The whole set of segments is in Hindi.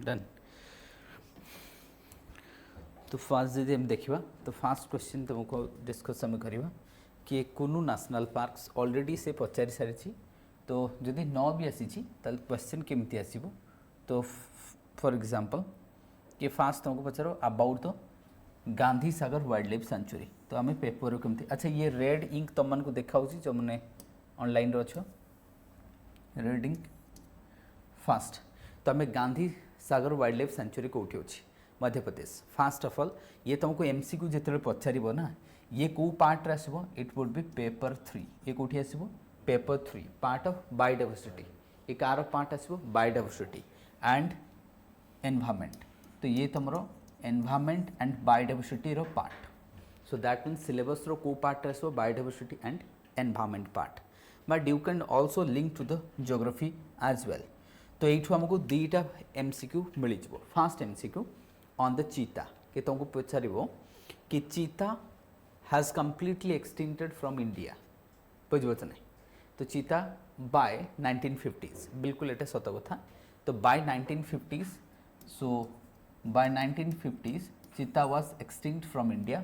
डन। तो फास्ट जदि हम देखा तो फास्ट क्वेश्चन तुमको डिस्कस आम करवा कि कुनु नेशनल पार्क्स ऑलरेडी से पचारि सारी। तो जदि न भी आसी क्वेश्चन केमती आसो तो फॉर एग्जांपल कि फास्ट तुमको पचारो about the Gandhi Sagar wildlife sanctuary. तो आम पेपर केमती अच्छा ये रेड इंक तुम को देखा जो मैंने ऑनलाइन अच्छो रेड इंक फास्ट। तो आम Gandhi Sagar wildlife sanctuary कौटी अच्छी Madhya Pradesh. First of all ये तुमको एमसीक्यू जिते पचार ना ये कौ पार्ट आसो इट वुड बी पेपर 3। ये कौटी आसो पेपर 3 पार्ट ऑफ बायोडाइवर्सिटी। ये कार पार्ट आसो बायोडाइवर्सिटी एंड एनवायरनमेंट। तो ये तुम एनवायरनमेंट एंड बायोडाइवर्सिटी रो part. So that mean syllabus रो को पार्ट आसो biodiversity and environment part but you can also link to the geography as well. तो ये आमको दुईटा एमसीक्यू मिल जाव। फास्ट एमसीक्यू ऑन द चीता कि तुमको पचार कि चीता has completely extincted from India बुझे ना। तो चीता बाय 1950s बिल्कुल ये सत कथा। तो bye 1950s so by 1950s cheetah was extinct from India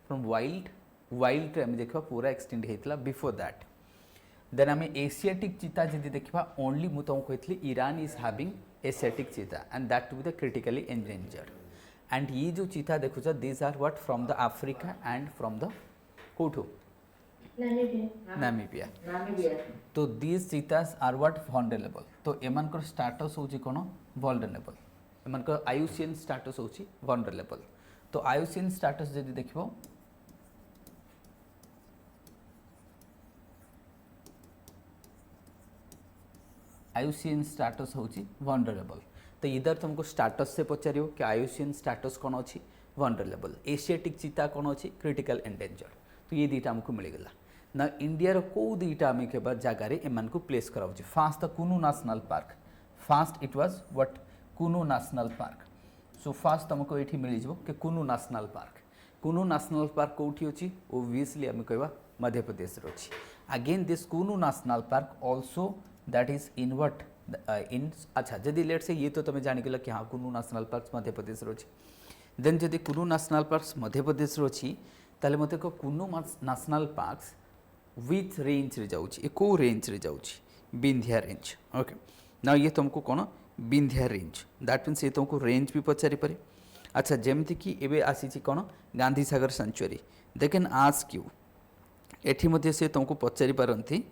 from wild आम देखा पूरा एक्सटिंक्ट होता बिफोर दैट। देन आम एशियाटिक चीता जब देखा ओनली मुझे तुमको कहती Iran is having Asiatic cheetah and that to be the critically endangered. And ये जो चीता देखुच this are what from the Africa and from the कौटू नामीबिया। तो these cheetahs are what vulnerable. तो एमनकर स्टाटस होची कोन वल्नरेबल। एमनकर आयुसीएन स्टाटस होची वल्नरेबल। तो आयुसीएन स्टाटस जदि देखिबो आयुसीएन स्टाटस होची वल्नरेबल। तो इधर तुमको स्टाटस से पचार कि आयुसीएन स्टाटस कौन अच्छी वल्नरेबल। एशियाटिक चीता कौन अच्छी क्रिटिकल एंडेंजर्ड। तो ये दुईटा आमको मिलगला ना। इंडिया कौ दुईटा आम के जगार एम प्लेस करा फास्ट द कुनु national park. Fast it was what कुनु नेशनल पार्क। सो फास्ट तुमको ये मिल जाव कि कुनु नेशनल पार्क। कुनु नेशनल पार्क कौटी अच्छी ओबियसली आम कह मध्य प्रदेश अच्छी। अगेन दिस कुनु national park also that is in what in अच्छा जदि लेट से ये तो तुम्हें जानिगल कि हाँ कुनु नेशनल पार्क मध्य प्रदेश अच्छी। देन जदि कुनु नेशनल पार्क मध्य प्रदेश अच्छी ताले मते को कुनु नेशनल पार्क्स विथ रेंज रे जाउची। ए को रेंज रे जाउची विंध्या रेंज। ओके ना ये तुमको कौन विंध्या रेंज दैट मीन्स ये तुमको रेंज भी पचारि पारे। अच्छा जमती कि एबे आसी कौन Gandhi Sagar sanctuary they can ask you एठी मते से तुमको पचारि पारंती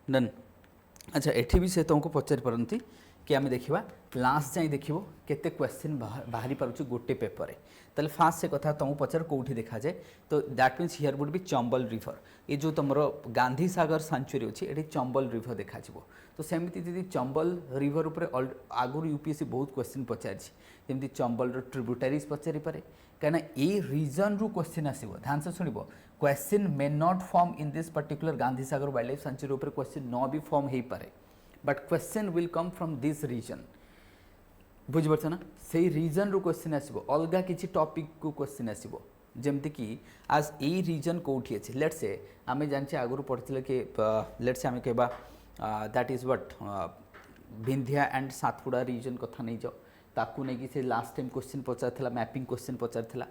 डन। अच्छा एठी भी से तुमको पचारि पारंती कि आम देखा लास्ट जाए देखो केते क्वेश्चन बाहरी पारुछि गोटे पेपर रे। ताले फास्ट से कथा तुमको पचार कौटी देखा जाए तो that means here would be Chambal river. ये जो तुम गांधी सागर सेंचुरी अच्छी ये चंबल रिवर देखा। तो सेमती जी चंबल रिवर उपर आगुरी यूपीएससी बहुत क्वेश्चन पचारि चंबल ट्रिब्यूटरीज पचारि पारे कहीं ये रीजन रु क्वेश्चन आसो। ध्यान से शुण question may not form in this particular Gandhi Sagar wildlife sanctuary उपर क्वेश्चन न भी फॉर्म हो पारे but question will come from this region बुझिपारछ ना। से रीजन रु क्वेश्चन आसो अलग किसी टॉपिक को क्वेश्चन आसो जमती कि आज ए रीजन कौटी अच्छे लेट्स से आम जाने आगुरी पढ़ते कि लेट्स से आम कह that is what Vindhya and Satpura region कथा नहीं जाओ ताकू नहीं से लास्ट टाइम क्वेश्चन पचार मैपिंग क्वेश्चन पचार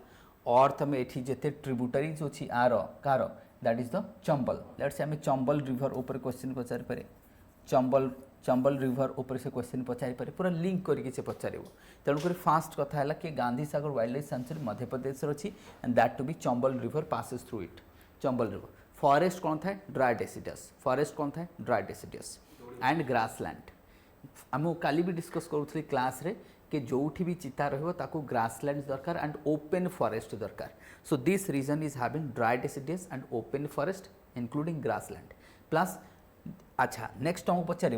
और तुम ये जिते ट्रिब्यूटरीज अच्छी आर कार that is the Chambal. Let's say आम चंबल रिवर ऊपर क्वेश्चन पचार पारे चंबल रिवर ऊपर से क्वेश्चन पचारि पारे पूरा लिंक करके से पचार। तेणुक फास्ट कथा है कि Gandhi Sagar wildlife sanctuary Madhya Pradesh अच्छी and that to be Chambal river passes through it. Chambal river forest कौन था ड्राई डेसिडस। फॉरेस्ट कौन था ड्राई डेसिडस एंड ग्रासलैंड। आम काली भी डिस्कस करूँ क्लास रे कि जोठी भी चीता रहा ग्रासलैंड दरकार एंड ओपन फॉरेस्ट दरकार। So this region is having dry deciduous and open forest including grassland plus. अच्छा नेक्स्ट तुमको पचार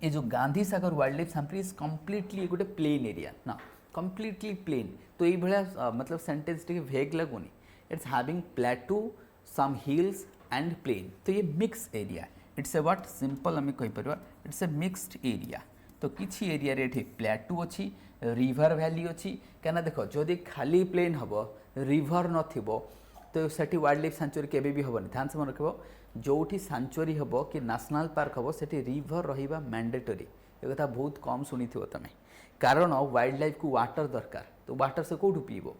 ये जो Gandhi Sagar wildlife sanctuary is completely गोटे प्लेन एरिया ना कम्प्लीटली प्लेन। तो ये भाया मतलब सेंटेंस टे भेग लगुनि it's having plateau some hills and plain. तो ये mix area it's a what simple आम कहीपर इट्स ए मिक्सड एरिया। तो किसी एरिया रे प्लेटू अच्छी रिवर वैली अच्छी क्या देख जदि खाली प्लेन हम रिवर नथिबो तो सेठी वाइल्ड लाइफ सेंचुरी केबे भी हेनी ध्यान से मन रखो जो सेंचुरी हम कि नेशनल पार्क हम से रिवर रहा मैंडेटरी ये कथा बहुत कम शुणी थो तुम कारण वाइल्ड लाइफ को वाटर दरकार तो वाटर से कौटू पीब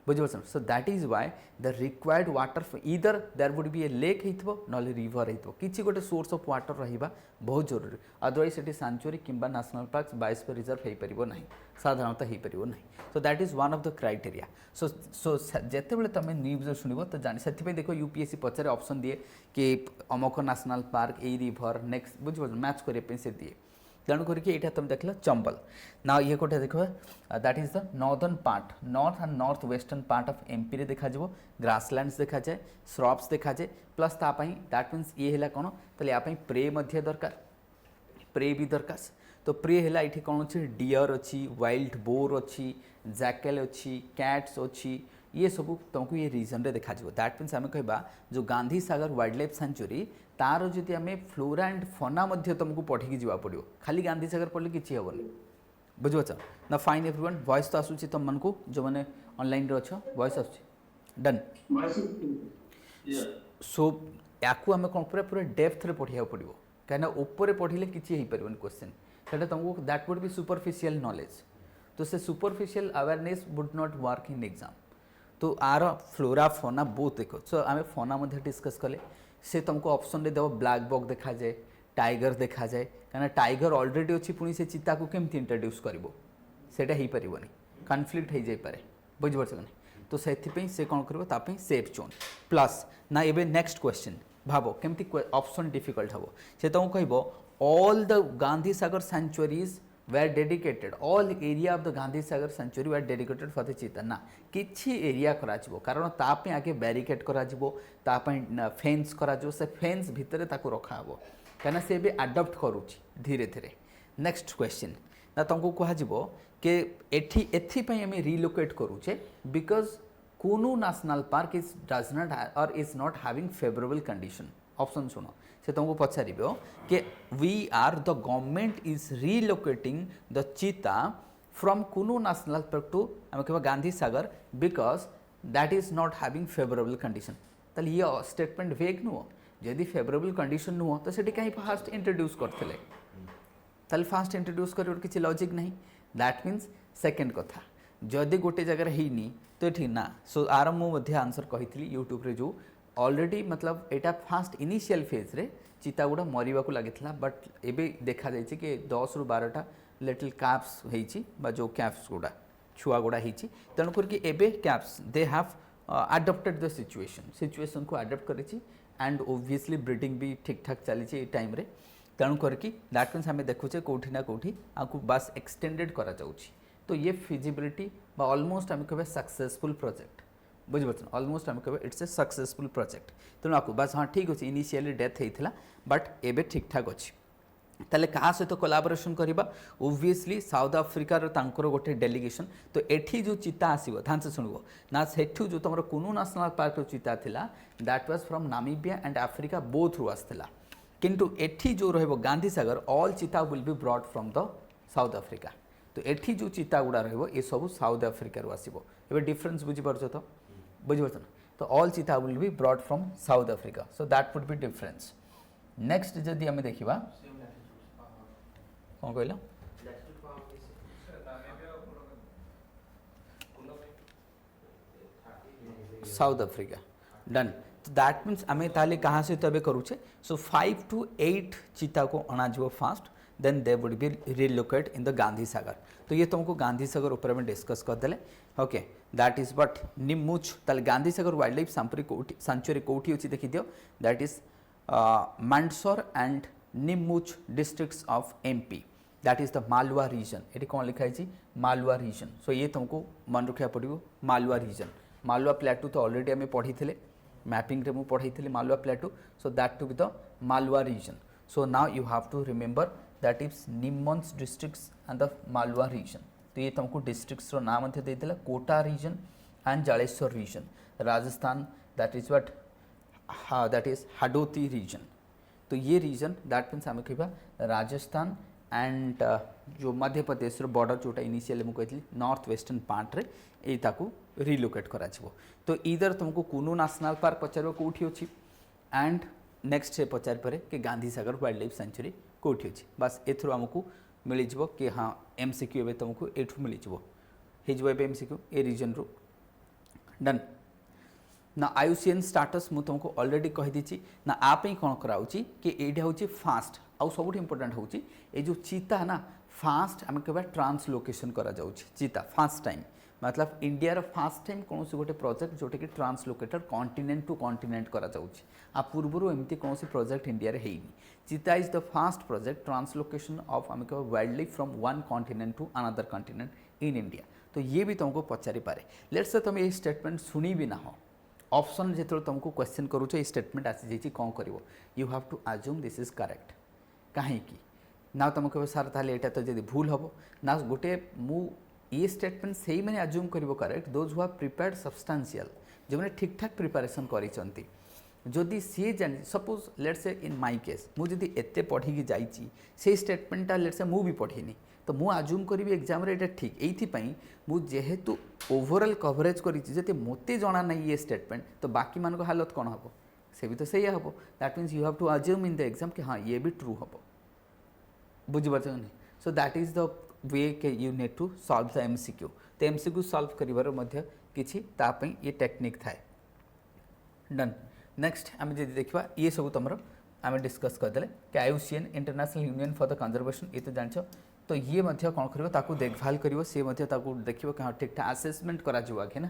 बुझिपार so that is why the required water इधर there would be a lake हो ना रिवर हो किसी गोटे सोर्स ऑफ वाटर रहा बहुत जरूरी अदरवाइज से सेंचुरी किंबा नेशनल पार्क बायोस्फीयर रिजर्व हो पार ना साधारणतः हो पार ना सो that is one of the criteria so जिते बड़े तुम न्यूज शुणव तो जान से देखो यूपीएससी पचारे ऑप्शन दिए कि अमक national park a river next बुझ मैच करने से दिए तेणु करके यहाँ तुम देख चंबल ना ये गोटे देख that is the northern part north and north western part of MP रे देखा ग्रासलैंड्स देखा जाए श्रब्स देखा जाए प्लस तापाई दैट मीन्स ये है कौन तो यापाई प्रे दरकार प्रे भी दरकार तो प्रे है ये कौन अच्छे डियर अच्छी वाइल्ड बोर अच्छी जैकेल अच्छी कैट्स अच्छी ये सब तुमको ये रीजन रे देखा दैट मीन्स आम कह जो Gandhi Sagar wildlife century तार जदि आम फ्लोरा एंड फना तुमको पढ़ी जा पड़ो खाली गांधी सागर पढ़ले किसी हेनी बुझे ना फाइन एवरीवन वॉइस तो आसूँ तुम मन को जो मैंने ऑनलाइन रे अच्छ वॉइस आस डन सो या आम कौन पूरा पूरा डेप्थ रे पढ़ा पड़ो कहीं ऊपर पढ़ले किसी हो पार क्वेश्चन से तुमको that would be superficial knowledge तो से superficial awareness would not work in exam तो आर फ्लोरा फोना बहुत देख सो आम फोना डिस्कस कले से तुमको ऑप्शन दे देव ब्लैक बॉक देखा जाए टाइगर देखा जाए कहीं टाइगर ऑलरेडी अच्छी पुणी से चीता को केमती इंट्रोड्यूस करा हो पारनि कन्फ्लिक्ट हो जाए बुझिपार नहीं तो से कौन कर सेफ जोन प्लस ना एबे नेक्स्ट क्वेश्चन भाव केमती ऑप्शन डिफिकल्ट हम से तुमको कह all the Gandhi Sagar sanctuaries were dedicated all area of the Gandhi Sagar sanctuary were dedicated for the cheetah ना किछि एरिया करा कारण तापे आगे बैरिकेड करा तापे फेंस करा से फेंस भितर ताको रखा हबो कना से भी अडॉप्ट करूची धीरे धीरे नेक्स्ट क्वेश्चन ना तुमको कह कि एठी एथि पई हमें रिलोकेट करूचे because Kuno national park is does not और is not having favourable condition option सुनो से तुमको पचार कि we are the government is relocating the cheetah from Kuno national park to आम कह Gandhi Sagar because that is not having favourable condition ताल ये स्टेटमेंट वेग नुह जदि फेवरेबल कंडीशन नुह तो से कहीं फास्ट इंट्रोड्यूस करते ताल फास्ट इंट्रोड्यूस कर किसी लॉजिक नहीं दैट मीन्स सेकेंड कथा जदि गोटे जगह है तो ये ना सो आर मुझे आंसर कही यूट्यूब रे जो ऑलरेडी मतलब यहाँ फास्ट इनिशियल फेज रे चीता गुड़ा मरवा को लगी बट एबे देखा जाए कि 10 ରୁ 12टा लिटिल कैप्स होती जो कैप्स गुड़ा छुआ गुड़ा होती तेणुक एबे caps they have adopted the situation को अडॉप्ट करी एंड ओब्वियसली ब्रीडिंग भी ठीक ठाक चली टाइम रे तेणु करके दैट मीन्स आम देखुचे कौटी ना कौटी आपको बस एक्सटेंडेड करा जाउछि तो ये फिजिबिलिटी ऑलमोस्ट आम कह सक्सेसफुल प्रोजेक्ट बुझिपार ऑलमोस्ट आम कह इट्स ए सक्सेसफुल प्रोजेक्ट तेणु आपको बस हाँ ठीक अच्छे इनिशियली डेथ होता बट एबे ठीक ठाक अच्छी ताले क्या सहित कोलाबोरेशन करवा ओब्वियसली साउथ अफ्रिकार तांकर गोटे डेलीगेशन तो एठी जो चीता आसो ध्यान से शुणव ना सेठू जो तुम कुनु नेशनल पार्क चीता थिला that was from Namibia and Africa both रु आसला किंतु एठी जो रहिबो गांधी सागर ऑल चीता will be brought from the south Africa तो एठी जो चीता गुड़ा रहिबो ए सब साउथ अफ्रिका रु आसीबो एबे डिफरेंस बुझिपारछ तो बुझिपारछ तो ऑल चीता will be brought from south Africa so that would be difference next जदि आम देखा कौन कहल साउथ अफ्रिका डन तो दैट मीन्स आम ताले कहाँ सहित तो करूचे सो 5 to 8 चीता को अणाଯିव first then they would be relocate in the Gandhi Sagar तो ये तुमको गांधी सागर ऊपर में डिस्कस करदे okay that is but Neemuch ताले Gandhi Sagar wildlife sanctuary कौटी अच्छी देखी दियो that is Mandsaur and Neemuch districts of MP that is the Malwa region ये कौन लिखाई मालवा रीजन सो ये तुमको मन रखा पड़ो मालवा रीजन मालवा प्लेटू तो ऑलरेडी आम पढ़ी थे मैपिंग रे मु पढ़ी थी Malwa plateau so that to be the Malwa region so now you have to remember that is निम्मन्स districts and the Malwa region तो ये तुमको डिस्ट्रिक्ट्स नाम देता Kota region and Jaleshwar region Rajasthan that is what that is Hadoti region तो ये रीजन दैट मीन्स आम कह राजस्थान एंड जो मध्य प्रदेश बॉर्डर जोटा इनिशियली मुझे कही नॉर्थ वेस्टर्न पार्ट रे यू रिलोकेट करा तो इधर तुमको कुनू नेशनल पार्क पचार कौटी अच्छी एंड नेक्स्ट से पचार पर कि Gandhi Sagar wildlife sanctuary कौटी अच्छी बस एथुरु आमको मिल जाव कि हाँ एमसीक्यू एवं तुमको एठू मिल जाव एमसीक्यू ए रीजन रू डन ना आयुसीएन स्टाटस मुझे तुमको ऑलरेडी कहीदी ना आप कौन कराऊँगी कि यहाँ हूँ फास्ट आउ सब इम्पोर्टाट हूँ ये जो चीता ना फास्ट आम कह ट्रांसलोकेशन करा चीता फास्ट टाइम मतलब इंडिया रो फास्ट टाइम कौन गोटे प्रोजेक्ट जोटा कि ट्रांसलोकेटेड कॉन्टिनेंट टू कॉन्टिनेंट करा आ पूर्व एमती कौन प्रोजेक्ट इंडिया रे हेनी cheetah is the first project translocation of आम कह wildlife from one continent to another continent in India तो ये भी तुमको पचारि पारे लेट्स से तुम ये स्टेटमेंट शुणी भी ना हो ऑप्शन जो तुमको क्वेश्चन करूछ ये स्टेटमेंट आसी जाइए कौन कर you have to assume this is correct कहीं ना तुम कह सार ताले एटा तो जब भूल हम ना गोटे मु ये स्टेटमेंट से ही मैंने अज्यूम करिवो correct those who have prepared substantial जो मैंने ठीक ठाक प्रिपरेशन करिसंती जदि सी जान suppose let's say in my case मुझे एते पढ़ी जाइए से स्टेटमेंटा लेट्स से मु भी पढ़ीनी तो मु अज्यूम करी एग्जाम रे ठीक एइथिपई मु जेहेतु ओवरऑल कवरेज करिछि जति मोते जना नहीं ये स्टेटमेंट तो बाकी मान को हालत कौन हम से भी तो सही हम that means you have to assume in the exam कि हाँ ये भी ट्रू हम बुझिपार नहीं so that is the way के you need to solve the MCQ तो एमसीक्यू सॉल्व करिवार मध्य किछि तापई ये टेक्निक थाए डन नेक्स्ट आम जब देखा ये सब तुम आम डिस्कस करदे कि IUCN international union for the conservation ये तो जान तो ये कौन कर देखभाल कर सी देखिए कि हाँ ठीक ठाक आसेसमेंट कर ना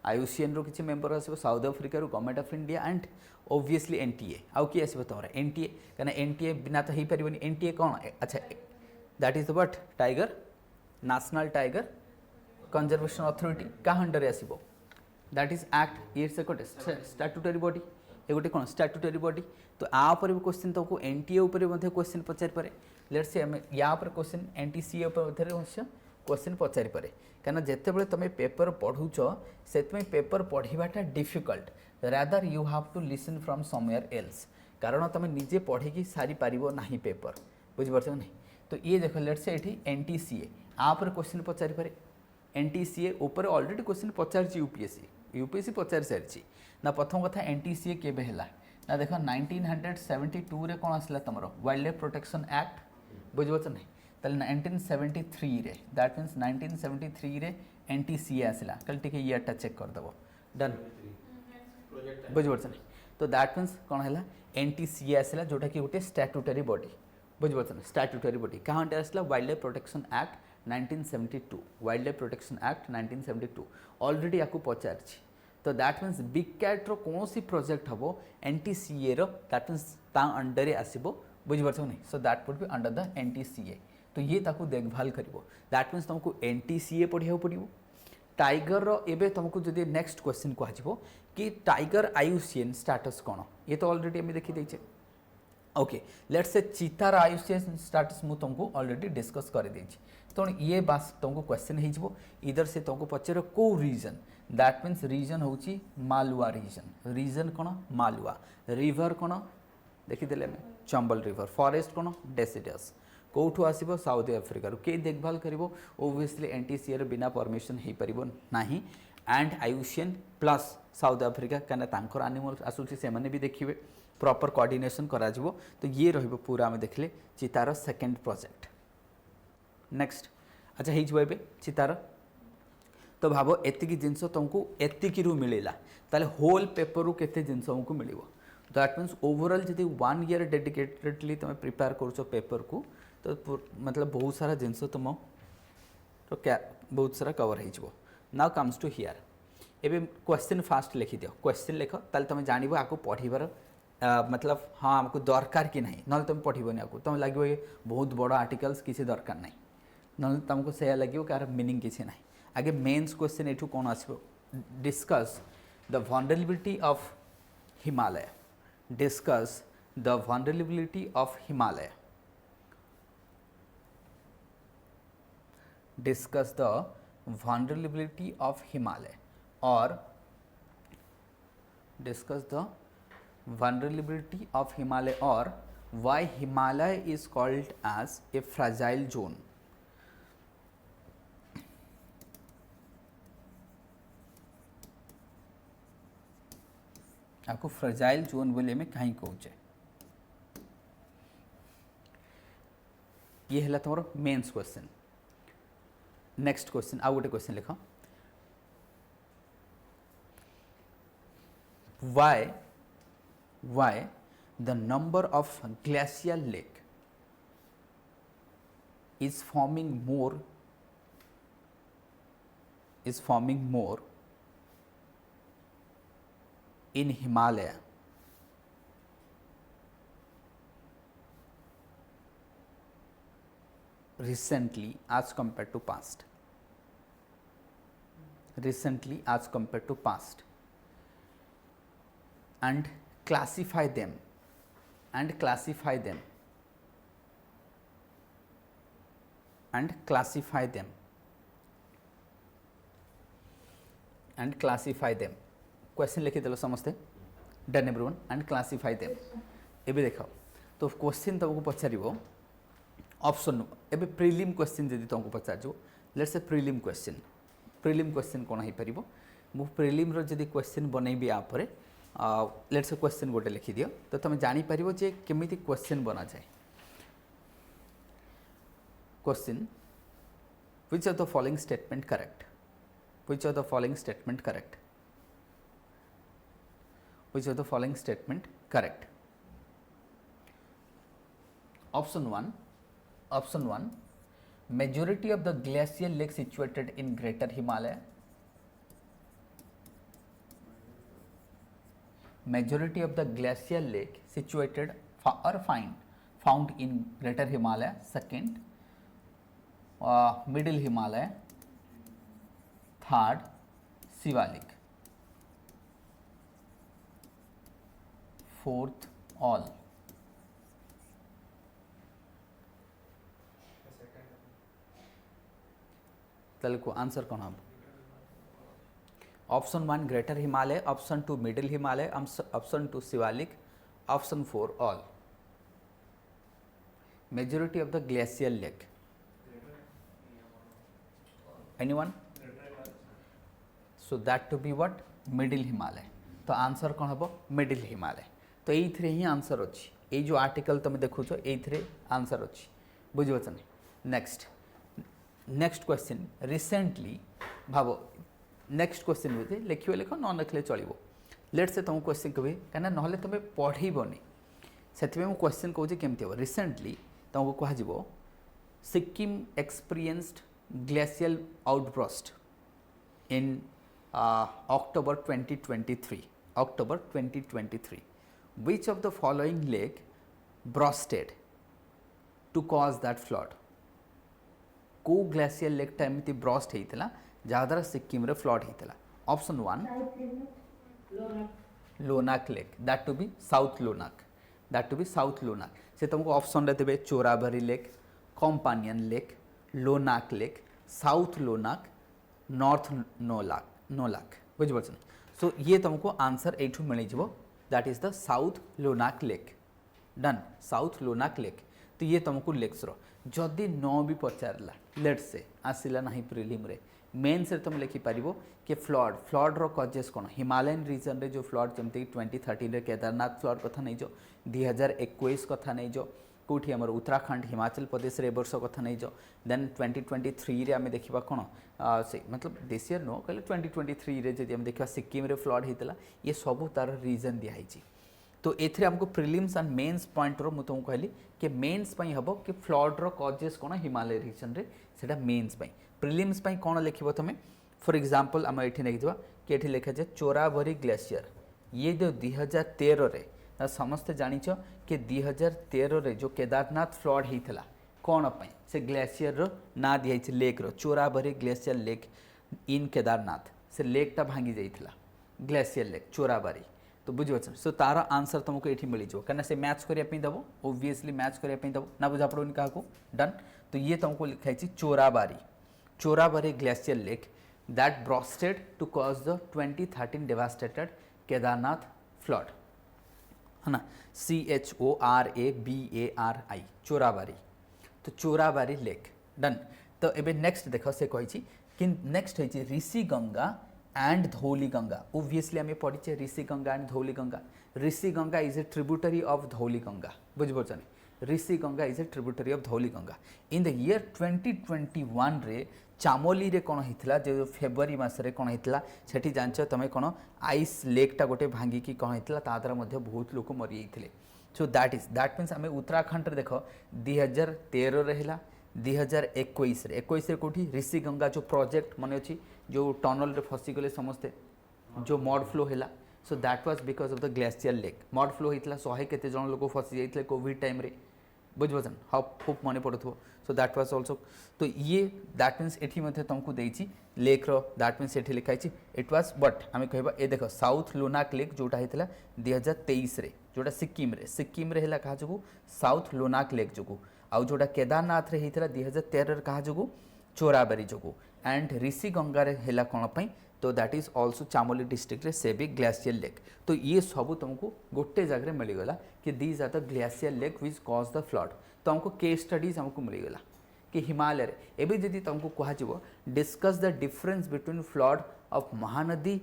आयुसीएन रो किसी मेंबर आसो south Africa government of India and obviously NTA आउ किए आसो तुम एनटीए कहीं एनटीए बिना तो हो पारे एनटीए कौन अच्छा that is the what tiger national tiger conservation authority क्या अंडर आसो दैट इज एक्ट इट्स गोटे स्टैट्यूटरी बॉडी ये गोटे कौन स्टैट्यूटरी बॉडी तो आपर भी क्वेश्चन तुमको एनटीए उपर क्वेश्चन पचारि पारे लेट्स से या क्वेश्चन एनटीसीए क्वेश्चन पचारि पारे कहीं जिते तुम पेपर पढ़ुच से पेपर पढ़ाटा difficult rather you have to listen from somewhere else कारण तुम निजे पढ़ी सारी पार ना पेपर बुझिपार नहीं तो ये देख लेट्स से ये एनटीसीए आपर क्वेश्चन पचारि पारे एनटीसीए ऊपर ऑलरेडी क्वेश्चन पचार यूपीएससी पचार सारी ना प्रथम कथा एनटीसीए केबे हैला ना देख 1972 रे कौन आसला तुम वाइल्ड लाइफ प्रोटेक्शन एक्ट बुझिपार नहीं ताले 1973 रे दैट मीन्स 1973 रे एनटीसीए आसला कल टिके ईयरटा चेक करदेव डन बुझिपार नहीं तो दैट मीन्स कौन है एनटीसीए आसला जोटा कि गोटे स्टैट्यूटरी बॉडी बुझिपार नहीं स्टैट्यूटरी बॉडी क्या अंडर आसला wild life protection act 1972 wild life protection act 1972 already आपको पचार तो दैट मीन्स बिग कैट रो कौन सी प्रोजेक्ट हम एनटीसीए रो दैट मीन्स ता अंडर आसो बुझिपार नहीं so that would be under the NTCA तो ये ताकू देखभाल करिवो दैट मीन्स तुमको एनटीसीए पढ़िया पड़ो टाइगर रो एबे तुमको जदि नेक्स्ट क्वेश्चन कहजिवो कि टाइगर आयुसीएन स्टेटस कौन ये तो ऑलरेडी आम देखी देचे okay let's say चीतार IUCN status मु तुमको ऑलरेडी डिस्कस कर देछि तो ये बास तुमको क्वेश्चन हो इधर से तुमको पचार को रीजन दैट मीन्स रीजन हूँ मालवा रीजन कौन मालवा रिवर कौन देखीदे आम चंबल रिवर फॉरेस्ट कौन डेसिडस कौटू आसो साउथ अफ्रिका किए देखभाल कर ओबियसली एनटीसीए बिना परमिशन हो पार ना and IUCN plus south Africa कहीं आनिमल आसूसी से भी देखिए प्रॉपर कोऑर्डिनेशन करा तो ये रहिबो पूरा आम देखले चीतार सेकेंड प्रोजेक्ट नेक्स्ट अच्छा हो चीतार तो भाव एतिकी जिनस तुमको एतिकी मिलला ताले होल पेपर रू केते जिनस हमको मिलिवो दैट मीन्स ओवरऑल जदि 1 ईयर डेडिकेटेडली तुम प्रिपेयर करुछ पेपर को तो मतलब बहुत सारा जिनस तुम तो क्या बहुत सारा कवर हो नाउ कम्स टू हियर एबे क्वेश्चन फास्ट लिखि दियो क्वेश्चन लिख ताले तुम जानिबो आको पढ़ीबार मतलब हाँ आमको दरकार कि नहीं ना तुम पढ़ोनी आपको तुम लगे बहुत बड़ आर्टिकल्स किसी दरकार नहीं ना तुमको से लगे कार मीनिंग किसी ना आगे मेन्स क्वेश्चन एठू कौन आसो discuss the vulnerability of Himalaya discuss the vulnerability of Himalaya discuss the vulnerability of Himalaya और discuss the vulnerability of Himalaya or why Himalaya is called as a fragile zone? आपको फ्रजाइल जोन बोले में कहीं कहे ये है तुम मेन्स क्वेश्चन। नेक्स्ट क्वेश्चन आउ गोटे क्वेश्चन लिख why the number of glacial lake is forming more in Himalaya recently as compared to past, and classify them and classify them and classify them and classify them question लिखी देलो समस्ते done everyone and classify them एबे देखो तो क्वेश्चन तुमको पचारिबो ऑप्शन एबे प्रीलिम क्वेश्चन जदि तुमको पचारजो लेट्स से प्रीलिम क्वेश्चन कोन हे परिबो मु प्रीलिम रो जदि क्वेश्चन बनैबी आ परे लेट्स से क्वेश्चन गोटे लिखि दियो तो तुम जानि परिबो जे केमिति क्वेश्चन बना जाए। Question which of the following statement correct, which of the following statement correct, which of the following statement correct? Option 1 majority of the glacial lake situated in greater Himalaya, majority of the glacial lake situated or found in greater Himalaya. Second, middle Himalaya. Third, Shivalik. Fourth, all. तले को आंसर कौन हम? Option 1 greater Himalaya, option 2 middle Himalaya, option 2 Shivalik, option 4 all. Majority of the glacial lake, anyone? So that to be what? Middle Himalaya. तो आंसर कौन हम? मिडिल हिमालय। तो ये ही आंसर अच्छी, ये जो आर्टिकल तुम देखुच ये आंसर अच्छी, बुझे ना? नेक्स्ट क्वेश्चन रिसेंटली भाव नेक्स्ट क्वेश्चन बोलते लिखे लिख न लिखले चलो। लेट से तुम क्वेश्चन कहे कहीं ना तुम पढ़ेबनी से क्वेश्चन कहूँ केमती हम। रिसेंटली तुमको कह Sikkim experienced glacial outburst in October 2023 which of the following lake bursted to cause that flood? को ग्लेशियल लेक टा एमती ब्रस्ट होता जहाँद्वारा सिक्किम रे फ्लड होता? Option 1 Lhonak lake, that to be south Lhonak, से तुमको ऑप्शन रे देबे Chorabari lake, companion lake, Lhonak lake, south Lhonak, north नोलाक, बुझिपारछ? सो ये तुमको आंसर एठू मिल जाव, that is the south Lhonak lake. Done, south Lhonak lake. तो ये तुमको लेक्स रो जदि न भी पचारला लेट से आसला ना प्रिलिम रे, मेन्स रे तुम लिखि पारिबो कि फ्लड रो कजेस कोन? हिमालयन रीजन रे जो फ्लड जमते 2013 रे केदारनाथ फ्लड कथा नहीं जो, 2021 कथा नहीं जो, कौटी आमर उत्तराखंड हिमाचल प्रदेश रे वर्ष कथा नहीं जो, देन 2023 रे आमे देखिबा कोन से मतलब दिस ईयर नो कहले 2023 रे जदि हम देखिबा सिक्किम रे फ्लड हितला, ये सब तार रीजन दिया हिची। तो एथरे हमको प्रिलिम्स एंड मेन्स पॉइंट रो मु तुमको कहली कि मेन्स पई हबो कि फ्लड रो कॉजेस कोन हिमालय रीजन रे, सेटा मेन्स पई। प्रिलिम्स पई कोन लिखिबो तमे? फॉर एग्जांपल हम एठी लिखि दिबा कि एठी लिखा जे चोराबारी ग्लेशियर, ये जो 2013 रे समस्त जानिछ कि 2013 रे जो केदारनाथ फ्लड हितला कोन पई? से ग्लेशियर रो ना दिया हिच लेक रो, Chorabari glacier lake in Kedarnath, से लेक टा भांगी जाइथिला ग्लेशियर लेक चोराबारी। तो बुझे? सो तार आंसर तुमको ये मिल जाओ, कहीं से मैच करने दब, ओबियसली मैच करने दब ना, बुझा पड़ोनी क्या? डन। तो ये तुमको लिखाई Chorabari glacier lake that bursted to cause the 2013 devastated Kedarnath flood. है ना, CHORABARI चोराबारी। तो चोराबारी लेक डन। तो एबे नेक्स्ट देख से कही कि नेक्स्ट है ऋषि गंगा एंड धौली गंगा। ओब्वियसली आम पढ़ीचे Rishi Ganga and Dhauli Ganga. Rishi Ganga is a tributary of Dhauli Ganga, बुझिपारछन। Rishi Ganga is a tributary of Dhauli Ganga. In the year 2021 रे चामोली रे कौन होता जो फेब्रुआरी मसरे कौन होता सेठी जानछ तमें कौन आइस लेकटा गोटे भांगिकी कौन होता ताद्वारा बहुत लोक मरी जाते। सो दैट मीन्स आम उत्तराखंड देख 2013 है 2021 कौटी ऋषि गंगा जो प्रोजेक्ट मन अच्छी जो टनल रे फसीगले समस्ते जो मड फ्लो है। So that was because of the glacier lake. Mud flow होता 100 केते जन लोक फसी जाते कोविड टाइम रे, बुझिपारछन होप मन पड़ो। So that was also. तो ये दैट मीन्स एठी मध्य तुमको देइछि लेक रो दैट मीन्स एठी लिखाई इट वाज बट आम कहबा ए देख साउथ लोनाक लेक जोटा होता 2023 रे जोटा सिक्किम रे हैला कहा जो साउथ लोनाक लेक जो आउ जोटा केदारनाथ रे होता 2013 कहा जो चोराबारी जो एंड ऋषि गंगा रे हैला कौन पई तो that is also Chamoli district रे से भी ग्लेशियर लेक। तो ये सब तुमको गोटे जगह मिलगला कि these are the glacier lake which cause the flood. तो हमको केस स्टडीज हमको मिलगला कि हिमालय एवं जदि तुमको कह discuss the difference between flood of Mahanadi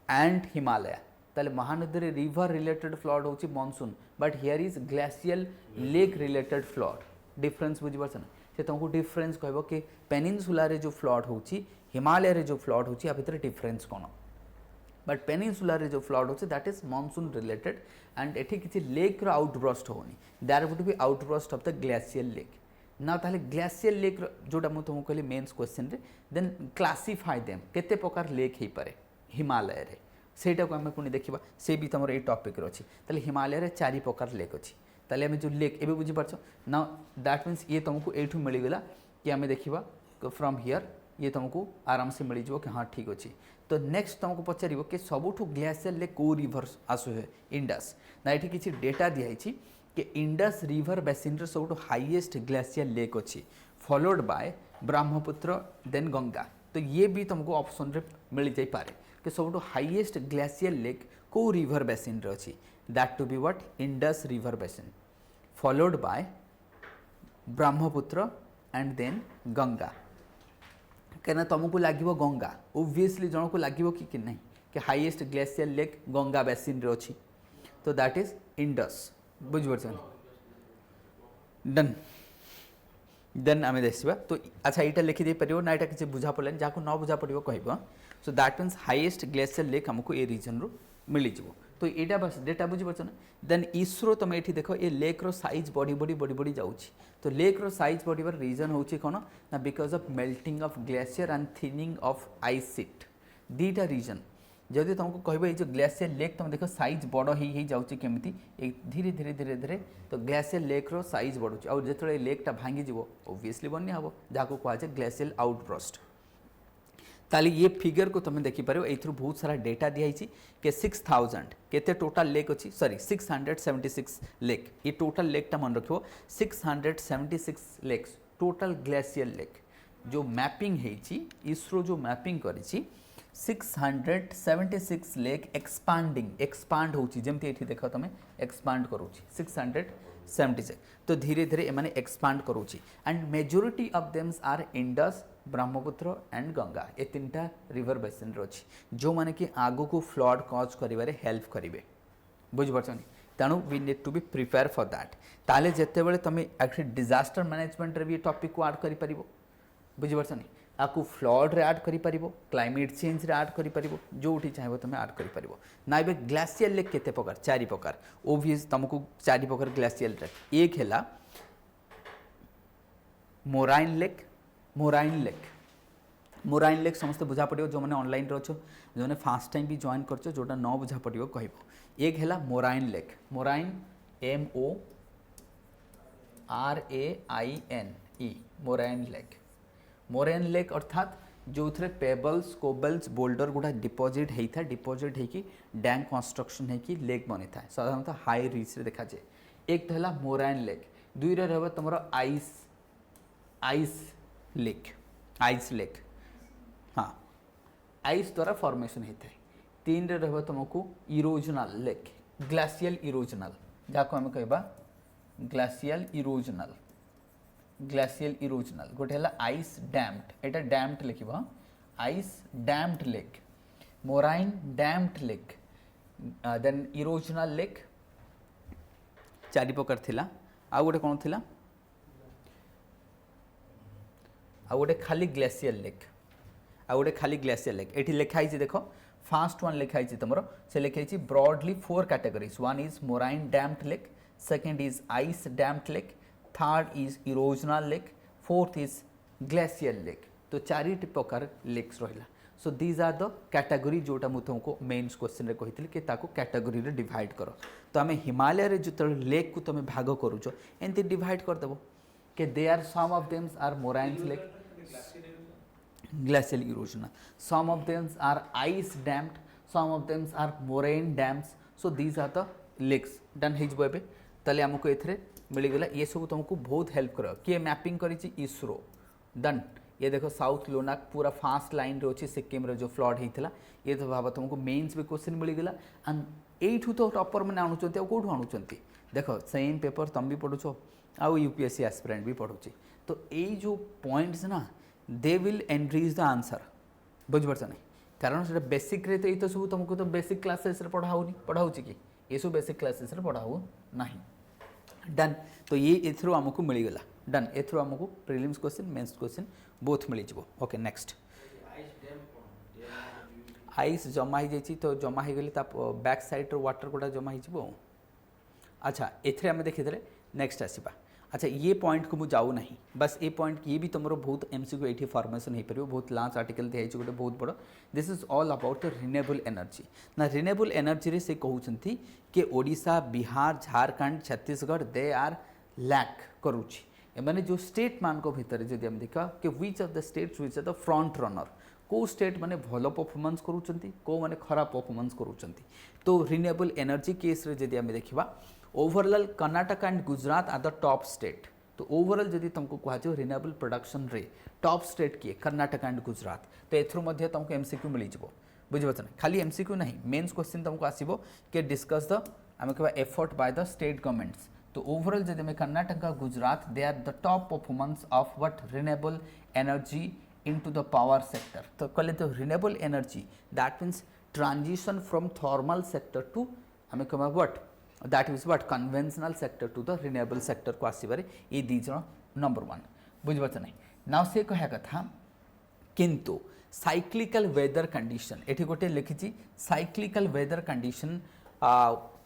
and Himalaya ताले महानदी रे रिवर रिलेटेड फ्लड होची monsoon but here is glacial lake related flood. Difference बुझिपारछन से तुमको डिफरेंस कहबो कि पेनिनसुला रे जो फ्लड होची हिमालय रे जो फ्लड होची आ भितर डिफरेंस कोन। बट पेनिनसुला रे जो फ्लड होची that is monsoon related and एठी किछि लेक रो आउटब्रस्ट होनी there would be outburst of the glacial lake. ना ताले ग्लेशियल लेक जोटा मु तुमको कहली मेन्स क्वेश्चन रे देन क्लासिफाई देम केते प्रकार लेक हे पारे हिमालय रे सेटा को हमें पुणी देखिबा से भी तमरो ए टॉपिक रे अछि। ताले हिमालय रे 4 प्रकार लेक अछि। ताले हमें जो लेक एबे बुझि पारछो ना दैट मीन्स ये तुमको एठू मिल गेला कि हमें देखिबा फ्रॉम हियर ये तुमको आराम से मिल जाए कि हाँ ठीक अच्छे। तो नेक्स्ट तुमको पचार कि सबुठू ग्लेशियर लेक को रिवर आसु है इंडस ना ये किसी डेटा दिखाई कि इंडस रिवर बेसिन रे सबुठू हाईएस्ट ग्लेशियर लेक अच्छी followed by Brahmaputra then Ganga. तो ये भी तुमको ऑप्शन रे मिल जाई पारे कि सबुठू हाईएस्ट ग्लेशियर लेक को रिवर बेसिन रे अच्छी that to be what Indus river basin followed by Brahmaputra and then Ganga. कहना तुमको लगे गंगा ओब्वियसली जन को लगे कि नहीं कि highest glacier lake Ganga basin रे अच्छी तो दैट इज इंडस बुझिपारछन डन। देन आम देखा तो अच्छा यहाँ लिखी दे पार ना यहाँ किसी बुझा पड़े जहाँ न बुझा पड़ो कह। So that means highest glacier lake हमको ये रीजन रू मिल जाव। तो यहाँ बस डेटा बुझीपार ना। देन इसरो तुम ये देख ये लेक रो साइज बढ़ी जाऊँगी। तो लेक रो साइज बढ़िबार रीजन होची कौन ना because of melting of glacier and thinning of ice sheet दीटा रीजन। जदि तुमको कह ये जो ग्लेशियर लेक तुम देख साइज बड़ हो जाऊँगी केमी धीरे धीरे धीरे धीरे तो ग्लेशियर लेक रो साइज बढ़ुची और जो लेकटा भांगी ओब्वियसली बन्या हम जहाँ को कहुए ग्लेशियल आउटब्रस्ट। ताली ये फिगर को तुम देखिपार एथुर बहुत सारा डेटा दिखाई कि 6000 केते टोटल लेक अच्छी सॉरी 676 लेक ये टोटल लेकटा मन रखो 676 लेक्स टोटल ग्लेशियर लेक जो मैपिंग है इसरो जो मैपिंग करी 676 लेक एक्सपांड होची जेमती एठी देखो तुम एक्सपांड करूची 676 तो धीरे धीरे एमाने एक्सपांड करूची and majority of thems are Indus Brahmaputra and Ganga ये 3टा रिवर बेसिन अच्छी जो माने कि आगो को फ्लड कज करिवारे हेल्प करेंगे बुझिपारछन। तेणु we need to be prepare for that ताले जेते बेले तुम एक्चुअली डिजास्टर मैनेजमेंट रे भी टॉपिक को ऐड करि परिबो बुझिपारछन। आपको फ्लड रे ऐड करि परिबो क्लाइमेट चेंज रे ऐड करि परिबो जोठी चाहेबो तुम ऐड करि परिबो ना। एबे ग्लेशियर लेक केते प्रकार 4 प्रकार ओब्वियस तुमको 4 प्रकार ग्लेशियर रे एक हैला मोराइन लेक समस्त बुझा पड़ो जो मैंने ऑनलाइन रे अच्छो जो मैंने फास्ट टाइम भी जॉइन कर जोटा न बुझा पड़ो कह। एक है moraine lake moraine MORAINE moraine lake अर्थात जो थे पेबल्स कोबल्स बोल्डर गुड़ा डिपोजिट होता डिपोजिट होगी डैम कंस्ट्रक्शन होगी लेक बनी था साधारणतः हाई रिच रे देखा जाए। एक तो है मोराइन लेक दुई रहा तुम आइस लेक हाँ आइस द्वारा फॉर्मेशन होता है। 3 रे रहा तुमको इरोजनल लेक ग्लासियल इरोजनल जहाँ आम कह ग्लासियल इरोजनल ग्लासियल इरोजनल गोटे है आइस डैम्ड एटा डैम्ड लिख ice dammed lake moraine dammed lake then erosional lake चारि प्रकार थिला आ गोटे कौन थिला आ गोटे खाली ग्लेशियल लेक आ गोटे खाली ग्लेशियल लेक एठी लिखाई देख फास्ट वन लिखाई तुम से लिखाई broadly 4 categories one is moraine dammed lake second is ice dammed lake third is erosional lake fourth is glacial lake तो 4 प्रकार लेक्स रहा so these are the category जोटा मुझे तुमको मेन्स क्वेश्चन रे कही कि कैटेगरी रे डिवाइड कर तो आम हिमालय रे जो लेक को तुम भाग करुच एमती डिवाइड करदेव कि they are some of thems are moraines lake glacial erosional some of thems are ice dammed some of thems are moraine dams so these are the lakes done हो ताले आमको ये मिलगला ये सब तुमको बहुत हेल्प कर किए मैपिंग करी इसरो डन ये देखो साउथ लोनाक पूरा फास्ट लाइन रे अच्छी सिक्किम रे जो फ्लड होता ये तो भाव तुमको मेन्स भी क्वेश्चन मिलगला एंड यू तो टॉपर मैंने आणुंट कौटू आणुंट देख सेम पेपर तुम भी पढ़ुच आउ यूपीएससी एस्पिरेंट भी पढ़ुची तो ये जो पॉइंट्स ना they will enrich the answer बुझिपारछ नहीं कारण से बेसिक रे तो ये तो सब तुमको तो बेसिक क्लासेस रे पढ़ाऊँ कि ये सब बेसिक क्लासेस रे पढ़ाऊ ना डन तो ये एथरो आमको मिलगला डन एथरो आमको prelims question mains question both मिल जाव ओके नेक्स्ट आइस जमा हो जाए तो जमा हो गले बैक साइड वाटर गुड़ा जमा हो अच्छा एथरे आम देखीदे नेक्स्ट आसवा अच्छा ये पॉइंट को मुझे जाऊ नहीं बस ये पॉइंट ये भी तुम बहुत एमसीक्यू ये फॉर्मेशन हो पार बहुत लास्ट आर्टिकल दिखाई गोटे बहुत बड़ this is all about the renewable energy ना रिन्यूएबल एनर्जी रे से कहते कि Odisha Bihar Jharkhand Chhattisgarh they are lack करुच्ची एमाने जो स्टेट मान को भितर जदि हम देखा कि which of the states which are the front runner को स्टेट माने भलो परफॉर्मेंस करूचंती को माने खराब परफॉर्मेंस करूचंती तो रिन्यूएबल एनर्जी केस रे जदि हम देखिबा overall Karnataka and Gujarat are the top state तो ओवरऑल जदि तुमको कह रिन्यूएबल प्रोडक्शन रे टॉप स्टेट किए कर्नाटक एंड गुजरात तो एथरो मध्ये तुमको एमसीक्यू मिल जिवो बुझिपारछ ना खाली एमसीक्यू नहीं मेंस क्वेश्चन तुमको आसीबो कि डिस्कस द आम कहबा effort by the state governments तो ओवरऑल जब मैं Karnataka Gujarat they are the top performance of what renewable energy into the power sector तो कहले तो renewable energy that means transition from thermal sector to आम कहबा what that is what conventional sector to the renewable sector को आसबार ये दी जन नंबर 1 बुझिपारछ नहीं नाउ से कह कथा किंतु साइक्लिकल वेदर कंडीशन एठी गोटे लिखी cyclical weather condition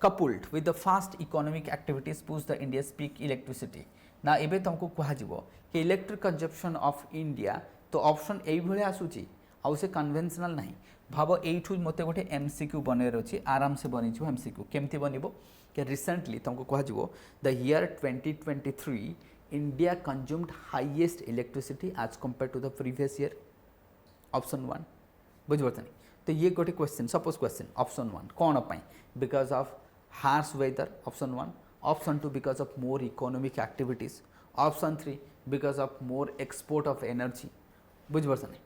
coupled with the fast economic activities push the India's peak electricity ना एबे तुमको कह कि इलेक्ट्रिक कंजप्शन ऑफ इंडिया तो ऑप्शन ये आसूची आउ से कन्वेंशनल नहीं भाव यू मत गोटे एमसीक्यू बनर अच्छी आराम से बनी एमसीक्यू केमती बनब कि रिसेंटली तुमको कह the year 2023 India consumed highest electricity as compare to the previous year option 1 बुझिपारछ नहीं तो ये गोटे क्वेश्चन सपोज क्वेश्चन ऑप्शन 1 कौन पाई because of harsh weather option 1 option 2 because of more economic activities option 3 because of more export of energy बुझिपारछ नहीं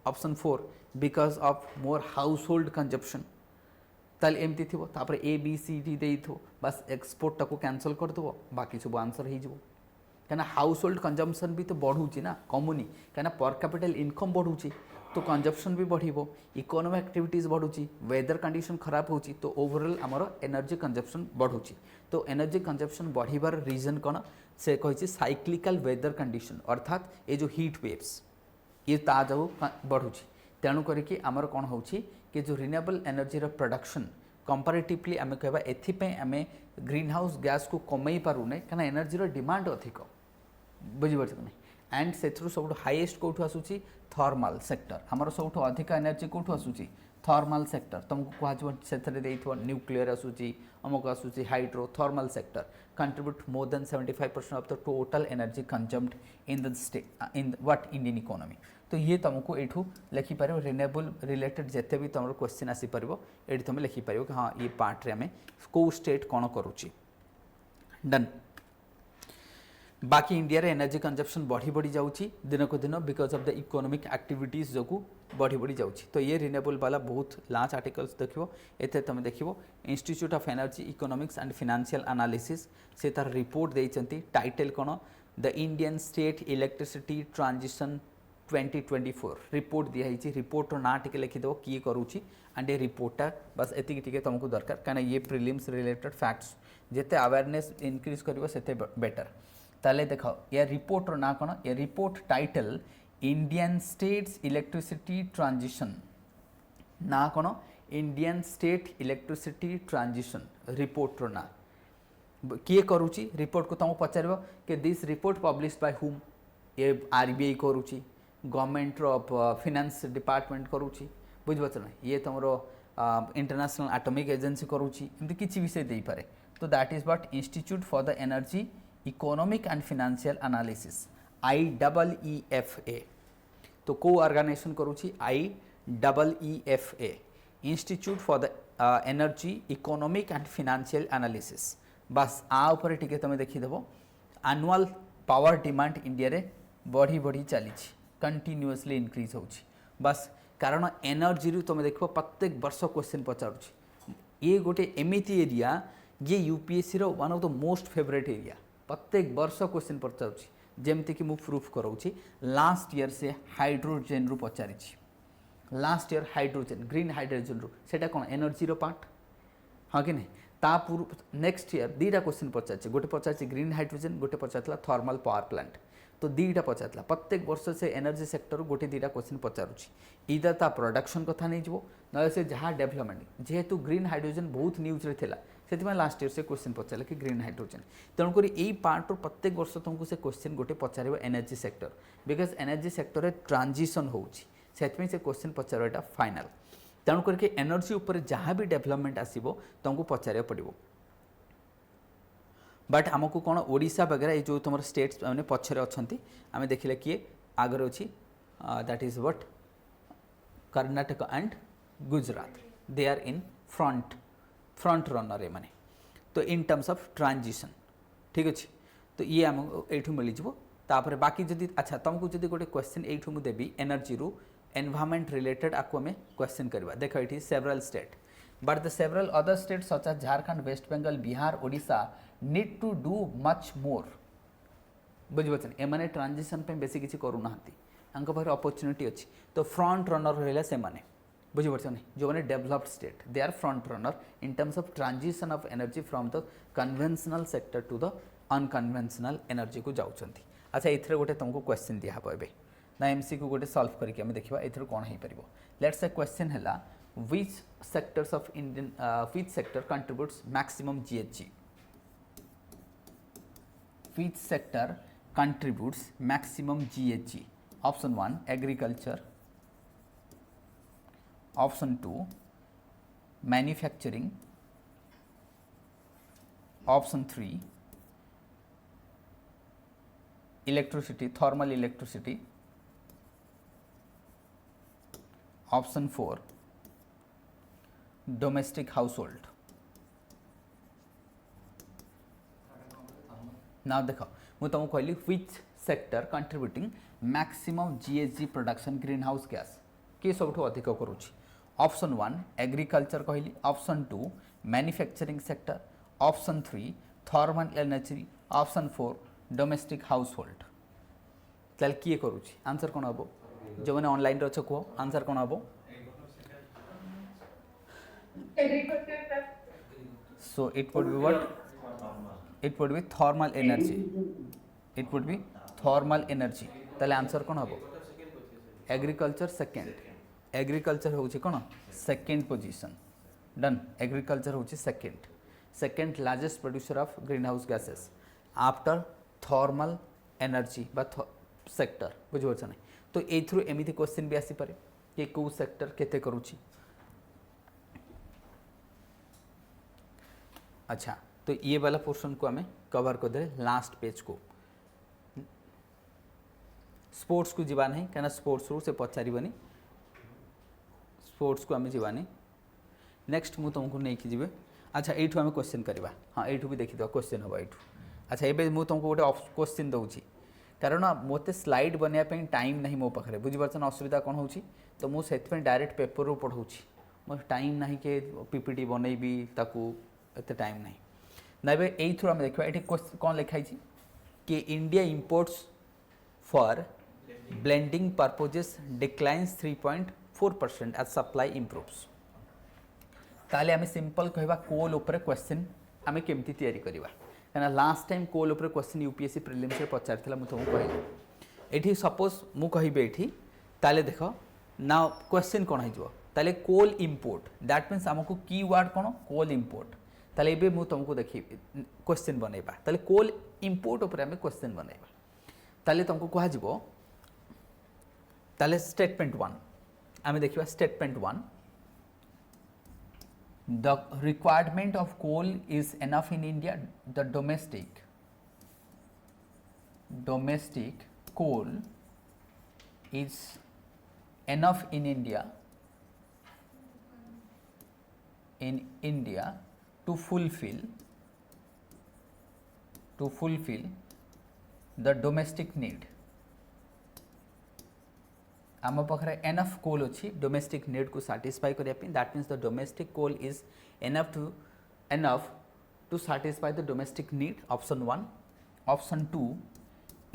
option 4 because of more household consumption ताल एमती थी तापर ए बी सी डी दे बस एक्सपोर्ट टाको कैंसल कर दो बाकी सब आंसर हो कहीं हाउस होल्ड कंजम्पशन भी तो बढ़ुची ना कमुनी कहीं पर कैपिटल इनकम बढ़ुची तो कंजप्शन भी बढ़ो इकोनॉमिक एक्टिविटीज बढ़ुची वेदर कंडीशन खराब होची तो ओवरऑल आमर एनर्जी कंजप्शन बढ़ुची तो एनर्जी कंजप्शन बढ़िबार रीजन कौन से कही साइक्लिकल वेदर कंडीशन अर्थात ये जो हीट वेव्स ये ता जो बढ़ुची तेणु करके आमर कौन हो कि जो रिन्यूएबल एनर्जी प्रोडक्शन कंपैरेटिवली आम कहवा एथिपे आम ग्रीन हाउस गैस को कमई पारुने कहीं एनर्जी डिमांड अधिक बुझिपारछ नहीं एंड से सब हाईएस्ट कौटू आसूची थर्माल सेक्टर आमर सब अधिक एनर्जी कौटू आसूची थर्माल सेक्टर तुमको कह न्यूक्लियर आसूची अमुक आसूची hydro thermal sector contribute more than 75% of the total energy consumed in the state in what Indian economy तो ये तुमको ये लिखिपार रिन्यूएबल रिलेटेड जिते भी तुम क्वेश्चन आसीपर ये तुम लिखिपार कि हाँ ये पार्ट रे आम कौ स्टेट कौन करुच्ची डन बाकी इंडिया रे एनर्जी कंजप्शन बढ़ी बढ़ी जाऊँगी दिन को दिन because of the economic activities जो बढ़ी बढ़ी जाऊँगी। तो ये रिन्यूएबल वाला बहुत लार्ज आर्टिकल्स देखो ये तुम देखो institute of energy economics and financial analysis से तार रिपोर्ट देइचंती टाइटल कौन the Indian state electricity transition 2024 report दिखाई रिपोर्टर ना टे लिखिदेव किए करुच्ची एंड ये रिपोर्टा बस एति तुमको दरकार कहीं ये प्रिलिम्स रिलेटेड फैक्ट्स जिते अवेयरनेस इनक्रीज कर बेटर ताले देख या रिपोर्टर ना कौन या report title Indian states electricity transition ना कौन Indian state electricity transition reporter ना किए करुच्ची रिपोर्ट को तुमको पचार कि this report publish by whom ये आरबीआई करुच्ची गवर्नमेंट फाइनेंस डिपार्टमेंट करुच्ची बुझीपार ना ये तुम इंटरनेशनल एटॉमिक एजेंसी करुच्ची एमती किसी विषय दे पारे तो that is what institute for the energy economic and financial analysis IEEFA तो को ऑर्गेनाइजेशन करुच्ची IEEFA institute for the energy economic and financial analysis बस आ ऊपर टिके तुम देखीदेव एनुअल पावर डिमांड इंडिया रे बढ़ी बढ़ी चली कंटिन्यूअसली इंक्रीज हो बस कारण एनर्जी रू तुम देख प्रत्येक वर्ष क्वेश्चन पचार ये गोटे एमती एरिया ये यूपीएससी रो one of the most favourite area प्रत्येक वर्ष क्वेश्चन पचार जमती कि प्रूफ कराऊँ लास्ट ईयर से हाइड्रोजेन रू पचारि last year hydrogen green hydrogen रू सेटा कौन एनर्जी रो पार्ट हाँ कि नहीं ता पूर्व नेक्स्ट ईयर दीटा क्वेश्चन पचार गोटे पचार ग्रीन हाइड्रोजेन गोटे पचार थर्मल पावर प्लांट तो दीटा पचार प्रत्येक वर्ष से एनर्जी सेक्टर गोटे दीटा क्वेश्चन पचारुची इधर ता प्रोडक्शन कथा नहीं जीवो न से जहाँ डेवलपमेंट जेहेतु ग्रीन हाइड्रोजेन बहुत न्यूज रे थिला से लास्ट ईयर से क्वेश्चन पचारे कि ग्रीन हाइड्रोजेन तेणुक यही पार्ट प्रत्येक वर्ष तुमको से क्वेश्चन गोटे पचार energy sector because energy sector transition होउची से क्वेश्चन पचार फाइनाल तेणुक एनर्जी उपर जहाँ भी डेवलपमेंट आसो तुमको पचार पड़ो बट आमको कौन ओडिशा वगैरह ये जो तुम स्टेट्स मैंने पछरे अच्छा आम देखिले किए आगे अच्छी that is what Karnataka and Gujarat they are in front runner ए माने तो इन टर्म्स ऑफ ट्रांजिशन ठीक अच्छे तो ये आम यू मिलଯିव तापर बाकी जदि अच्छा तुमको जदि गोटे क्वेश्चन यू मुझे देवी एनर्जी रू एनवायरमेंट रिलेटेड आपको आम क्वेश्चन करवा देख ये several state but the several other state such as Jharkhand west Bengal Bihar Odisha need to do much more बुझे एमाने ट्रांजिशन पे बेसी किसी करूना पाखे अपॉर्चुनिटी अच्छी तो फ्रंट रनर रहा से बुझीपार नहीं जो मैंने developed state they are front runner in terms of transition of energy from the conventional sector to the unconventional energy को जाऊँच अच्छा ये गोटे तुमको क्वेश्चन दिहब ए ना एमसी को गोटे सॉल्व करके हमें देखा ए कौन हो पार लेट्स से क्वेश्चन है which sectors of Indian which sector contributes maximum GHG which sector contributes maximum GHG option 1 agriculture option 2 manufacturing option 3 electricity thermal electricity option 4 domestic house hold ना देख मुझे तुमको कहली which sector contributing maximum GHG production green house gas किए सब अधिक करुच्ची ऑप्शन 1 एग्रीकल्चर कहली option 2 manufacturing sector option 3 thermal energy option 4 domestic house hold ताले किए करुच्ची आंसर कौन हम जो मैंने ऑनलाइन अच्छे कह आंसर कौन हम so it would be what it would be thermal energy it would be thermal energy ताले आंसर कौन हम एग्रीकल्चर सेकेंड एग्रीकल्चर होची कौन सेकेंड पोजीशन डन एग्रीकल्चर होची second largest producer of green house gases after thermal energy बा सेक्टर बुझे ना तो एथरू एमती क्वेश्चन भी आसी पारे कि कौ सेक्टर केते करूची अच्छा तो ये वाला पोर्शन को हमें कवर कर दे लास्ट पेज को स्पोर्ट्स को जीवा नहीं कहीं स्पोर्ट्स रू से पचारनी स्पोर्ट्स को आम जीवानी नेक्स्ट मु तुमको नहीं कि जीवे अच्छा यू आम क्वेश्चन करवा हाँ यू भी देखीद क्वेश्चन हम यू अच्छा ये मुझे तुमको गोटे क्वेश्चन दूसरी कारण मत स्लाइड बनवाई टाइम ना मो पाखे बुझीपार असुविधा कौन हो तो मुझे डायरेक्ट पेपर रू पढ़ाऊँ मोर टाइम ना कि पीपीटी बनईबी एत टाइम ना ना यही थ्रू आम देखा ये कौन लिखाई कि India imports for blending purposes declines 3.4% as supply improves ताले आम सिंपल कहवा कोल उपर क्वेश्चन आम केमती तैयारी करवा कहना लास्ट टाइम कोल उपर क्वेश्चन यूपीएससी प्रिलिम्स रे पचार मुझे तुमको कहली एठी सपोज मु कहबे एठी ताले देख ना क्वेश्चन कौन हो ताले कोल इंपोर्ट दैट मीन्स आमको कीवर्ड कौन कोल इंपोर्ट ताले एबे मु तुमको देखी क्वेश्चन बनैबा ताले कोल इंपोर्ट उपर आम क्वेश्चन बनैबा ताले तुमको कहा जिवो ताले स्टेटमेंट 1 आम देखिबा statement 1 the requirement of coal is enough in India. The domestic coal is enough in India to fulfill the domestic need. आम पाखे एनफ कोल अच्छी डोमेस्टिक नीड को साटिस्फाई करने that means the domestic coal is enough to satisfy the domestic need option 1 option 2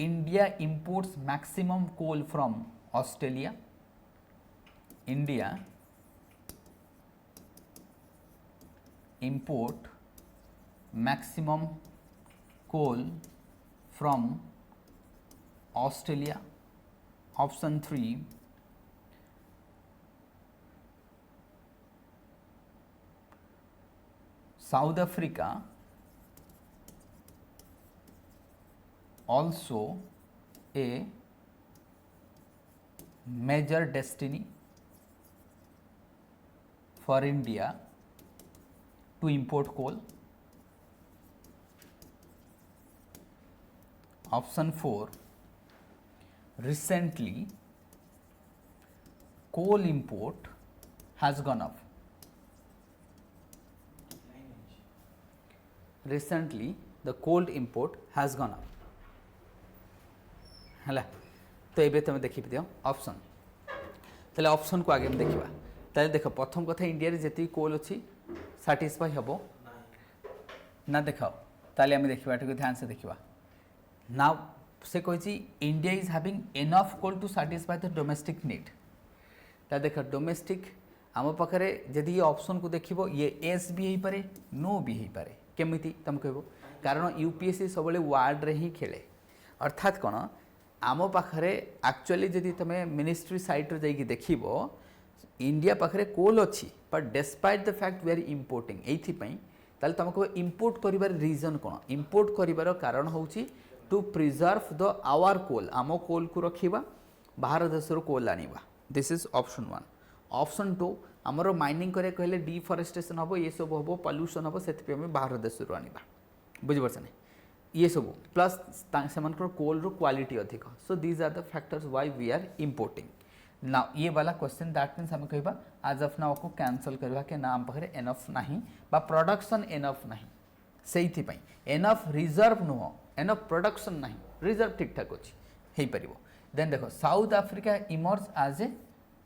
India imports maximum coal from Australia India import maximum coal from Australia option 3 South Africa also a major destiny for India to import coal. Option 4 recently coal import has gone up. Recently the coal import has gone up है तो ये तुम देखी दियो ऑप्शन ताले ऑप्शन को आगे देखा ताले देख प्रथम कथा इंडिया रे जेती कोल अच्छी साटिस्फाई हम ना देख ताले आम देखा ध्यान से देखा ना से कही India is having enough coal to satisfy the domestic need ता देख डोमेस्टिक आम पाखे जदि ये ऑप्शन को देखो ये एस भी हो पारे नो भी हो पारे केमिति तुम कह कारण यूपीएससी सब वार्ड रे ही खेले अर्थात कौन आम पाखे एक्चुअली जदि तुम मिनिस्ट्री साइट रे जाइए देखो इंडिया पाखे कोल अच्छी but despite the fact we are importing ये तुम कह इम्पोर्ट कर रीजन कौन इम्पोर्ट कर कारण हूँ टू प्रिजर्व द आवर कोल आम कोल को रखा बाहर देश कोल आनिबा दिस इज ऑप्शन 1 ऑप्शन 2 आमर माइनिंग करे कहले डिफरेस्टेशन हम ये सब हम पॉल्यूशन हम से बाहर देश आनिबा बुझिपारछ ना ये सब प्लस से कोल रो क्वालिटी अधिक so these are the factors why we are importing ना ये वाला क्वेश्चन दैट मीन्स आम कहबा आज ऑफ नाउ को कैंसल करबा के नाम पाखे एनफ नाही बा प्रोडक्शन एनफ नाही सेइथि पई एनफ रिजर्व नुह एनफ प्रोडक्शन नाही रिजर्व ठीक ठाक अछि हेई परिबो देन देखो south Africa emerge as a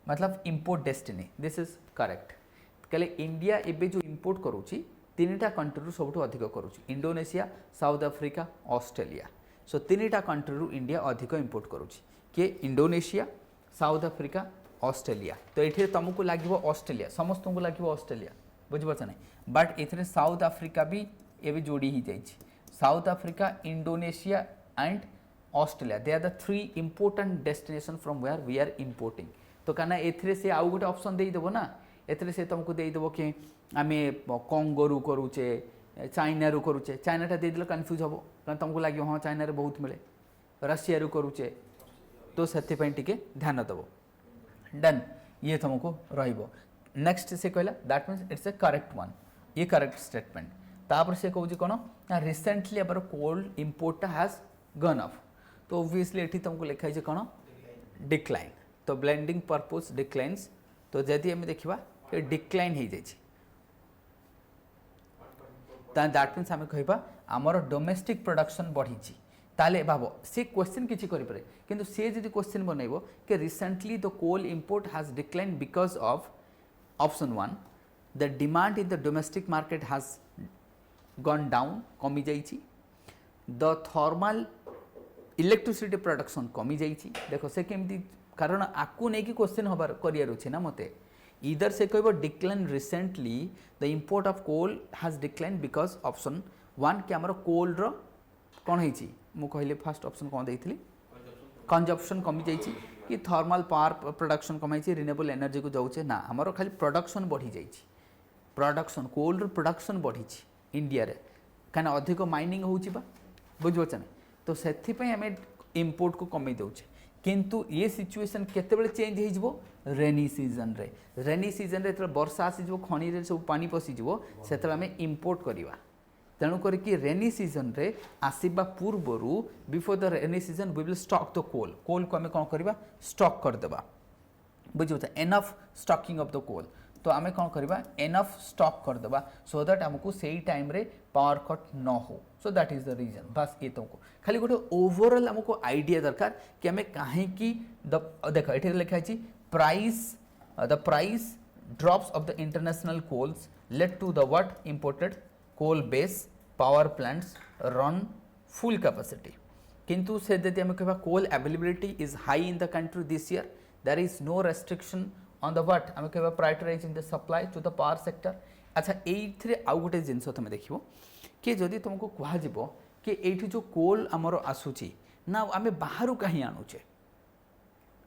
मतलब import destiny this is correct कले इंडिया एबे जो इंपोर्ट करूची तीनटा कंट्री सब अधिक करुच्ची Indonesia south Africa Australia so तीनटा कंट्री इंडिया अधिक इंपोर्ट करुच्ची किए इंडोनेशिया साउथ अफ्रीका ऑस्ट्रेलिया तो ये तुमको लगे ऑस्ट्रेलिया समस्त को लगे ऑस्ट्रेलिया बुझीपार ना बट ये साउथ अफ्रीका भी ये जोड़ी ही जाइए South Africa Indonesia and Australia they are the 3 important destination from where we are importing तो कहना ए से आउ गोटे ऑप्शन देदेव ना ए तुमको देदेव कि आम कंगो रु करुचे चाइना रु करुचे चाइनाटा देदेले कन्फ्यूज हम कारण तुमको लगे हाँ चाइना बहुत मिले रशिया रु करुचे तो से ध्यान दब डन ये तुमको नेक्स्ट से कहला that means it's a correct one ये करेक्ट स्टेटमेंट तापर से कहूँ कौन ना रिसेंटली आवर कोल इंपोर्टा हैज गन अप तो ओब्वियसली ये तुमको लिखाई कौन डिक्लाइन तो ब्लेंडिंग पर्पज डिक्लाइंस तो जदि आम देखा कि डिक्लाइन हो जाए दैट मीन्स आम कह आमर डोमेस्टिक प्रोडक्शन बढ़ी ताले भाव से क्वेश्चन किसी करे किंतु से जदि क्वेश्चन बनइबो कि recently the coal import has decline because of option 1 the demand in the domestic market has gone down कमी जाइछि द थर्मल इलेक्ट्रिसिटी प्रोडक्शन कमी जाइछि देखो से केमती कारण आकु नहीं कि क्वेश्चन हबार करियर अछि ना मते इधर से कहबो decline recently the import of coal has decline because option 1 कि हमर कोल रो कौन है मु कहले फर्स्ट ऑप्शन कौन देइथिली कंजप्शन कमी जाइछि कि थर्मल पावर प्रोडक्शन कमाई रिन्यूएबल एनर्जी को जाउछे ना हमर खाली प्रोडक्शन बढ़ी जाइछि प्रोडक्शन कोल रो प्रोडक्शन बढ़ी इंडिया रे काना अधिक माइनिंग होउछि बा बुझबछ ना तो सेथि पय हमें इंपोर्ट को कमी दउछे किंतु ये सिचुएशन केते बेले चेंज हो जिवो रेनी सीजन रे त वर्षा आसी जिवो खणी रे सब पानी पसी जिवो सेतले हमें इंपोर्ट करिवा तेणु करके रेनी सीजन रे आसीबा पूर्वरु before the rainy season we will stock the coal को आमे कोन करबा स्टॉक कर देबा बुझियो enough stocking of the coal तो आमे कोन करबा एनफ स्टॉक कर देबा सो दैट हमकु सेही टाइम रे पावर कट न हो so that is the reason बस ये तुमको खाली गोटे ओवरऑल हमको आइडिया दरकार कि हमें काहे की देखो एठी लिखा है price the price drops of the international coals led to the what imported coal base power plants run full capacity किंतु से यदि हमें कहबा coal availability is high in the country this year there is no restriction on the what हमें कहबा prioritising the supply to the power sector अच्छा एइथरे आउ गोटे जिंस तुम देखिबो कि जदि तुमको कहा जिवो कि एठी जो कोल हमरो आसुची ना आमे बाहरु कहीं आणुचे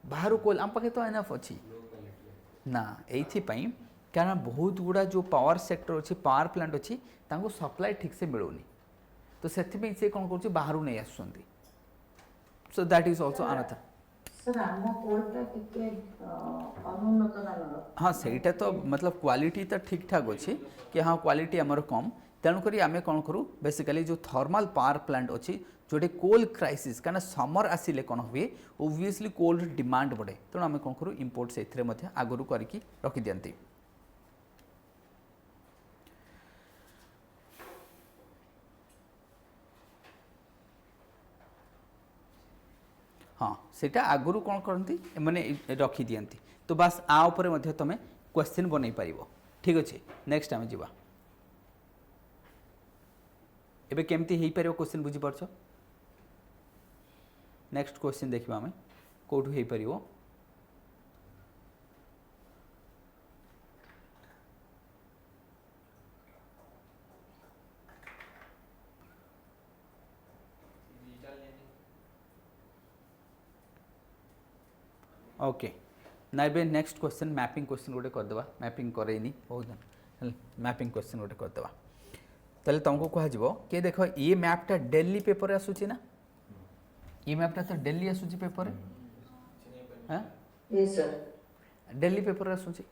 बाहरु कोल हम पाखे तो एनफ अछि ना एथि पई कारण बहुत गुड़ा जो पावर सेक्टर अच्छी पावर प्लांट अच्छी तांको सप्लाई ठीक से मिलूनी तो से से कौन कर बाहर नहीं आसुंदी so that is also another sir हम कोलटा टिके अनुन्नत मानर हाँ सेटा तो मतलब क्वालिटी तो ठीक ठाक अच्छी कि हाँ क्वालिटी आमर कम तेणुक आम कौन करूँ बेसिकली जो थर्माल पावर प्लांट अच्छी जोटे कोल क्राइसिस कारण समर आसिले कौन हुए ओब्वियसली कोल डिमांड बढ़े तेणु आम कौन करूँ इंपोर्ट से आगुरी करके रखी दियंती हाँ सेटा आगुरी कौन करती मैंने रखी दियंती तो बस आ उपरे मध्य तमे क्वेश्चन बनै पारिबो ठीक अच्छे नेक्स्ट आम जीवा एबे केमती हेई पारिबो क्वेश्चन बुझी परछो नेक्स्ट क्वेश्चन देखिबा आमे कोठु हेई पारिबो ओके ना A next question mapping question गोटे करदेवा मैपिंग करेनी बहुत मैपिंग क्वेश्चन गोटे करदेवा ताले तुमको कह कि देख ये मैपटा डेली पेपर आसूची ना ये मैपटा तो डेली आसूची पेपर हाँ डेली पेपर आसूची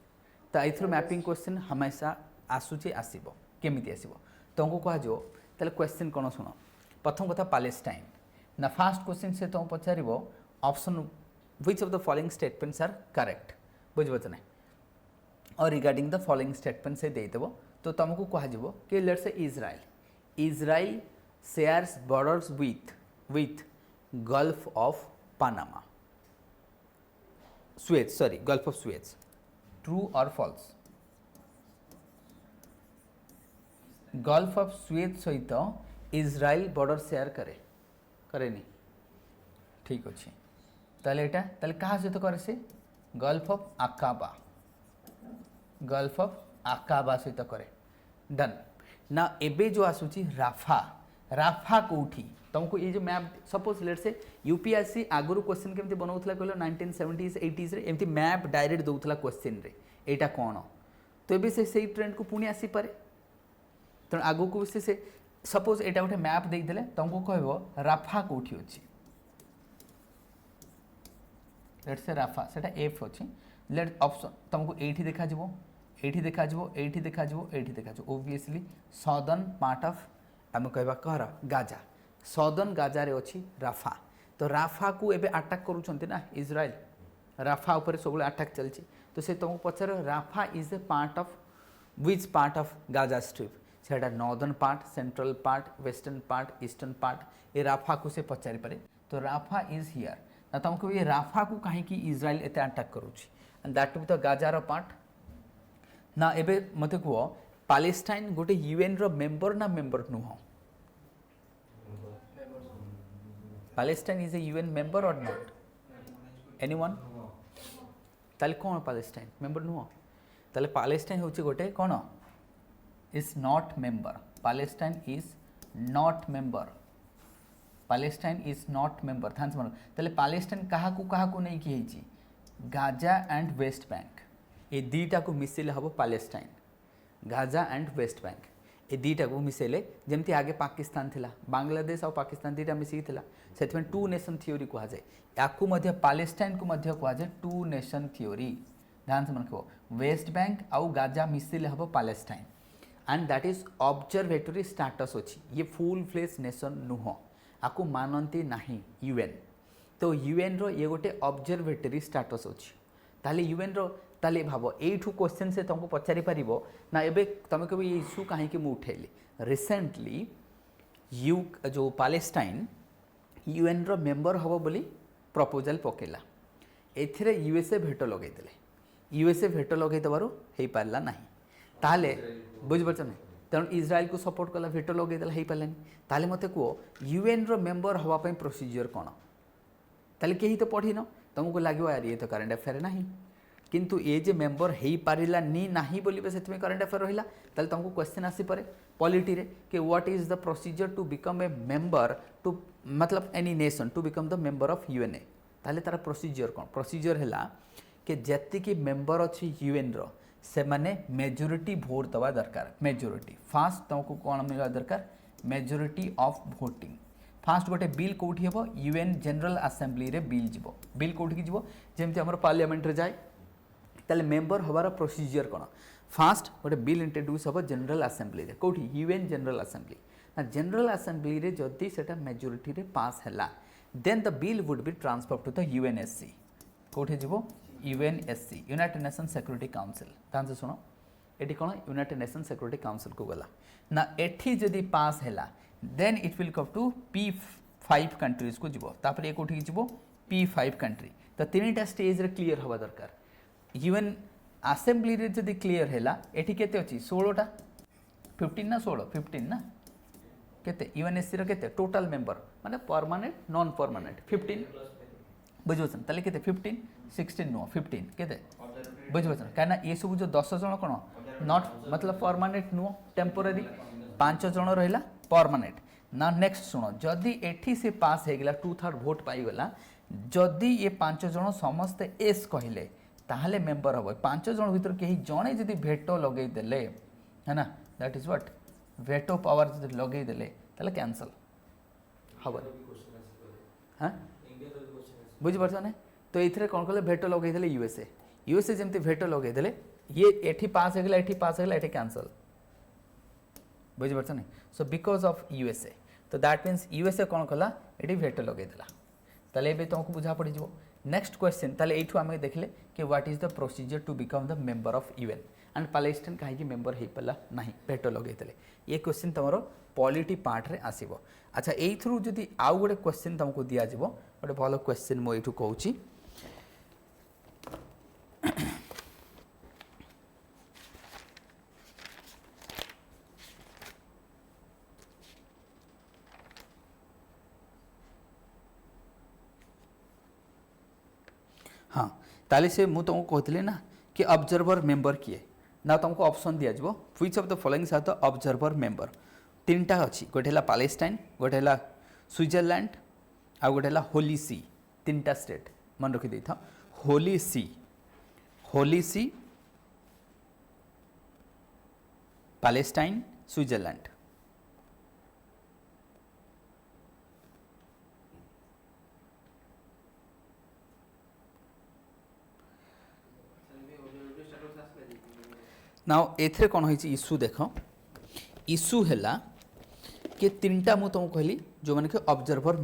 तो एथर मैपिंग क्वेश्चन हमेशा आसूची आसीबो केमिति आसीबो तुमको कह ताले क्वेश्चन कौन शुण प्रथम कथा पैलेस्टाइन ना फास्ट क्वेश्चन से तुम पचार option which of the following statements are correct बुझबच ना और रिगार्डिंग द फॉलोइंग स्टेटमेंट से देदेव तो तुमको कह कि let's say Israel shares borders with gulf of Panama Suez gulf of Suez true और फॉल्स गल्फ ऑफ सुएज सहित इजराइल बॉर्डर शेयर करे ठीक अच्छे ताले एटा ताले कहा सहित करे से गल्फ ऑफ आकाबा सहित करे डन ना एबे जो आसुची राफा कोठी तुमको ये जो मैप सपोज लेट से यूपीएससी आगुरु क्वेश्चन केमती बनाउथला कहलो 1970s 80s रे एमती मैप डायरेक्ट दउथला क्वेश्चन रे एटा कोन तो एबे से सेही ट्रेंड को पुणी आसी पारे तो आगु को से सपोज एटा गोटे मैप देई देले तुमको कहबो राफा कोठी अछि लेट से राफा सेटा एफ अच्छी लेट ऑप्शन तुमको एठी देखा जिवो ओब्वियसली सदर्न पार्ट ऑफ आम कहबा कहर गाजा सदर्न गाजा रे अच्छी राफा तो राफा को एबे अटैक करूछंती ना इजराइल राफा ऊपर सब अटैक चलची तो से तुमको पचार Rafah is a part of which part of Gaza strip सेटा northern part, central part, western part, eastern part, ये राफा को से पचारि पारे। तो राफा इज हियर ना तुमको ये राफा को कहीं इज्राइल एते अटैक करूची and that to be the गाजार पार्ट ना। एबे मते को पैलेस्टाइन गोटे यूएन रो मेंबर ना मेंबर नुह? Palestine is a UN member और नॉट? एनीवन? ताले कौन पैलेस्टाइन मेंबर नुह? ताले पैलेस्टाइन होची गोटे कौन is not member. Palestine is not member. Palestine is not member. ध्यान से मानो ताले पैलेस्टाइन कहा को नहीं की गाजा एंड वेस्ट बैंक ये दीटा को मिसेले हम Palestine. Gaza and West Bank ये दीटा को मिसेले जमती आगे पाकिस्तान थिला, बांग्लादेश और पाकिस्तान दीटा मिसिकी थिला, से टू नेशन थ्योरी कह जाए। या पैलेस्टाइन को कह जाए टू नेशन थ्योरी। ध्यान से मन रखो वेस्ट बैंक आउ गाजा मिसिले हम Palestine and that is observatory status अच्छी। ये फुल फ्लेज नेशन नुह, आपको मानती नहीं यूएन। तो यूएन रो ये गोटे ऑब्जर्वेटरी स्टेटस अच्छी। ताले यूएन रो ताले भाव एठू क्वेश्चन से तुमको पचारि पारिबो ना एबे तुम कभी ये इश्यू कहीं मुझे उठेली रिसेंटली जो पैलेस्टाइन यूएन रो मेंबर हम बोली प्रपोजल पकेला। एथिरे यूएसए भेटो लगेदेले। यूएसए भेटो लगे हो पारा ना ताले बुझिपारछ ना तेणु इज्राइल को सपोर्ट कला भेटो लगेदेला हो पारानी। ताले मते कह यूएन रो मेंबर हवाई प्रोसीजर कौन? ताले कहीं तो पढ़ी न तुमको लगे यार ये तो करेन्ट अफेयर ना किंतु ये जे मेंबर हो पारा नी नाही बोलिबे से करेन्ट अफेयर रहिला। ताले तुमको क्वेश्चन आसी परे पॉलिटी रे कि what is the procedure to become a member to मतलब any nation to become the member of यूएनए। ताले तार प्रोसीजर कौन? प्रोसीजर है कि जेतिकी मेंबर अच्छी यूएन रो से माने मेजोरिटी भोट दवा दरकार। मेजोरिटी फास्ट तुमको कौन मिलवा दरकार? Majority of voting. फास्ट गोटे बिल कौटी हम यूएन जनरल असेंबली रे बिल जीव। बिल कौटी जीव जमती आम पार्लियामेंट रे जाए ताले मेंबर हबार प्रोसीजर कौन? फास्ट गोटे बिल इंट्रोड्यूस हम जनरल असेंबली रे कौटी यूएन जनरल असेंबली ना। जनरल असेंबली रे जदि सेटा मेजोरिटी रे पास हैला then the bill would be transfer to the UNSC. कौटी जीव? UNSC United Nation Security Council. ध्यान से शुण एटी कौन यूनाइटेड नेशन सिक्योरिटी काउंसिल को गला ना। एठी जदि पास हैला then it will come to P5 countries को जीव। तापर ये कौटी जीव? P5 country. तो तीनटा स्टेज रे क्लियर हवा दरकार। यूएन असेंबली रे जदि क्लियर हैला एठी केते अछि 16टा 15 ना 16 15 ना केते यूएनएससी रो केते टोटल मेंबर माने परमानेंट नॉन परमानेंट 15 बुझुछन ताले केते 15 16 नो 15 केते बुझुछन काना ये सब जो 10 जण कोन नॉट मतलब परमानेंट नो टेम्पोररी 5 जण रहिला परमानेंट ना। नेक्स्ट सुनो जदि एठी से पास हे गेला 2/3 वोट पाई गेला जदि ये 5 जण समस्त एस कहिले ताहले मेंबर हम। 5 जण भीतर कहीं जड़े जदि भेटो लगे देले है ना दैट इज व्हाट भेटो पावर जदि लगे देले ताहले कैंसल हम। हाँ बुझी पारछ ना? तो एथरे कौन कले भेटो लगे देले यूएसए। यूएसए जमती भेटो लगे देले ये एठी पास हेगला एठी पास हेगला एठी कैंसल। बुझी पारछ ना? सो बिकॉज ऑफ यूएसए तो दैट मीन्स यूएसए कौन कला एठी भेटो लगे देला। ताले एबे तुमको बुझा पड़ जिवो। नेक्स्ट क्वेश्चन ताले एठू आमे देखले कि what is the procedure to become the member of UN and Palestine कहीं मेंबर हो पाला नहीं भेटो लगे देले। ये क्वेश्चन तुमरो पॉलिटी पार्ट रे आसीबो। अच्छा एई थ्रू जदि आउ गोटे क्वेश्चन तुमको दिया जिवो गोटे भलो क्वेश्चन मो एठू कहूची। हाँ ताले से मु तुमको कहते ना कि ऑब्जर्वर मेंबर किए ना तुमको ऑप्शन दिया जाव which of the following are the observer member. तीनटा अच्छी गोटे है पैलेस्टाइन गोटे है स्विट्जरलैंड आ गोटे है होली सी। तीनटा स्टेट मन रखी दे था होली सी पैलेस्टाइन स्विट्जरलैंड। नाउ एथरे कौन होइछि इश्यू देख इश्यू हैला कि तीनटा मु तुमको कहली जो माने कि ऑब्जर्वर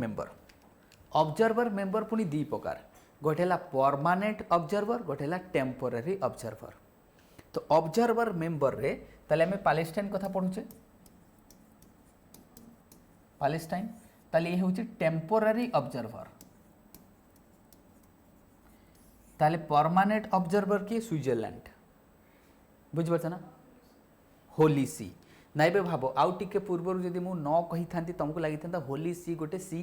मेंबर पुनी दी प्रकार गोटे है परमानेंट ऑब्जर्वर गोटे है टेम्पोरारी ऑब्जर्वर। तो ऑब्जर्वर मेंबर रे ताले हमें पैलेस्टाइन कथा पढ़ुचे पैलेस्टाइन ताले ये होची टेम्पोरारी ऑब्जर्वर ताले परमानेंट ऑब्जर्वर किए स्विट्जरलैंड बुझिपारछ ना होली सी नाइबे भाव आउ टिके पूर्व जदि मु न कही थांती तुमको लगी था होली सी गोटे सी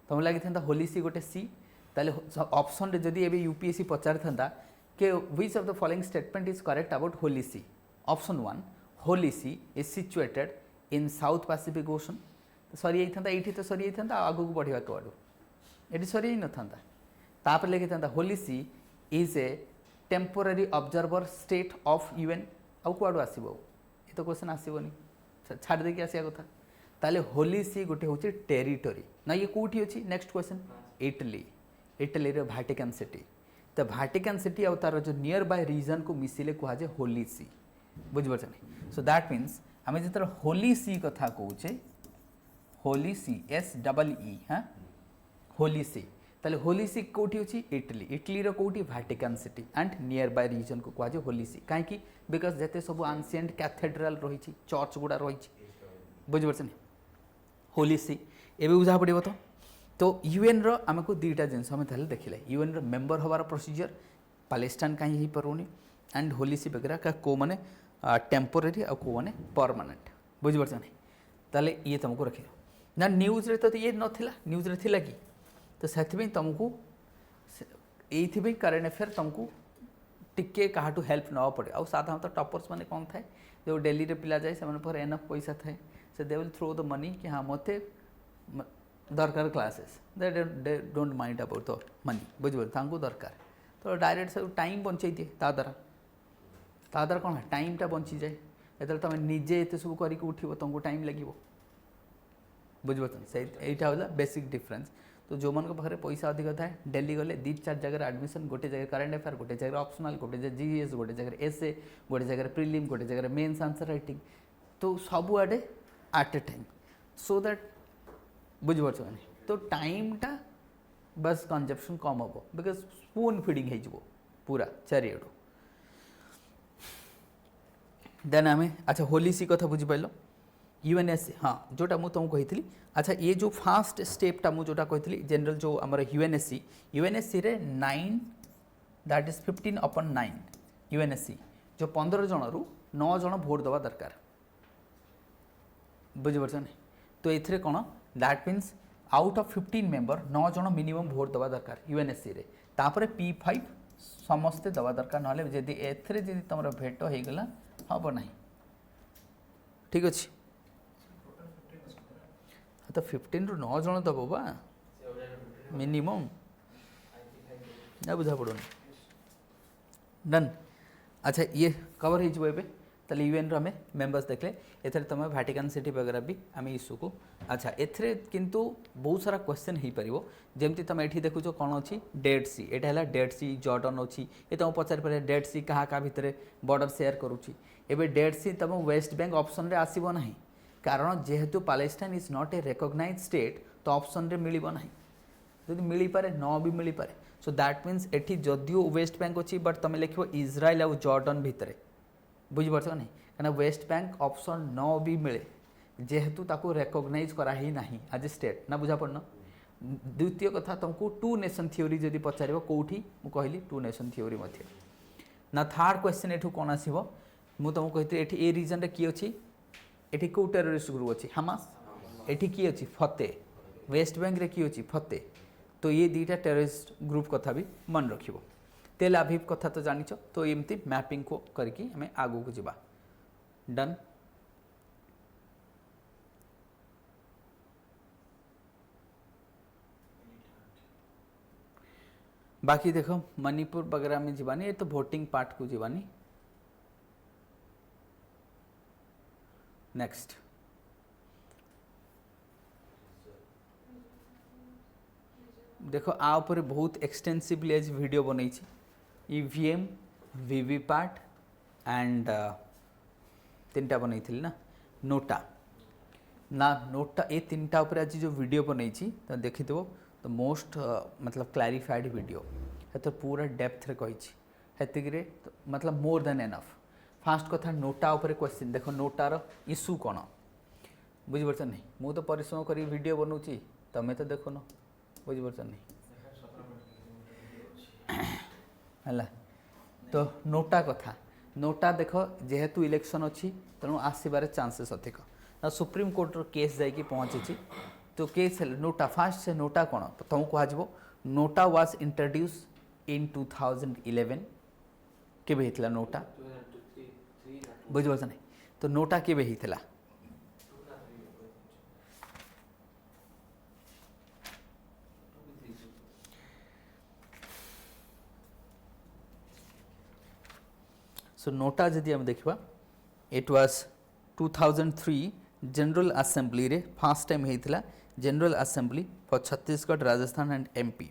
तुमको लगी था होली सी गोटे सी ताले ऑप्शन रे जदि एबे यूपीएससी पचार था कि which of the following statement is correct about Holy See option 1 Holy See is situated in South Pacific Ocean तो सरी जाता ये तो सरी जाता आगू बढ़िया कड़ू ये सरी न था तापर लिखी था Holy See is a temporary observer state of UN आउ कड़ू आसो ये तो क्वेश्चन आसबनी छाड़ देकी आसा कथा ताले होली सी गोटे हूँ टेरिटोरी ना ये कौटी अच्छी नेक्स्ट क्वेश्चन इटली इटली रो भाटिकान सिटी तो भाटिकान सिटी और तार जो नियर बाय रीजन को मिसिले कहुए होली सी बुझिपार नहीं सो दैट मीन्स आम जो होली सी कथा कहे होली सी SEE हाँ होली सी ताले होली सी कौटी अच्छी इटली इटली रो कौटी Vatican city and near by region को कहुए होली सी कहीं बिकज जिते सब आंसिएंट कैथेड्राल रही चर्च गुड़ा रही बुझिपार नहीं होली सी एवं बुझा पड़ो तो यूएन रो आमको दुईटा जिनस आम देखिले यूएन रो मेंबर हबार प्रोसीजर पैलेस्टाइन कहीं हो पारुनी एंड होली सी वगैरह का को मैंने टेम्पोरारी और को मैंने परमानेंट बुझिपार नहीं ताले ये तुमको रखे ना न्यूज रे तो ये नथिला न्यूज रे थिला कि तो से तुमको ये करेन्ट अफेयर तुमको टिके काहाटू हेल्प ना पड़े आ साधारणतः टॉपर्स माने कौन थाए जो डेली रे पिला जाए से एनफ पैसा थाए से they will throw the money कि हाँ मते दरकार classes they don't mind about the money बुझे दरकार तो डायरेक्ट सब टाइम बंचाई दिए ताद्वारा कौन टाइमटा बंची जाए जो तुम निजे ये सब करके उठो तुमको टाइम लगे बुझे से यहाँ बेसिक डिफरेंस तो जो मन पाखे पैसा अधिक थाए डेली गले 2-4 जगह एडमिशन गोटे जगह करेन्ट अफेयर गोटे जगह ऑप्शनल गोटे जगह जीएस गोटे जगह एसए गोटे जगह प्रिलिम गोटे जगह मेन्स आंसर राइटिंग तो सब आड़े at a time so that बुझिपार नहीं तो टाइमटा बस कंजप्शन कम हम बिकज स्पून फिडिंग हो पूरा चारिआडू देन आम अच्छा होली सी कथा बुझिपार यूएनएससी हाँ जोटा मुझे तुमको कही अच्छा ये जो फास्ट स्टेपटा मुझे जोटा कही जनरल जो आम यूएनएससी रे 9 दैट इज 15/9 यूएनएससी जो 15 जन रु 9 जन भोट दवा दरकार बुझिपार नहीं तो ये कौन that means out of 15 member 9 जन मिनिमम भोट दवा दरकार यूएनएससी रे तापरे P5 समस्ते दवा दरकार ना जदि एथरे जदि तुम भेट हो गला हम ना ठीक अच्छे तो 15 रु 9 जन दब बा मिनिमम ना बुझा पड़ोनी डन अच्छा ये कवर हो ताले यूएन रो मेंबर्स देखले एथरे तुम भाटिकान सिटी वगैरह भी आम इश्यू को अच्छा एथरे किंतु बहुत सारा क्वेश्चन हो पार जमती तुम ये देखुच कौन अच्छी डेड सी यहाँ है डेड सी जॉर्डन अच्छी ये तुम पचारि पारे डेड सी क्या भितर बॉर्डर शेयर करुच्ची एवं डेड सी तुम वेस्ट बैंक ऑप्शन रे आसीबो नहीं कारण जेहेतु Palestine is not a recognised state तो ऑप्शन रे मिलिबो नहीं जदि मिली पारे न भी मिली पारे सो दैट मीन्स एठी जदियो वेस्ट बैंक अच्छी बट तुम लिखो इज्राइल और जॉर्डन भितर बुझिपार नहीं कहीं वेस्ट बैंक ऑप्शन न भी मिले जेहेतु ताको रिकॉग्नाइज करा ही नहीं आज स्टेट ना बुझा पड़न द्वितीय कथा तुमको 2 नेशन थ्योरी जदि पचार कौटी मु कहली 2 नेशन थ्योरी मध्य ना थर्ड क्वेश्चन एठू कौन आसीबो मु तुमको कही एठी ए रीजन रे की अछि एठी को टेररिस्ट ग्रुप अछि हमास एठी की अछि फते वेस्ट बैंक रे की अछि फते तो ये दुईटा टेररिस्ट ग्रुप कथा भी मन रखिबो तेल अभिव कथा तो जानिच तो एमती मैपिंग को करके हमें आगू को जीवा डन बाकी देखो मणिपुर वगैरह में जीवानी ये तो वोटिंग पार्ट को जीवानी नेक्स्ट देखो आ ऊपर बहुत एक्सटेंसिवली आज वीडियो बनई ईवीएम वीवीपैट एंड 3टा बनई ना नोटा ना नोटा ये 3टा ऊपर आज जो वीडियो बनई तो देखिदेव तो मोस्ट मतलब क्लैरिफाइड वीडियो है तो पूरा डेप्थ रे कही तो मतलब मोर देन एनफ फास्ट कथा नोटा ऊपर क्वेश्चन देखो नोटार इश्यू कौन बुझिपार नहीं मु तो परिश्रम करी वीडियो बनाऊँगी तमें तो देखुन बुझिपार नहीं है तो नोटा कथा नोटा देख जेहेतु इलेक्शन अच्छी तेणु आसबार चांसेस अधिक ना सुप्रीम कोर्टर केस जाकि पहुँची तो केस नोटा फास्ट से नोटा कौन तुम कह नोटा वाज इंट्रोड्यूस इन 2011 केबे हितला नोटा बुझिपार नहीं तो नोटा केबे हितला सो नोटा जदि हम देखा इट वाज 2003 जनरल असेंबली रे फर्स्ट टाइम होता general assembly for Chhattisgarh Rajasthan and MP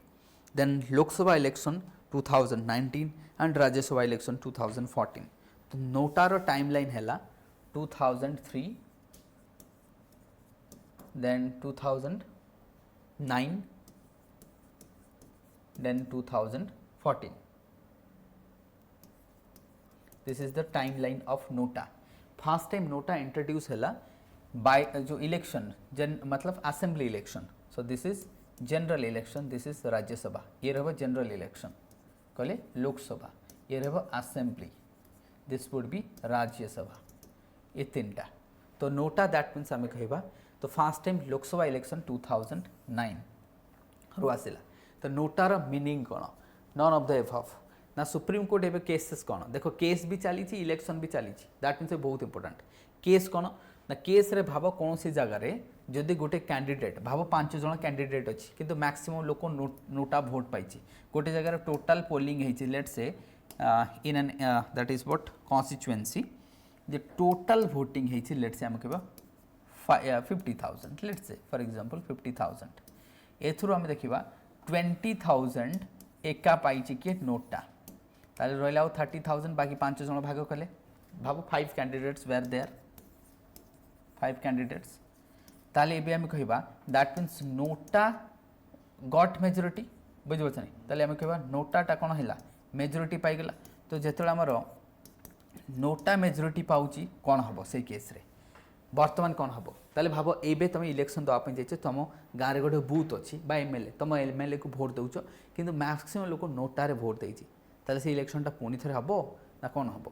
then Lok Sabha election 2019 and Rajya Sabha election 2014 तो नोटार टाइमलाइन है 2003 then 2009 then 2014 this is the timeline of NOTA first time NOTA introduce है बाय जो इलेक्शन मतलब assembly election so this is general election this is Rajya Sabha ये रहा जनरल इलेक्शन कहले लोकसभा ये रहा assembly this would be Rajya Sabha ये तीन टा तो नोटा दैट मीन्स आम कह तो फास्ट टाइम लोकसभा इलेक्शन 2009 रु आसला तो नोटार मीनिंग कौन नन ऑफ द एबव ना सुप्रीम कोर्ट एवं केसेस कौन देखो केस भी चली इलेक्शन भी चली दैट मीन्स बहुत इंपोर्टेंट केस कौन ना केस रे भाव कौन सी जगार जदि गोटे कैंडिडेट भाव 5 जन कैंडिडेट अच्छी किंतु मैक्सिमम लोक नोटा भोट पाई गोटे जगार टोटाल पोलिंग है लेट से in an that is what constituency J total voting है लेट से आम कह 50,000 लेट से फॉर एग्जांपल 50,000 एथुरु आम देखा 20,000 एका पाई किए नोटा ताले रहा 30,000 बाकी 5 जन भाग कले भाव 5 कैंडिडेट्स वेर देयर 5 कैंडिडेट्स ताले एबे आम कहिबा that means NOTA got majority बुझिपारछ नहीं ताले आम कहिबा नोटाटा कौन है मेजोरिटी पाईगला तो जेतले आमर नोटा मेजोरिटी पाउची कौन हम से केस रे बर्तमान कौन हम ताले भाव एबे तुम इलेक्शन दवाई जाइए तुम गाँव में गोटे बूथ अच्छी एमएलए तुम एमएलए को भोट दौच कि मैक्सिमम लोक नोटारे भोट देती ताले से इलेक्शनटा पुणी थे हम ना कौन हम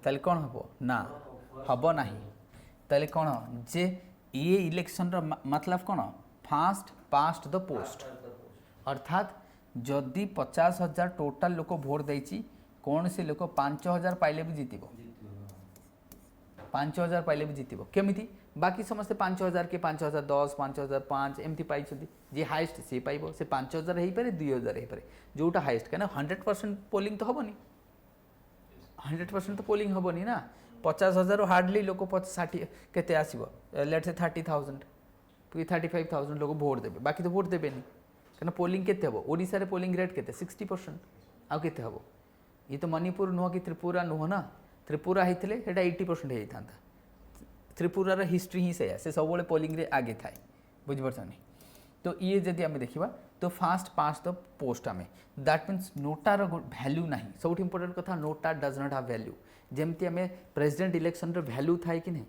ताले कौन हम ना हम ना ताले कौन जे ये इलेक्शन मतलब कौन फास्ट पास्ट द पोस्ट अर्थात जदि 50,000 टोटाल लोक भोट देती कौन से लोक 5,000 पाइले भी जीत 5,000 पाइले भी जीत केमी बाकी समस्ते 5,000 के 5,010 5,005 एमती पाई जी हाइस्ट सी पाइब से 5,000 हो पारे 2,000 हो पारे जोटा हाइस्ट कहीं 100% पोलिंग तो हेनी 100% तो पोलिंग हेनी ना 50,000 हार्डली लोक 60 के आसो लेट से 30,000 कि 35,000 लोक भोट देवे बाकी तो भोट देवेनि कहीं पोलिंग केते हम ओडिशा रे पोलिंग रेट केते 60% आउ केते हम ये तो मणिपुर नुह कि त्रिपुरा नुह ना त्रिपुरा होते 80% होता त्रिपुरार हिस्ट्री ही से सब पोलिंग रे आगे थाए बुझिपार नहीं तो ये जदि आम देखा तो फास्ट पास द पोस्ट आम दैट मीन्स नोटार भैल्यू ना सब इंपोर्टेंट कथा NOTA does not have value जमती आम प्रेसिडेंट इलेक्शन वैल्यू थाए कि नहीं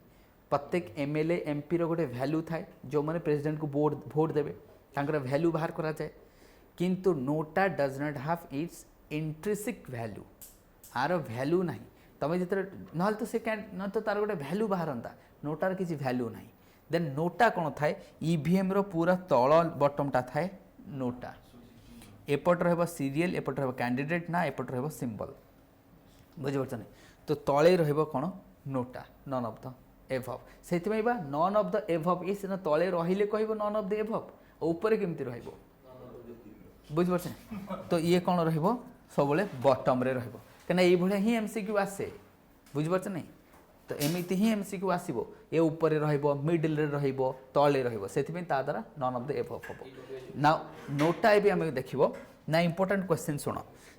प्रत्येक एमएलए एमपी गोटे वैल्यू थाए जो मैंने प्रेसिडेंट को भोट देवे वैल्यू बाहर करा जाए किंतु NOTA does not have its intrinsic value or value ना तुम जो ना तो से न तो तार गोटे वैल्यू बाहरता नोटार किसी वैल्यू ना देन नोटा कौन थाए ईवीएम रो पूरा तल बटमटा थाए नोटा एपट रह सीरियल एपट रह कैंडिडेट ना एपट रह सिंबल बुझिपार नहीं तो तले रह कौन NOTA none of the above से नन ऑफ द एभव ये सीना तले रहिले कह नन ऑफ द एभव ऊपर केमती रह बुझिपार तो ये कौन रह सब बटम रे रह कहीं ही एमसीक्यू आसे बुझिपार नहीं तो एमती ही एमसीक्यू आसो ये ऊपर मिडिल रे तले से द्वारा नन ऑफ द एभव हम ना नोटा ए आम देख ना इंपोर्टेंट क्वेश्चन शुण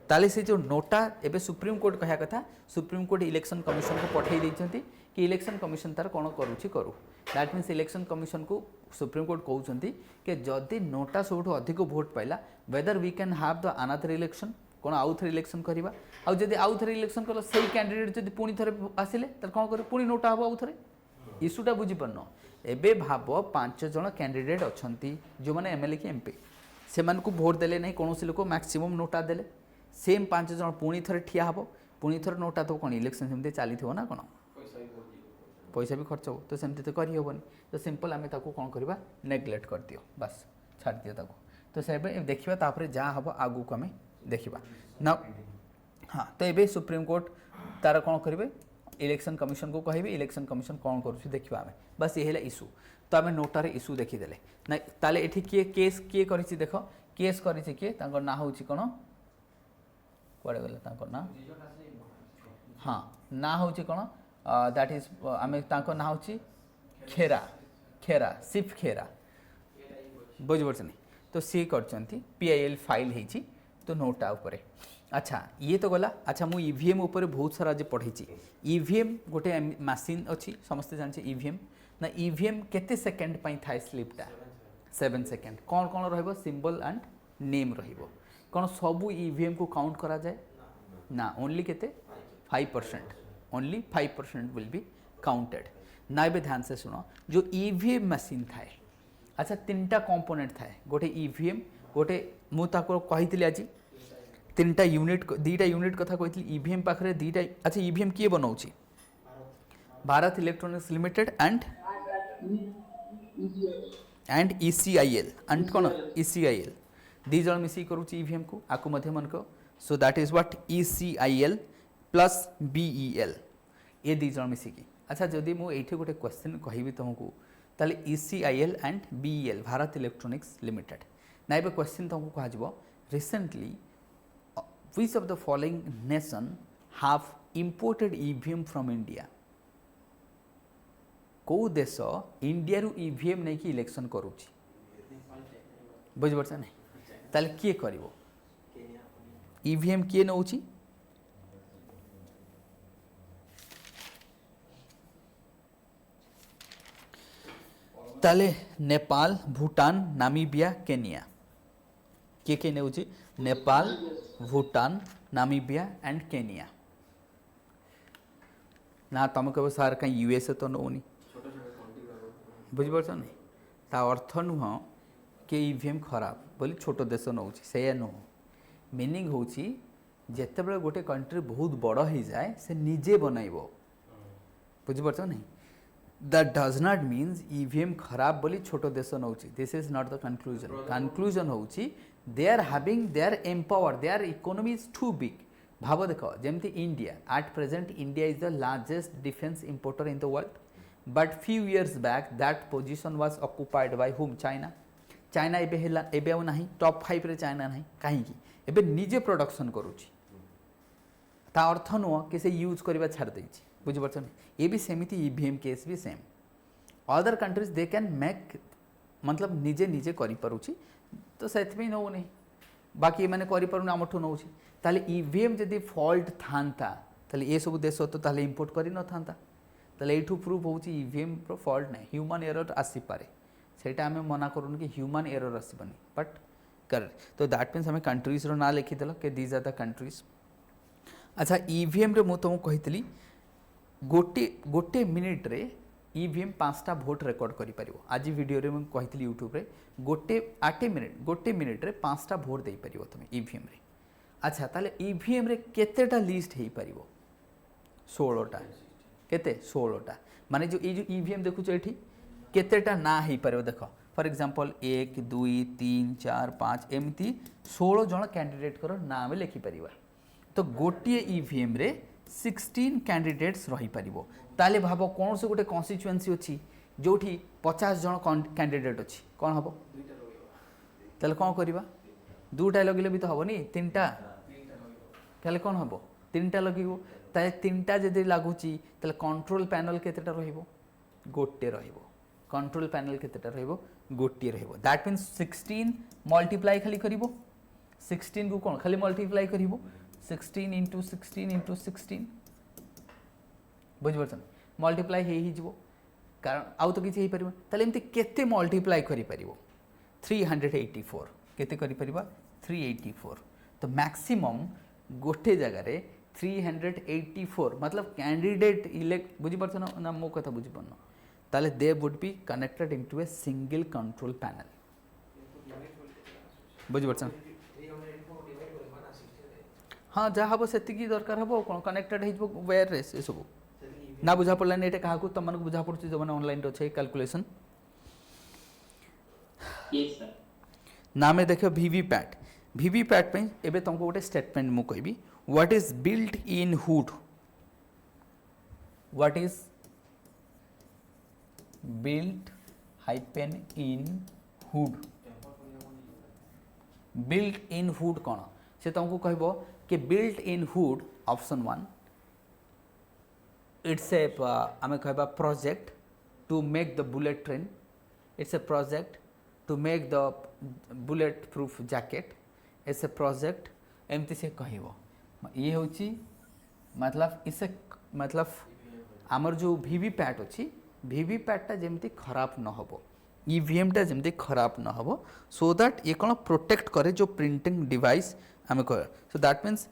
ताले से जो नोटा एबे सुप्रीम कोर्ट कहा कथा सुप्रीम कोर्ट इलेक्शन कमिशन को पठे देइछंती कि इलेक्शन कमिशन तार कौन करुच्ची करू दैट मीन्स इलेक्शन कमिशन को सुप्रीम कोर्ट कहते कि जदि नोटा सब अधिक भोट पाइला whether we can have the another election कौन आउ थे इलेक्शन करवा आदि आउ थे इलेक्शन कल से कैंडिडेट जब पुणी थे आसिले कौन कर पुणी नोटा हम आउ थे इश्यूटा बुझीपारन एबे भाव 5 जन कैंडिडेट अच्छा जो मैंने एमएलए कि एमपी से भोट देले नहीं कौन लोक मैक्सिमम नोटा देले सेम 5 जन पुणी थे ठिया हम पुणी थर नोटा तो कौन इलेक्शन सेमती चली ना कौन पैसा भी खर्च हो तो सेमती तो करहबनी तो सिंपल आम कौन करवा नेग्लेक्ट कर दियो बस छाड़ दियो ताको तो से देखा तापर जहाँ हम आगू को आम देखा ना हाँ तो ये सुप्रीम कोर्ट तार कौन करेंगे इलेक्शन कमिशन को कहे इलेक्शन कमिशन कौन कर देखा आम बस ये इश्यू तो आम नोटार इश्यू देखीदे ना ताले ये किए केस किए कर देख केस कर किए ना हूँ कौन कड़े गला ना हाँ ना हूँ कौन दैट इज आम ना हूँ खेरा खेरा सिफ खेरा बुझे नहीं तो सी कर पीआईएल फाइल होती तो नोटा उपरे अच्छा ये तो गला अच्छा मु ईवीएम ऊपर बहुत सारा आज पढ़ी ईवीएम गोटे मशीन अच्छी समस्ते जानते ईवीएम ना ईवीएम केते सेकेंड पाई थाए स्लिपटा 7 सेकेंड कौन कौन रहिबो सिंबल एंड नेम रहिबो कौन सबू ईवीएम को काउंट करा जाए ना ओनली केते 5% ओनली 5% विल बी काउंटेड ना ए ध्यान से सुनो जो ईवीएम मशीन थाए अच्छा 3टा कंपोनेंट थाए गोटे ईवीएम गोटे मुझे कही आज 3टा यूनिट 2टा यूनिट कथा कही ईवीएम पाखे 2टा अच्छा ईवीएम किए बनाऊँ Bharat electronics limited and ECIL and कौन ECIL 2 जन मिसी करुच्ची ईवीएम को आपको मध्य मन को सो that is what ECIL plus BEL ये 2 जन मिसिकी अच्छा जदि मुझे गोटे क्वेश्चन कहि तुमको ताले ECIL and BEL Bharat electronics limited ना ए क्वेश्चन तुमको कह recently which of the following nation have imported EVM from India कौ देश इंडिया रु ईवीएम नहीं कि इलेक्शन करुच्ची बुझिपारछ नहीं ताले किए करिवो ईवीएम किए नउची ताले नेपाल भूटान नामीबिया केनिया किए नउची Nepal Bhutan Namibia and Kenya ना तुम कह सार कहीं यूएसए तो नौनी बुझिपारछ नहीं ता अर्थ नुह कि ईवीएम खराब बोली छोट देश नौ से नुह मीनिंग हूँ जिते गोटे कंट्री बहुत बड़ हो जाए से निजे बनइब बुझिपारछ नहीं that does not means EVM खराब बोली छोट देश नौ this is not the conclusion conclusion हूँ they are having they are empower they are economy is too big भाव देख जमती India at present India is the largest defence importer in the world but few years back that position was occupied by whom China China एबे आ नहीं टॉप 5 रे चाइना नहीं कहीं एबे निजे प्रोडक्शन करुच्ची ता अर्थ नुह कि से यूज करवा छाड़ देछि बुझिपारछ ये भी सेमिति ईवीएम केस भी same other countries they can make मतलब निजे निजे करि पारुछि तो सेथमे नौ नहीं बाकी मैंने करूँ आमठू नौ ताले ईवीएम जदि फॉल्ट था ताले ये सब देश तो ताले इंपोर्ट करि न था ताले एठू प्रूफ होउछि ईवीएम रो फॉल्ट नहीं ह्यूमन एरर आसी पारे सेटा हमें मना करूँ कि ह्यूमन एरर आसबनी बट कर तो दैट मीन्स हमें कंट्रीज रो ना लिखिदेल कि दीज आर द कंट्रीज अच्छा ईवीएम रे मु तुमको कही गोटे गोटे मिनिट रे ईवीएम 5टा भोट रेकर्ड करि परिबो आज वीडियो रे मैं कही यूट्यूब रे गोटे मिनिट रे 5टा भोट दे परिबो तुम ईवीएम रे अच्छा ताले ईवीएम रे केतेटा लिस्ट हे परिबो 16टा केते 16टा माने जो ईवीएम देखुछ एठी केतेटा ना हे परिबो देखो फॉर एग्जांपल 1 2 3 4 5 एमती 16 जन कैंडिडेट कर नाम लिखि परिबा तो गोटे ईवीएम रे 16 कैंडिडेट्स रही परिबो ताले भाव कौन से गोटे कन्स्टिट्युएंसी अच्छी जोठी 50 जन कैंडिडेट अच्छी कौन हम ताले कौन करवा 2टा लगे भी तो हेनी 3टा ताले कौन हम 3टा लगे ताले 3टा जदि लगुच ताले कंट्रोल पैनल केतेटा रहिबो गोटे रहिबो कंट्रोल पैनल केतेटा रहिबो गोटे रहिबो दैट मीन्स 16 मल्टीप्लाई खाली करिवो 16 को कौन खाली मल्टीप्लाई करिवो 16 इंटू 16 इंटू 16 बुझिपारछन मल्टीप्लाई हे जीवो कारण आउ तो किसी पार ताले एमती केते मल्टीप्लाई करि परिबो 384 केते करि परिबा 384 तो मैक्सिमम गोटे जगार 384 मतलब कैंडिडेट इलेक्ट बुझीपार ना मो कथा बुझीपार ताले they would be connected into a single control panel बुझीपार हाँ जहाँ हम से दरकार हम कौन कनेक्टेड हो वेयर रे से सब ना बुझा पड़लानी ये क्या तुम मानक बुझा पड़े जो मैंने ऑनलाइन अच्छे कैलकुलेशन ना में देख वीवीपैट वीवीपैट एबे तुमको गोटे स्टेटमेंट मु कहबी what is built in hood what is built hyphen in hood built in hood कौन से तुमको कहबो कि built in hood option 1 it's a आम कहबा project to make the bullet train it's a project to make the bullet proof jacket it's a project एमती से कहबो ये होची मतलब इसे मतलब आमर जो वीवीपैट अच्छी वीवीपैटा जमती खराब न हो ईवीएमटा जमती खराब न हो सो दैट ये कौन प्रोटेक्ट करे जो प्रिंटिंग डिवाइस आम कह so that means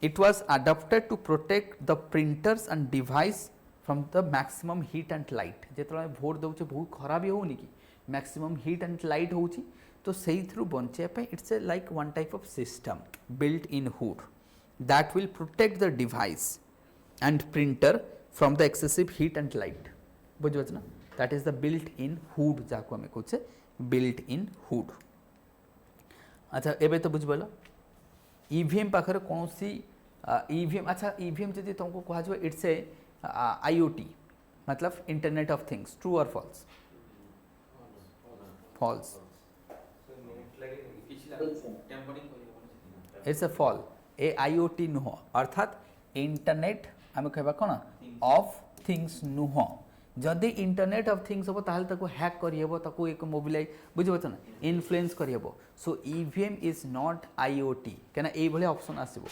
it was adopted to protect the printers and device from the maximum heat and light जो भोट दौचे बहुत खराब होनी कि मैक्सिमम हीट एंड लाइट होची तो से बचाई it's a like one type of system built in hood that will protect the device and printer from the excessive heat and light बुझे ना that is the built in hood जहाँ आम कहे बिल्ट इन हुड अच्छा एबे तो बुझिपाल ईवीएम पाखर कौन सी ईवीएम अच्छा ईवीएम जब तुमको कह इट्स ए आईओटी मतलब इंटरनेट ऑफ थिंग्स ट्रू और false false it's a fall a IoT नुह अर्थात इंटरनेट आम कह कौन ऑफ थिंग्स नुह जदि इंटरनेट ऑफ थिंग्स हम ताहले ताको हैक करहब ताको एक मोबिलाइज बुझीपार ना इन्फ्लुएंस करहब so EVM is not IoT कहीं ये भाई ऑप्शन आसो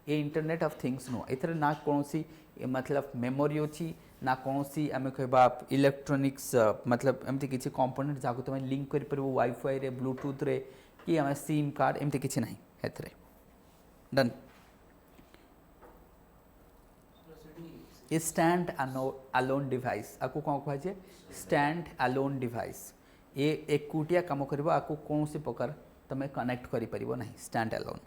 ये इंटरनेट ऑफ थिंग्स नुह एथरे ना कौन सी मतलब मेमोरी अच्छी ना कौन सी आम कह इलेक्ट्रोनिक्स मतलब एमती किसी कंपोनेंट जहाँ तुम लिंक कर वाईफाई रे ब्लूटूथ रे कि आम सिम कार्ड एमती किसी ना एथरे डन ए स्टैंड अलोन डिवाइस आपको कौन कहुए स्टैंड अलोन डिवाइस ये एकुटिया कम कर आपको कौन सी प्रकार तुम कनेक्ट कर ना stand alone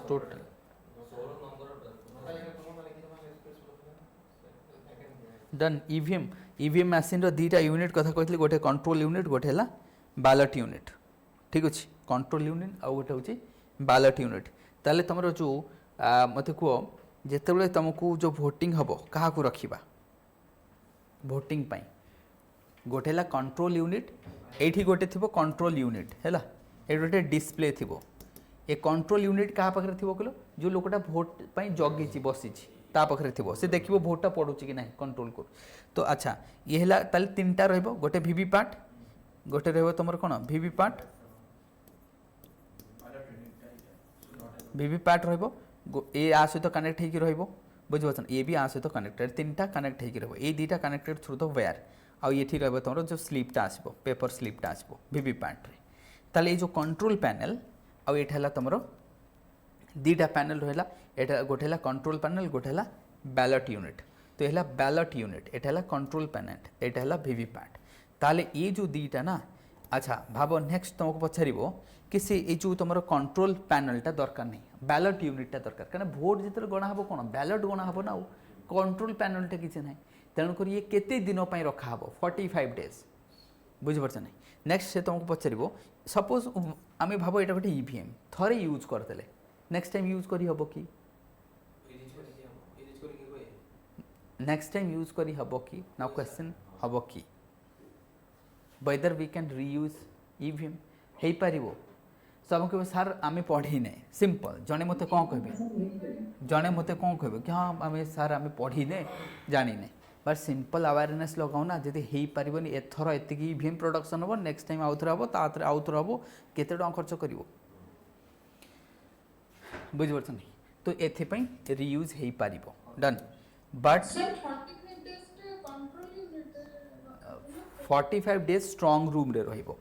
total done EVM EVM machine रो दीटा यूनिट कथा कहते गोटे कंट्रोल यूनिट गोटे है बैलेट यूनिट ठीक अच्छे कंट्रोल यूनिट आउ गोटे हूँ बैलेट यूनिट ताले तुम जो मत कह जिते तुमको जो भोटिंग हम क्या रखा भोटिंग गोटे है कंट्रोल यूनिट ये गोटे थी कंट्रोल यूनिट है ये गोटे डिस्प्ले थी ये कंट्रोल यूनिट क्या पाखे थी कह जो लोकटा भोट जगी बसी पाखे थी से देखो भोटा पड़ू कि ना कंट्रोल कर तो अच्छा ये है ताले तीन टा रोटे वीवीपैट गोटे तुम कौन वीवीपैट वीवीपैट ये आ सहित कनेक्ट हो बुझे ये भी आ सहित कनेक्टेड तीन टा कनेक्ट हो दीटा कनेक्टेड थ्रू द वायर आउ ये तुम जो स्लीपटा आसो पेपर स्लीपटा आसो वीवीपैट रे ताले ये जो कंट्रोल पैनल आउ ये तुम दीटा पैनल रहा ये गोटे है कंट्रोल पैनल गोटे है बैलेट यूनिट तो यह बैलेट यूनिट ये कंट्रोल पैनल ये है वीवीपैट ताले ये जो दीटा ना अच्छा भाव नेक्स्ट तुमको पचार कि से ये जो तुम कंट्रोल पैनलटा दरकार नहीं बैलेट यूनिटा दरकार कहीं भोट जिते गणा हम कौन बैलेट गणा हम ना कंट्रोल पैनलटा किसी ना तेणुक ये केते दिन रखा हम 45 डेज बुझीपार ना नेक्स्ट से तुमको पचार सपोज आम भाव ये गोटे ईवीएम थरे यूज करदे नेक्स्ट टाइम यूज करी हबो कि नेक्स्ट टाइम यूज करी हबो कि नाउ क्वेश्चन हबो कि whether we can reuse EVM हो पार सो आम कह सार आम पढ़ी ने सिंपल जड़े मत कौन कहे जड़े मत कौन कहे कि हाँ आम सार आम पढ़ी ने जाने बट सिंपल अवेयरनेस लगाओ ना जब हो पारनि एथर एति ईवीएम प्रोडक्शन हम नेक्स्ट टाइम आउ थे हम आउ थे हम केते टका खर्च कर बुझीपार नहीं तो ये रियूज हो पार done but 45 days strong room रे रहिबो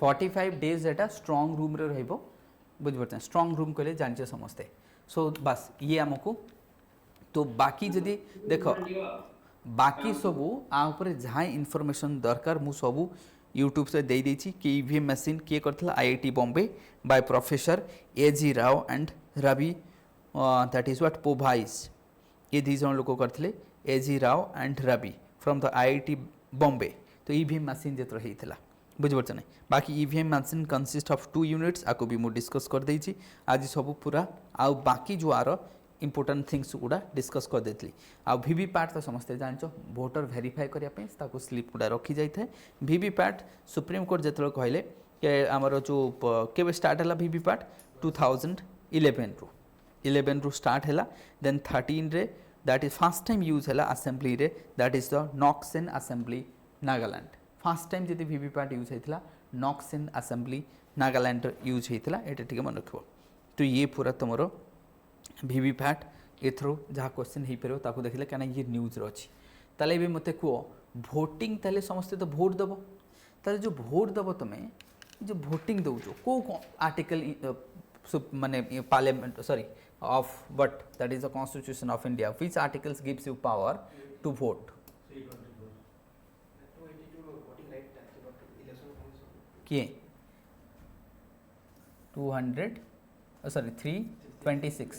45 डेज एटा स्ट्रॉन्ग रूम रे रहिबो बुझ पड़ते स्ट्रॉन्ग रूम कहले जानचे समझते सो बस ये हमको तो बाकी जदि देख बाकी सबू आ ऊपर जहाँ इनफॉरमेशन दरकार मु सबू यूट्यूब से दे देछि कि ईवीएम मशीन किए करथिला IIT Bombay by professor A G Rao and Ravi that is what पोभाइस ये दी जन लोक करथिले A G Rao and Ravi from the IIT Bombay तो ईवीएम मशीन जेतर हेइथिला बुझिपारछ ना बाकी EVM machine consist of 2 units आको भी मु डिस्कस कर देछि आज सब पूरा आ बाकी जो आर इंपोर्टेंट थिंग्स गुड़ा डिस्कस कर देती आ वीवीपैट तो समस्ते जानच वोटर वेरीफाई करने स्लीप गुड़ा रखी जाए वीवीपैट सुप्रीम कोर्ट जो कहले कि आमर जो केवे स्टार्ट है वीवीपैट 2011 रु 11 रु स्टार्ट है देन 13 रे that is first time use है असेंबली रे that is the Noksen assembly Nagaland first time जब वीवीपैट यूज होता नॉक्सेन असेंबली नागालैंड यूज होता ये टे मन रख तो ये पूरा तुम वीवीपैट एथरो जहाँ क्वेश्चन हो पार ताको देखले क्या ये न्यूज अच्छी ताले भी मत कह भोटिंग ताले समस्ते तो भोट दब ताले जो भोट दब तुम्हें जो भोटिंग दौच कौ आर्टिकल माने parliament sorry of but that is the constitution of India which articles gives you power to vote किए 200 सॉरी 326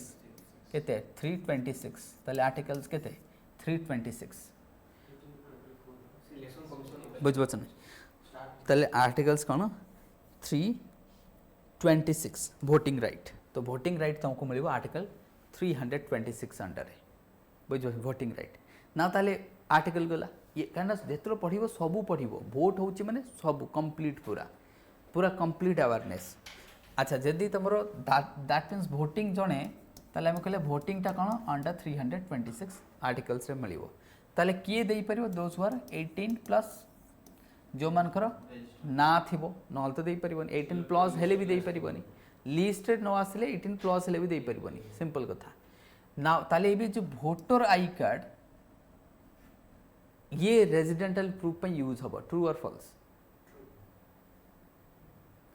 केते 326 ताले आर्टिकल्स केते 326 बुझबछन ताले आर्टिकल्स कौन 326 वोटिंग राइट तो वोटिंग राइट तुमको मिल आर्टिकल 326 अंडर बुझ वोटिंग राइट ना ताले आर्टिकल गला ये कहना जिते पढ़ो सबू पढ़ो भोट हूँ मैंने सब कंप्लीट पूरा पूरा कंप्लीट अवेयरनेस अच्छा जदि तुम दैट मीन्स भोटिंग जड़े ताले आम कहले भोटिंगटा कौन अंडर 326 आर्टिकल्स रे मिलिवो ताले किए दे परिवो दोज आर 18 प्लस जो मानकर ना थिबो नल तो दे परिबोनी 18 प्लस हेले भी दे परिबोनी लिस्ट रे न आसिले 18 प्लस हेले भी दे परिबोनी सिंपल कथा ना ताले ये जो वोटर आई कार्ड ये रेजिडेंटल प्रूफ पे यूज हम ट्रू और फॉल्स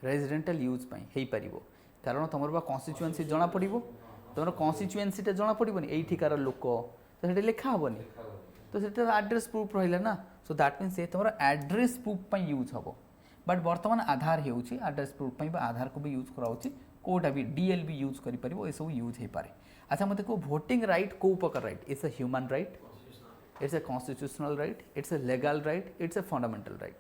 रेजिडेंटल यूज पे हो पार कारण तुम कन्स्टिट्युएंसी जना पड़ो तुम कन्स्टिट्युएंसीटा जना पड़ोनी यहीठार लोक तो ये लिखा हेनी तो से आड्रेस प्रूफ रहा ना सो दैट मीन्स ये तुम एड्रेस प्रूफ पे यूज हम बट बर्तमान आधार होड्रेस प्रूफ पे आधार को भी यूज कराऊँ कोटा भी डीएल भी यूज कर ये सब यूज हो पाए अच्छा मत को भोटिंग राइट कौ प्रकार right it's a human right it's a constitutional right, it's a legal right, it's a fundamental right.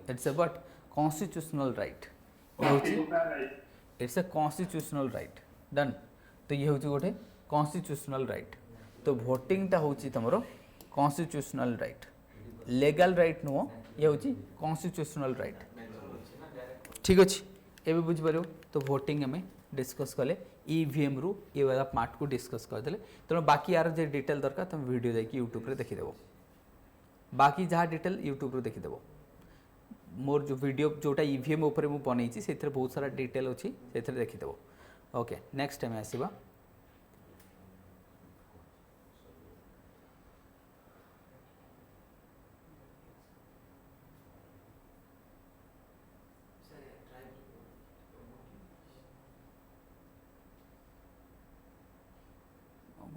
It's a what? Constitutional right. It's a constitutional right. Done. तो ये हूँ गोटे constitutional right. तो voting टा हूँ तमरो constitutional right. Legal right नुह ये हूँ constitutional right. ठीक अच्छे एवं बुझिपार तो भोटिंग आम डिस्कस कले ईवीएम रु ये वाला पार्ट को डिस्कस करदे तेणु बाकी यार जो डिटेल दरकार तुम वीडियो देखिए यूट्यूब रे देखीदेव बाकी जहाँ डिटेल यूट्यूब रे देखीदेव मोर जो वीडियो जोटा ईवीएम उपर मुझे बनई से बहुत सारा डिटेल अच्छी से देखीदेव ओके नेक्स्ट टाइम आसवा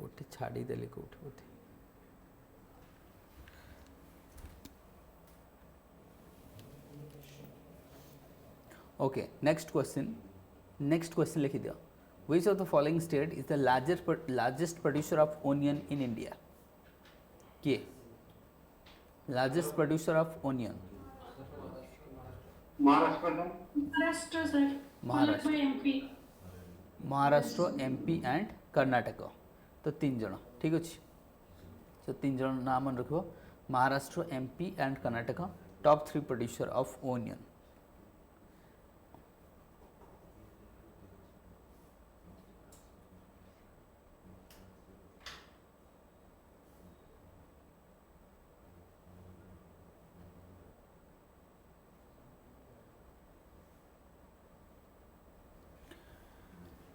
गोटे छाड़ीदेली कौट बोधे ओके नेक्स्ट क्वेश्चन लिखी दिया which of the following state is the largest producer of onion in India किए largest producer of onion Maharashtra sir Maharashtra MP and Karnataka तो 3 जन ठीक अच्छे तो 3 जन नाम मन रखो Maharashtra MP and Karnataka top 3 producer of onion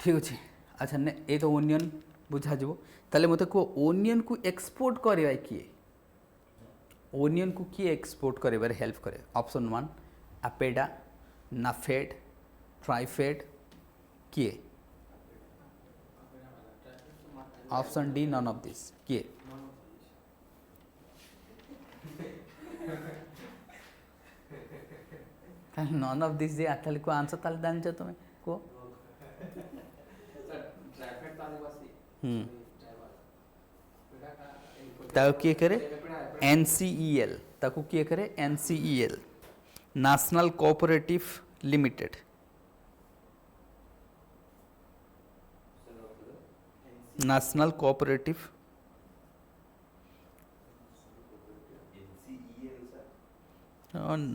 ठीक अच्छे अच्छा ने ये तो ओनियन बुझा जीवो ताले मते को ओनियन को एक्सपोर्ट करबा किए ओनियन को किए एक्सपोर्ट करबार हेल्प करे ऑप्शन 1 अपेडा नाफेड ट्राइफेड किए option D none of this किए नन ऑफ दिस जे आताले को आंसर ताले जानछ तुमे को ताको किए करे NCEL ताको किए करे NCEL national cooperative limited national cooperative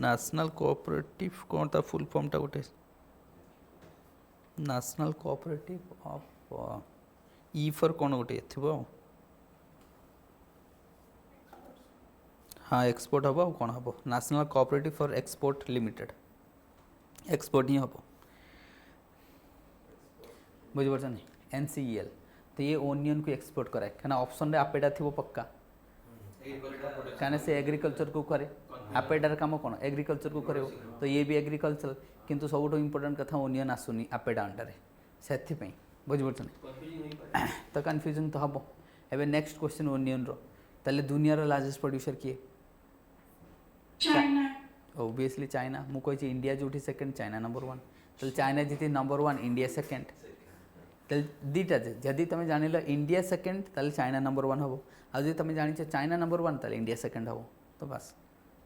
national cooperative कौन था फुल फॉर्म टा गोटे national cooperative of E for कौन गोटे थो हाँ एक्सपोर्ट हम कौन हम national cooperative for export limited export ही हम बुझीपार नहीं NCEL तो ये ओनियन को एक्सपोर्ट कराए क्या ऑप्शन रे आपेडा थी पक्का क्या से एग्रीकल्चर को करे आपेडार काम कौन एग्रीकल्चर को करे तो ये भी एग्रीकल्चर किंतु सब इंपोर्टेंट कथा ओनियन आसुनी आपेडा अंडर से बुझीपार नहीं तो कन्फ्यूजन तो हम एवं नेक्स्ट क्वेश्चन ओनियन रो दुनिया लार्जेस्ट प्रोड्यूसर किए China. ओबियसली चाइना मुझे इंडिया जो सेकेंड चाइना नंबर 1 तो चाइना जीती नंबर 1 इंडिया सेकेंड तो दीटा जदि तुम जान इंडिया सेकेंड ताले चाइना नंबर 1 हम आज तुम जान चाइना नंबर 1 ताले इंडिया सेकेंड हम तो बस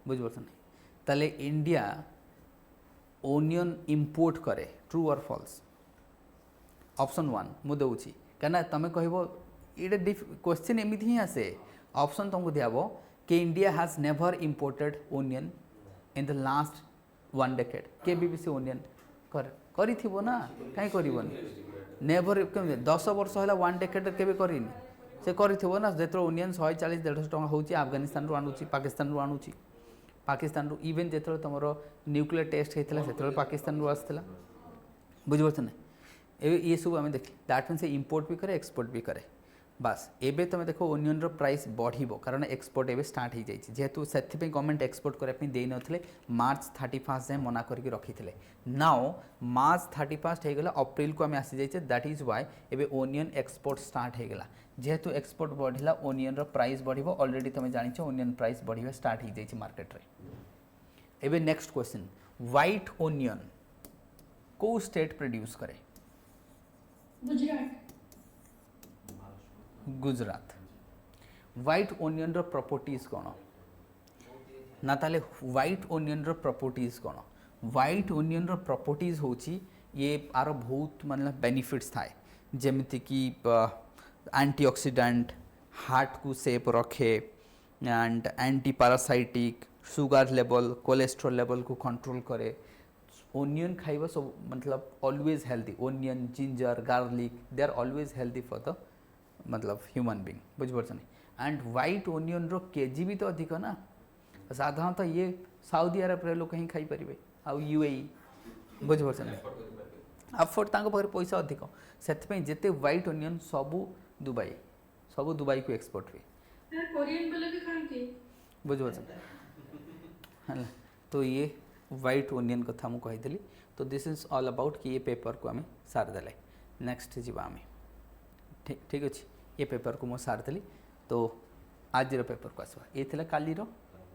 बुझीपार नहीं ताले इंडिया ओनियन इंपोर्ट करे ट्रू और फॉल्स ऑप्शन 1 मुझे दूसरी क्या तुम कह ये क्वेश्चन एमती ही आसे ऑप्शन तुमको दियाबो कि India has never imported onion in the last 1 decade के BBC ओनियन करिथिबो ना कहीं करबनी नेवर 10 वर्ष है 1 डेकेड के करनी से करिथिबो ना जो ओनियन 140-150 टका होची अफगानिस्तान रू आणुची पाकिस्तान रू आणुची पाकिस्तान रू इवन जो तुम न्यूक्लियर टेस्ट होता है पाकिस्तान रू आसला बुझीपार ना ये सब आम देख दैट मीन से इंपोर्ट भी करे एक्सपोर्ट भी करे बास एबे तुम देखो ओनियन रो प्राइस बढ़िबो कारण एक्सपोर्ट एबे स्टार्ट हो जाइए जेहेतु से गवर्नमेंट एक्सपोर्ट करने दे नथिले मार्च 31 जाए मना करके रखी नाउ मार्च 31 हो गला अप्रैल को आम आसी जाइए दैट इज वाई एबे ओनियन एक्सपोर्ट स्टार्ट हो गला जेहेतु एक्सपोर्ट बढ़ला ओनियन रो प्राइस बढ़िबो ऑलरेडी तुम जानिछ ओनियन प्राइस बढ़िबा स्टार्ट हो जाइए मार्केट रे एबे नेक्स्ट क्वेश्चन व्हाइट ओनियन को स्टेट प्रोड्यूस करे Gujarat. गुजरात व्हाइट ओनियन रो प्रॉपर्टीज कौन ना ताले व्हाइट ओनियन रो प्रॉपर्टीज कौन व्हाइट ओनियन रो प्रॉपर्टीज होची ये आर बहुत मतलब बेनिफिट्स थाए जेमिति कि एंटीऑक्सीडेंट हार्ट को सेफ रखे and anti parasitic sugar level cholesterol level को कंट्रोल करे ओनियन खाइबा सब मतलब always healthy onion ginger garlic they are always healthy for the मतलब ह्यूमन बीइंग बुझीपार नहीं एंड व्हाइट ओनियन रो केजी भी तो अधिक ना साधारणतः ये साउदी अरब रे लोक ही खाई परिबे आउ UAE बुझीपार नहीं अफोर्ड तांको पाखरे पैसा अधिक से जेते व्हाइट ओनियन सबू दुबई को एक्सपोर्ट हुए कोरियन वाले भी खाते बुझीपार है तो ये व्हाइट ओनियन कथा मु कही तो दिस इज ऑल अबाउट कि ये पेपर को आम सारिदेले नेक्स्ट जीवा आम ठीक ठीक अच्छे ये पेपर को मु सारिदेली तो आज पेपर को आसवा ये थिला काली रो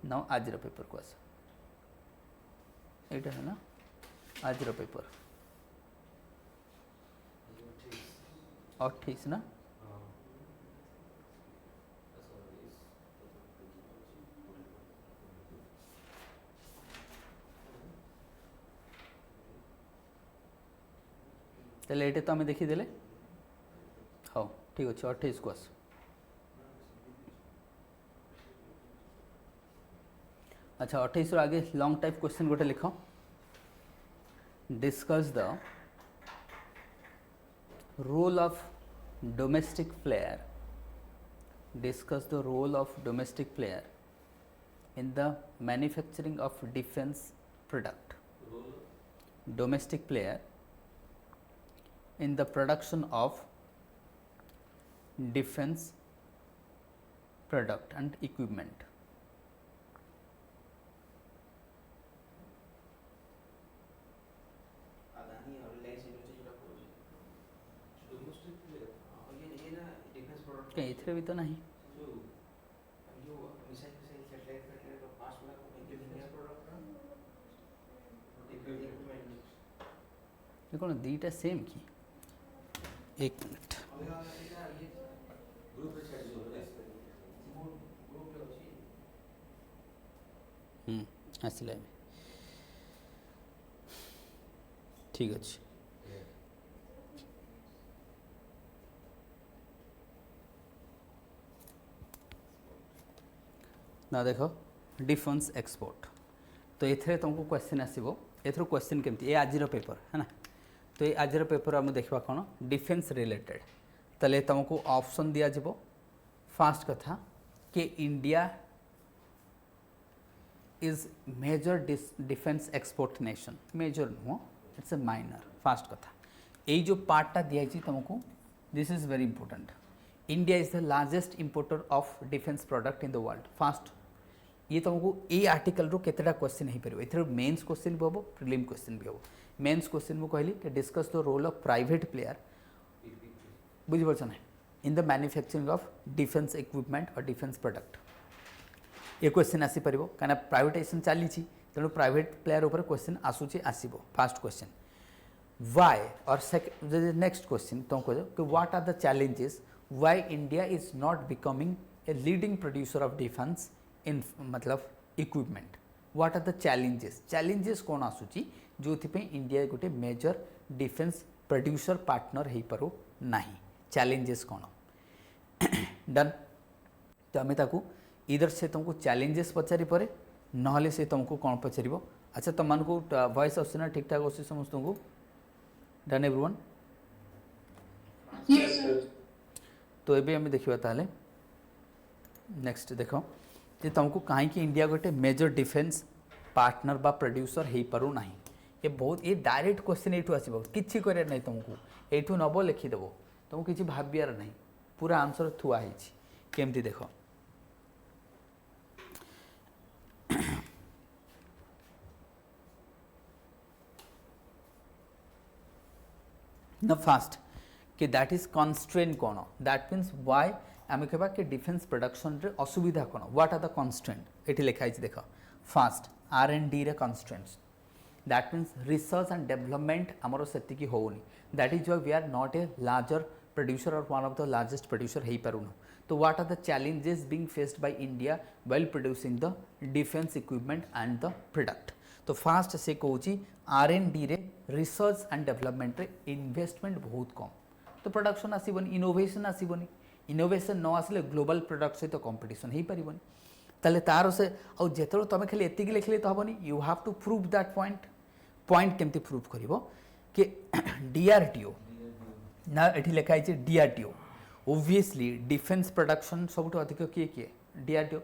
ना आज पेपर को आस एटा है ना आज पेपर 28 ना तेल ये तो आम देखीदे हाँ ठीक अच्छे 28 को आस अच्छा 28 आगे लॉन्ग टाइप क्वेश्चन गोटे लिख discuss the role of domestic player discuss the role of domestic player in the manufacturing of defence product domestic player in the production of defence product and equipment. कहीं भी तो नहीं कौन दीटा सेम कि एक मिनट आसला ठीक अच्छे ना देख डिफेंस एक्सपोर्ट तो ये तुमको क्वेश्चन आसो एथर क्वेश्चन केमती ये आज पेपर है ना तो ये आज पेपर आम देखा कौन डिफेंस रिलेटेड तले तुमको ऑप्शन दिया जिवो फास्ट कथा कि India is major defence export nation major नुह इट्स ए माइनर फास्ट कथा यही जो पार्टा दिखाई तुमको this is very important India is the largest importer of defence product in the world first ये तुमको ये आर्टिकल रो केतेटा क्वेश्चन हो पार ए मेन्स क्वेश्चन भी हम प्रिलिम क्वेश्चन भी हम मेन्स क्वेश्चन मुझे कहली कि discuss the role of private player बुझीपार ना in the manufacturing of defence equipment और डिफेंस प्रोडक्ट ये क्वेश्चन आसीपर कहीं प्राइवेटाइजेशन चली तेणु प्राइवेट प्लेयर उपर क्वेश्चन आसूची आसो फास्ट क्वेश्चन वाई और नेक्स्ट क्वेश्चन तुम कह कि what are the challenges why India is not becoming a leading producer of defence in मतलब equipment what are the challenges कौन आसूची जो इंडिया गोटे मेजर डिफेंस प्रोड्यूसर पार्टनर हो पार ना चैलेंजेस कौन डन तो आम ताकू इधर से तुमको चैलेंजेस पचारि पर ना से तुमको कौन पचार अच्छा तुमको वॉइस आसना ठीक ठाक आस समस्त को डन एवरीवन Yes, sir. तो ये आम देखा ताले नेक्स्ट देख जे तुमको कहीं इंडिया गोटे मेजर डिफेंस पार्टनर बा प्रोड्यूसर हो पार ना ये बहुत ये डायरेक्ट क्वेश्चन ये आसो कि कर ना तुमको यू नब लिखिदेव तुमको किसी भावियार ना पूरा आंसर थुआई केमती देख न फास्ट कि दैट इज कन्स्ट्रेंट कौन दैट मीन्स वाई आम कह कि डिफेंस प्रोडक्शन रे असुविधा कौन व्हाट आर द कन्स्ट्रेंट ये लिखाई देख फास्ट R&D रे constraints that means research and development आमर से होनी that is why we are not a larger producer और one of the largest producer हो पारूँ तो what are the challenges being faced by India well producing the defence equipment and the product तो फास्ट से कहूँ R&D रे रिसर्च एंड डेवलपमेंट रे इन्वेस्टमेंट बहुत कम तो प्रोडक्शन आसबनी इनोवेशन आसबनी इनोवेशन न आसले ग्लोबल प्रोडक्ट सहित कंपटीशन हो पारबनी ताले तार से आते तुम खाली एति लिखले तो हेनी you have to prove that point केमती प्रूव कर कि DRDO ना ये लिखाई DRDO ओब्वियसली डिफेंस प्रोडक्शन सब अधिक किए किए DRDO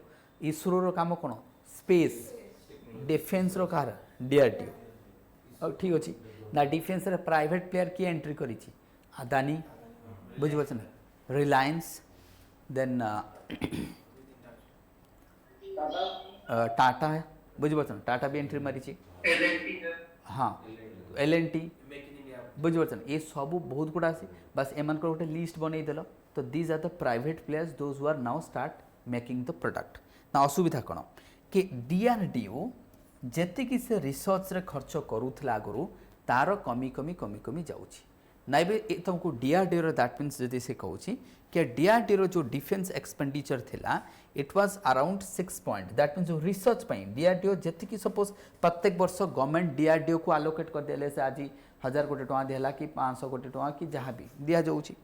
इसरो काम कौन स्पेस डिफेंस रो कार DRDO ठीक अच्छे ना डिफेंस रे प्राइवेट प्लेयर किए एंट्री करी अदानी बुझीपार ना रिलायंस देन टाटा है बुझीपार ना टाटा भी एंट्री मारी हाँ L&T बुझीपार ना ये सब बहुत गुड़ा आसी बस एम गोटे लिस्ट बनई देल तो these are the private players those who are now start making the product ना असुविधा कौन कि DRDO जेतिकी से रिसर्च रे खर्च करूला आगु तार कमी कमी कमी कमी जाऊँगी ना तुमको DRDO रो दैट मीन्स जदि से कहूँ कि DRDO रो जो डिफेंस एक्सपेंडिचर थिला it was around 6 point that means जो रिसर्च DRDO जेतिकी सपोज प्रत्येक वर्ष गवर्नमेंट DRDO को आलोकेट कर दिले से आज 1000 कोटी टଙ୍କା दिहला कि 500 कोटी टଙ୍କା कि जहाँ भी दिया जाऊँगी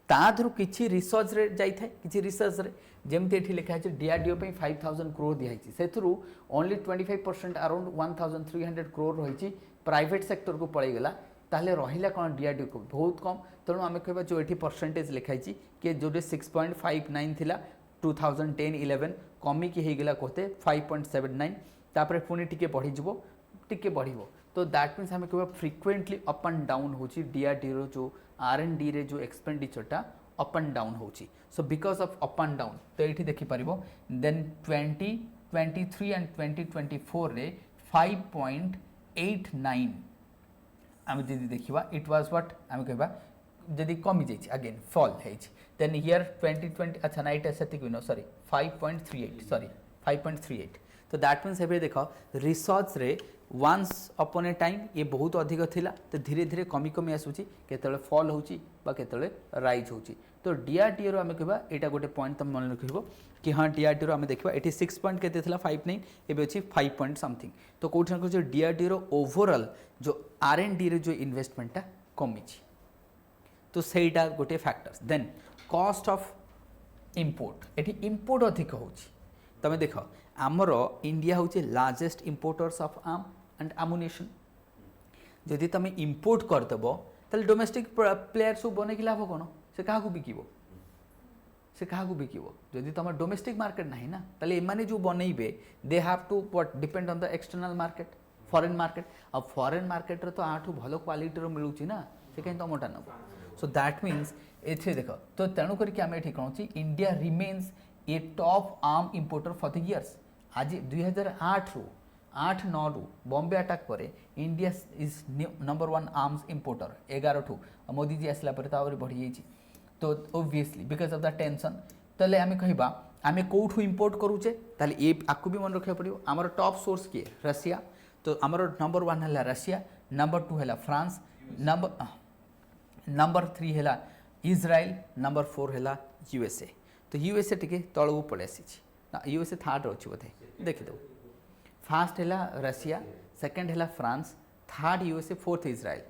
ताधर किसी रिसर्च रे जाइए किसी रिसर्च रे जमती ये लिखा है DRDO पे 5000 करोड़ दिखाई से ओनली 25% अराउंड 1300 करोड़ रही प्राइवेट सेक्टर को पड़ेगला ताहले रहिला कौन DRDO को बहुत कम तेणु आम कह जो ये परसेंटेज लिखाई कि जो 6.59 थिला 2010-11 कमिकी होगला कहते 5.79 तापर पुणी टिके बढ़ीज टिके बढ़ तो दैट मीन्स आम कह फ्रिक्वेंटली अप एंड डाउन हो DRDO जो R&D रे जो एक्सपेंडिचरटा अप एंड डाउन होची so because of up and down तो ये देखिपर देन 2023 एंड 2024 रे 5.89 आम जदि देखा इट वाज व्हाट आम कहवा जदि कमी जाइए अगेन फॉल है देन ईयर 2020 अच्छा ना एटा सेतिक नो सॉरी 5.38 सॉरी 5.38 तो दैट मीन्स एबे देख रिसर्च रे वंस अपॉन ए टाइम ये बहुत अधिक थिला तो धीरे धीरे कमी कमी आसूची केतले फॉल होची बा केतले राइज होची तो डीआरडीओ रो आमे कहबा एटा गोटे पॉइंट तुम मन रखिबो कि हाँ डीआरडीओ रो आमे देखबा एटी 6 पॉइंट केते थिला 59 एबे अछि 5 पॉइंट समथिंग तो कोठन को जो डीआरडीओ रो ओवरऑल जो आरएनडी रे जो इन्वेस्टमेंट ता कमी छी तो सेटा गोटे factors then cost of import एटी इंपोर्ट अधिक होची तमे देख आमर इंडिया हूँ largest importers of arm and ammunition जदि तुम इंपोर्ट करदेव तो डोमेस्टिक प्लेयर सब बन लाभ कौन से क्या बिकब से क्या बिकब जदि तुम डोमेस्टिक मार्केट ना ना ताले एमाने जो बनइबे they have to what depend on the external market foreign market आ फॉरेन मार्केट रे तो आठू भल क्वालिटी मिलूँ ना से कहीं तुमटा नब सो दैट मीन्स एथे देख तो तेणुक आम ये कौन India remains A top arm importer for the years आज 2008 रु 8-9 रु बॉम्बे अटैक पर India is number 1 arms importer 11 ठू मोदी जी आसला पर बढ़ी जाइए तो obviously because of the tension तेल आम कहवा आम कौटू इंपोर्ट करूचे ताले ये आपको भी मन रखा पड़ो आमर टॉप सोर्स किए रशिया तो आमर नंबर 1 है रशिया नंबर 2 है फ्रांस नंबर 3 है इज्राइल नंबर 4 है यूएसए तो यूएसए टिके तलू पड़े आसी यूएसए थर्ड अच्छी बोधे देखिदेव फास्ट है रशिया सेकेंड है France third USA fourth Israel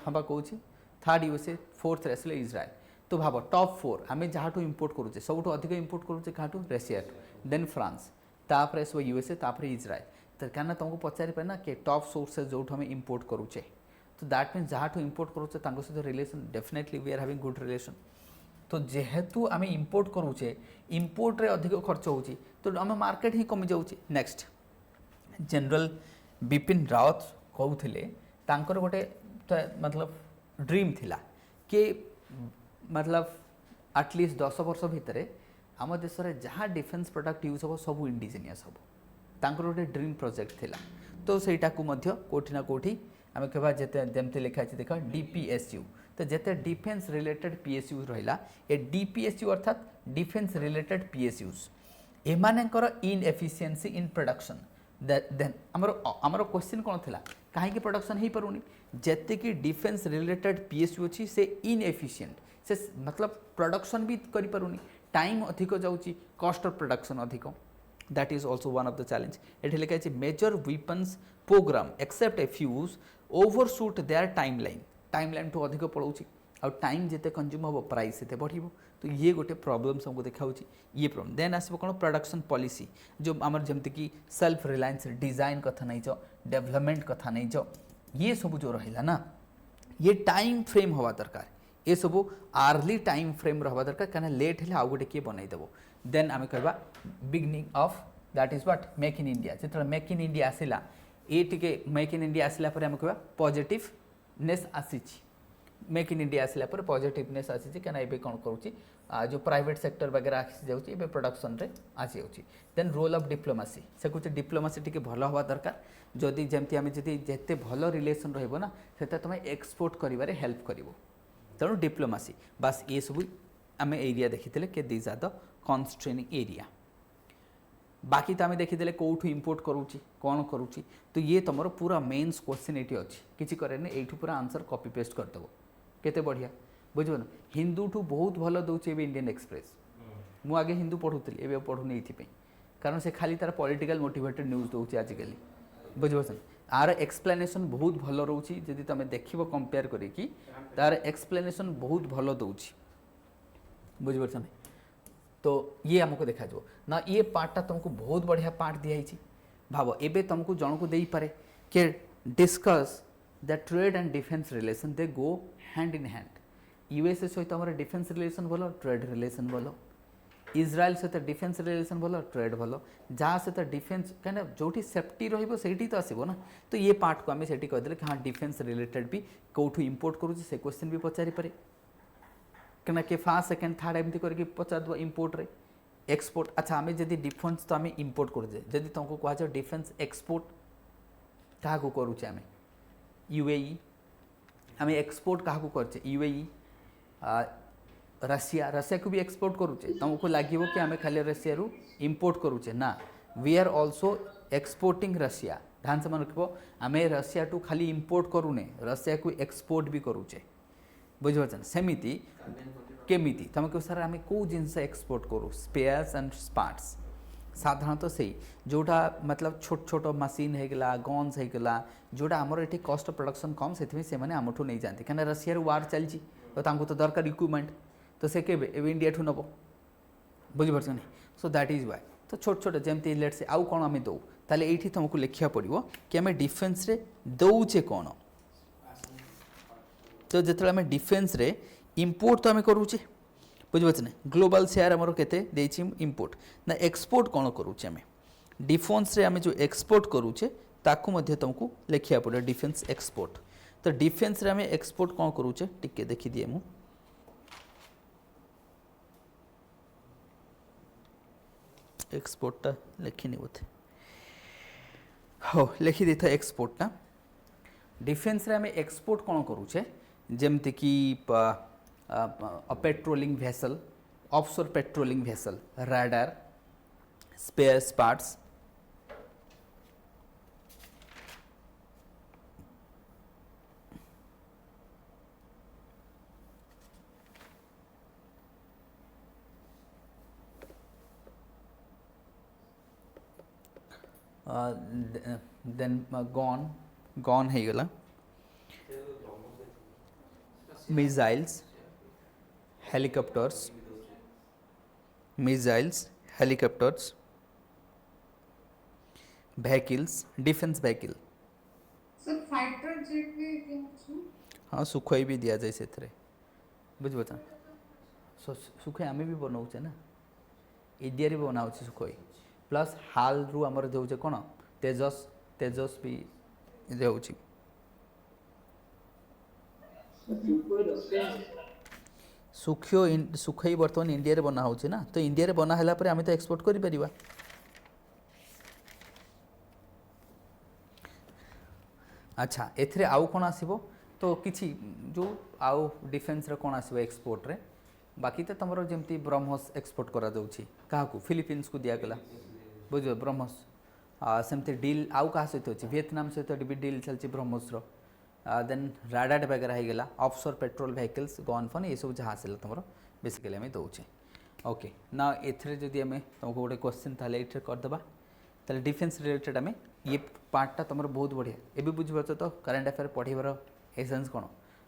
हाँ बा कौन थर्ड यूएसए फोर्थ आसले इज्राइल तो भाव टॉप 4 आम जहाँ इंपोर्ट करुचे सब अधिक इंपोर्ट करुचे क्या रशिया देन फ्रांस तापर सब यूएसए तापर इज्राइल तो क्या तुमको पचारि पारे ना कि टॉप सोर्सेज जो आम इंपोर्ट करुचे तो दैट मीन्स जहाँ इंपोर्ट करुचे सहित relation definitely we are having good relation तो जेहेतु आम इंपोर्ट करुचे इंपोर्ट रे अधिक खर्च होची तो आम मार्केट ही कमी जाऊँगी नेक्स्ट जनरल बिपिन रावत कहते तांकर गोटे मतलब ड्रीम थिला कि मतलब एटलिस्ट 10 वर्ष भितर आम देश में जहाँ डिफेन्स प्रोडक्ट यूज हम सब इंडिजिनियस हम तांकर गोटे ड्रीम प्रोजेक्ट थिला तो सेटा को मध्य कोठी ना कोठी आम कहवा जिते जमती लिखा देख डीपीएसयू तो जिते डिफेन्स रिलेटेड पीएसयू रहा ए डीपीएसयू अर्थात डिफेन्स रिलेटेड पीएसयूज एमानकर इनएफिशिएंसी इन प्रोडक्शन देन आमर क्वेश्चन कौन था कहीं प्रोडक्शन हो पारुनी जिते कि डिफेन्स रिलेटेड पीएसयू अच्छी से इनएफिशिएंट से मतलब प्रोडक्शन भी करि पारुनी टाइम अधिक जाऊँगी कॉस्ट ऑफ प्रोडक्शन अधिक that is also one of the challenge ये लिखा है major weapons programme except a few overshoot their timeline तो अधिक पड़ोची आ टाइम जिते कंज्यूम हम प्राइस से बढ़ तो ये गोटे प्रॉब्लम हमको देखा ये प्रॉब्लम देन आसो कौन प्रोडक्शन पॉलिसी जो आमर जमती कि सेल्फ रिलायंस डिजाइन कथा नहीं डेवलपमेंट कथा नहीं ये सब जो रहा ना ये टाइम फ्रेम हवा दरकार ये सब आर्ली टाइम फ्रेम रहा दरकार क्या लेट है आउ गोटे किए बनईदेव देन आम कहवा beginning of that is what make in India जो मेक इन इंडिया आसला ये टिके मेक इन इंडिया आसला आम कहवा पॉजिटिवनेस आसी मेक इन इंडिया आसला पॉजिटिवनेस आसी क्या ये कौन करुच्ची जो प्राइवेट सेक्टर वगैरह आसी जाऊँगी प्रोडक्शन रे आसी जाऊँगी देन रोल ऑफ डिप्लोमेसी से कुछ डिप्लोमेसी टिके भल हवा दरकार जदि जमती आम जी जिते भल रिलेसन रहा से तुम एक्सपोर्ट करें हेल्प कर तेणु डिप्लोमेसी बास ये सब आम एरिया देखी कि दीज आर द कन्स्ट्रेनिंग एरिया बाकी तो आम देखीदे कौटू इंपोर्ट करुच्ची कौन करुच्ची तो ये तुम पूरा मेन्स क्वेश्चन ये अच्छी किसी करेनि यू पूरा आंसर कॉपी पेस्ट करदेव केते बढ़िया बुझे ना हिंदू ठू बहुत भल दूचे इंडियन एक्सप्रेस मु आगे हिंदू पढ़ुली ए पढ़ुनी ये कारण से खाली तार पॉलिटिकल मोटिवेटेड न्यूज दूसरी आजिकल बुझे आर एक्सप्लेनेशन बहुत भल रोची जदि तुम देख कंपेयर करी तार एक्सप्लेनेशन बहुत भल दूची बुझे ना तो ये आमको देखा ना ये पार्टा तुमको बहुत बढ़िया पार्ट दिखाई भाव एबे तुमको जन को दे पारे कि discuss the trade and defence relation they go hand in hand USA सहित आम डिफेन्स रिलेशन भल ट्रेड रिलेशन भल इज्राइल सहित डिफेन्स रिलेशन भल ट्रेड भल जहाँ सहित डिफेन्स कहीं जो सेफ्टी रही तो आसो ना तो ये पार्ट को आम से कहीदे कि हाँ डिफेन्स रिलेटेड भी कौटू इंपोर्ट करुच्चे से क्वेश्चन भी पचारि पारे कना के फर्स्ट सेकंड थर्ड एमती करके पचार दो इंपोर्ट रे एक्सपोर्ट। अच्छा आम जदि डिफेन्स तो आम इंपोर्ट करुचे जदि तुमको कह डिफेन्स एक्सपोर्ट क्या करुचे आम यूएई आम एक्सपोर्ट क्या करचे यूएई रशिया रशिया को भी एक्सपोर्ट करुचे तुमको लगे कि आम खाली रशिया रु इंपोर्ट करुचे ना we are also exporting Russia ध्यान से मन रख आम रशिया टू खाली इंपोर्ट करूने रशिया को एक्सपोर्ट भी करुचे बुझिपार सेमिति केमिति तुम कह सर आम कौ जिनस एक्सपोर्ट करूँ स्पेयर्स एंड स्पार्ट्स साधारणतः से जोटा मतलब छोट छोट मशीन होगा गन्स होगा जोटा आमर ये कस्ट ऑफ प्रोडक्शन कम से आमठू नहीं जाती कहीं रशिया वार चलती तो दरकार इक्विपमेंट तो से के इंडिया ठू नब बुझिपार नहीं सो दैट इज वाई तो छोट छोट जमी लेट से आउ कौन आम दौ ताले ये तुमको लिखा पड़ो कि आम डिफेन्स रे दौचे कौन तो जो आम डिफेन्स रे इंपोर्ट तो आम करुचे बुझिपार ना ग्लोबल शेयर आमर केते देछि इंपोर्ट ना एक्सपोर्ट कौन करुचे आम डिफेन्स रे आम जो एक्सपोर्ट करुचे ताकू मध्य तुमको लिखा पड़ो डिफेन्स एक्सपोर्ट तो डिफेन्स रे आम एक्सपोर्ट कौन करुचे टिके देखी दिए मु एक्सपोर्टा लिखिनी बोधे हो लिखी दी था एक्सपोर्टा डिफेन्स रे आम एक्सपोर्ट कौन करुचे जमती कि patrolling vessel offshore patrolling vessel radar spare parts then gun है गला missiles helicopters vehicles defence vehicle sir fighter jet भी हाँ सुखई भी दिया जाए से बुझे सुखई आम भी बनाऊे ना इंडिया भी बनाऊे सुखई प्लस हाल रु आमर दौचे कौन तेजस भी दे सुखई बर्तमान इंडिया रे बना होचे ना तो इंडिया रे बना हला पर आम तो एक्सपोर्ट करि परिबा अच्छा एथरे आउ कौन आसीबो तो किछि जो आउ डिफेन्स रे कौन आसीबो एक्सपोर्ट रे बाकी तो तुम जमती ब्रह्मोस एक्सपोर्ट करा जाउछि काहाकू फिलीपींस को दिया गला बुझो ब्रह्मोस सेमती डील आउ क्या सहित अच्छी विएतनाम सहित भी डील चलती ब्रह्मोस देन राडार वगैरह हो गला ऑफशोर पेट्रोल व्हीकल्स गन फन ये सब जहाँ आसला तुम बेसिकली आम दौचे ओके ना एथरे जदि आम तुमको गोटे क्वेश्चन ताले ये करदे ताले डिफेन्स रिलेटेड आम ये पार्टा तुम बहुत बढ़िया ये बुझीपार तो करेन्ट अफेयर पढ़ार एसेंस कौन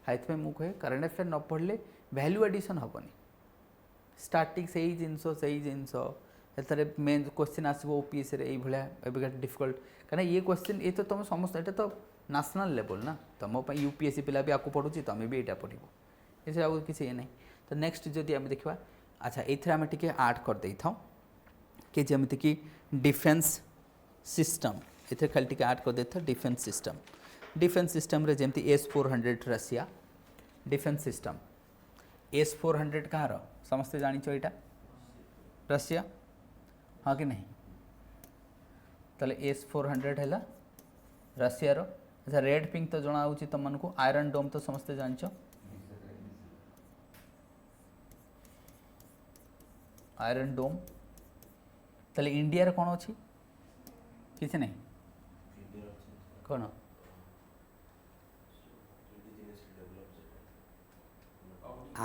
हाई मुझे कहे करेन्ट अफेयर न पढ़ले वैल्यू एडिशन हेनी स्टार्टिंग से ही जिनस एथरे मेन क्वेश्चन आसो ओपीएस भाया डिफिकल्ट कहीं ये क्वेश्चन ये तो तुम समस्त ये तो नेशनल लेवल ना तुम यूपीएससी पिला भी आपको पढ़ुची तुम भी यहाँ पढ़ो ये आगे किसी ये नहीं तो नेक्स्ट जदि आम देखा अच्छा ये आम टे आड कर दे था कि जमीती कि डिफेन्स सिस्टम ये खाली टे आड कर दे था डिफेन्स सिस्टम रे जमती S-400 Russia defence system S-400 कहाँ समस्ते जानिछ यहाँ रशिया हाँ कि नहीं ताले S-400 है रशियार अच्छा रेड पिंक तो जना होची तुमको आयरन डोम तो समस्ते जानिछ आयरन डोम ताले इंडिया रे कौन अच्छी किसी नहीं कौन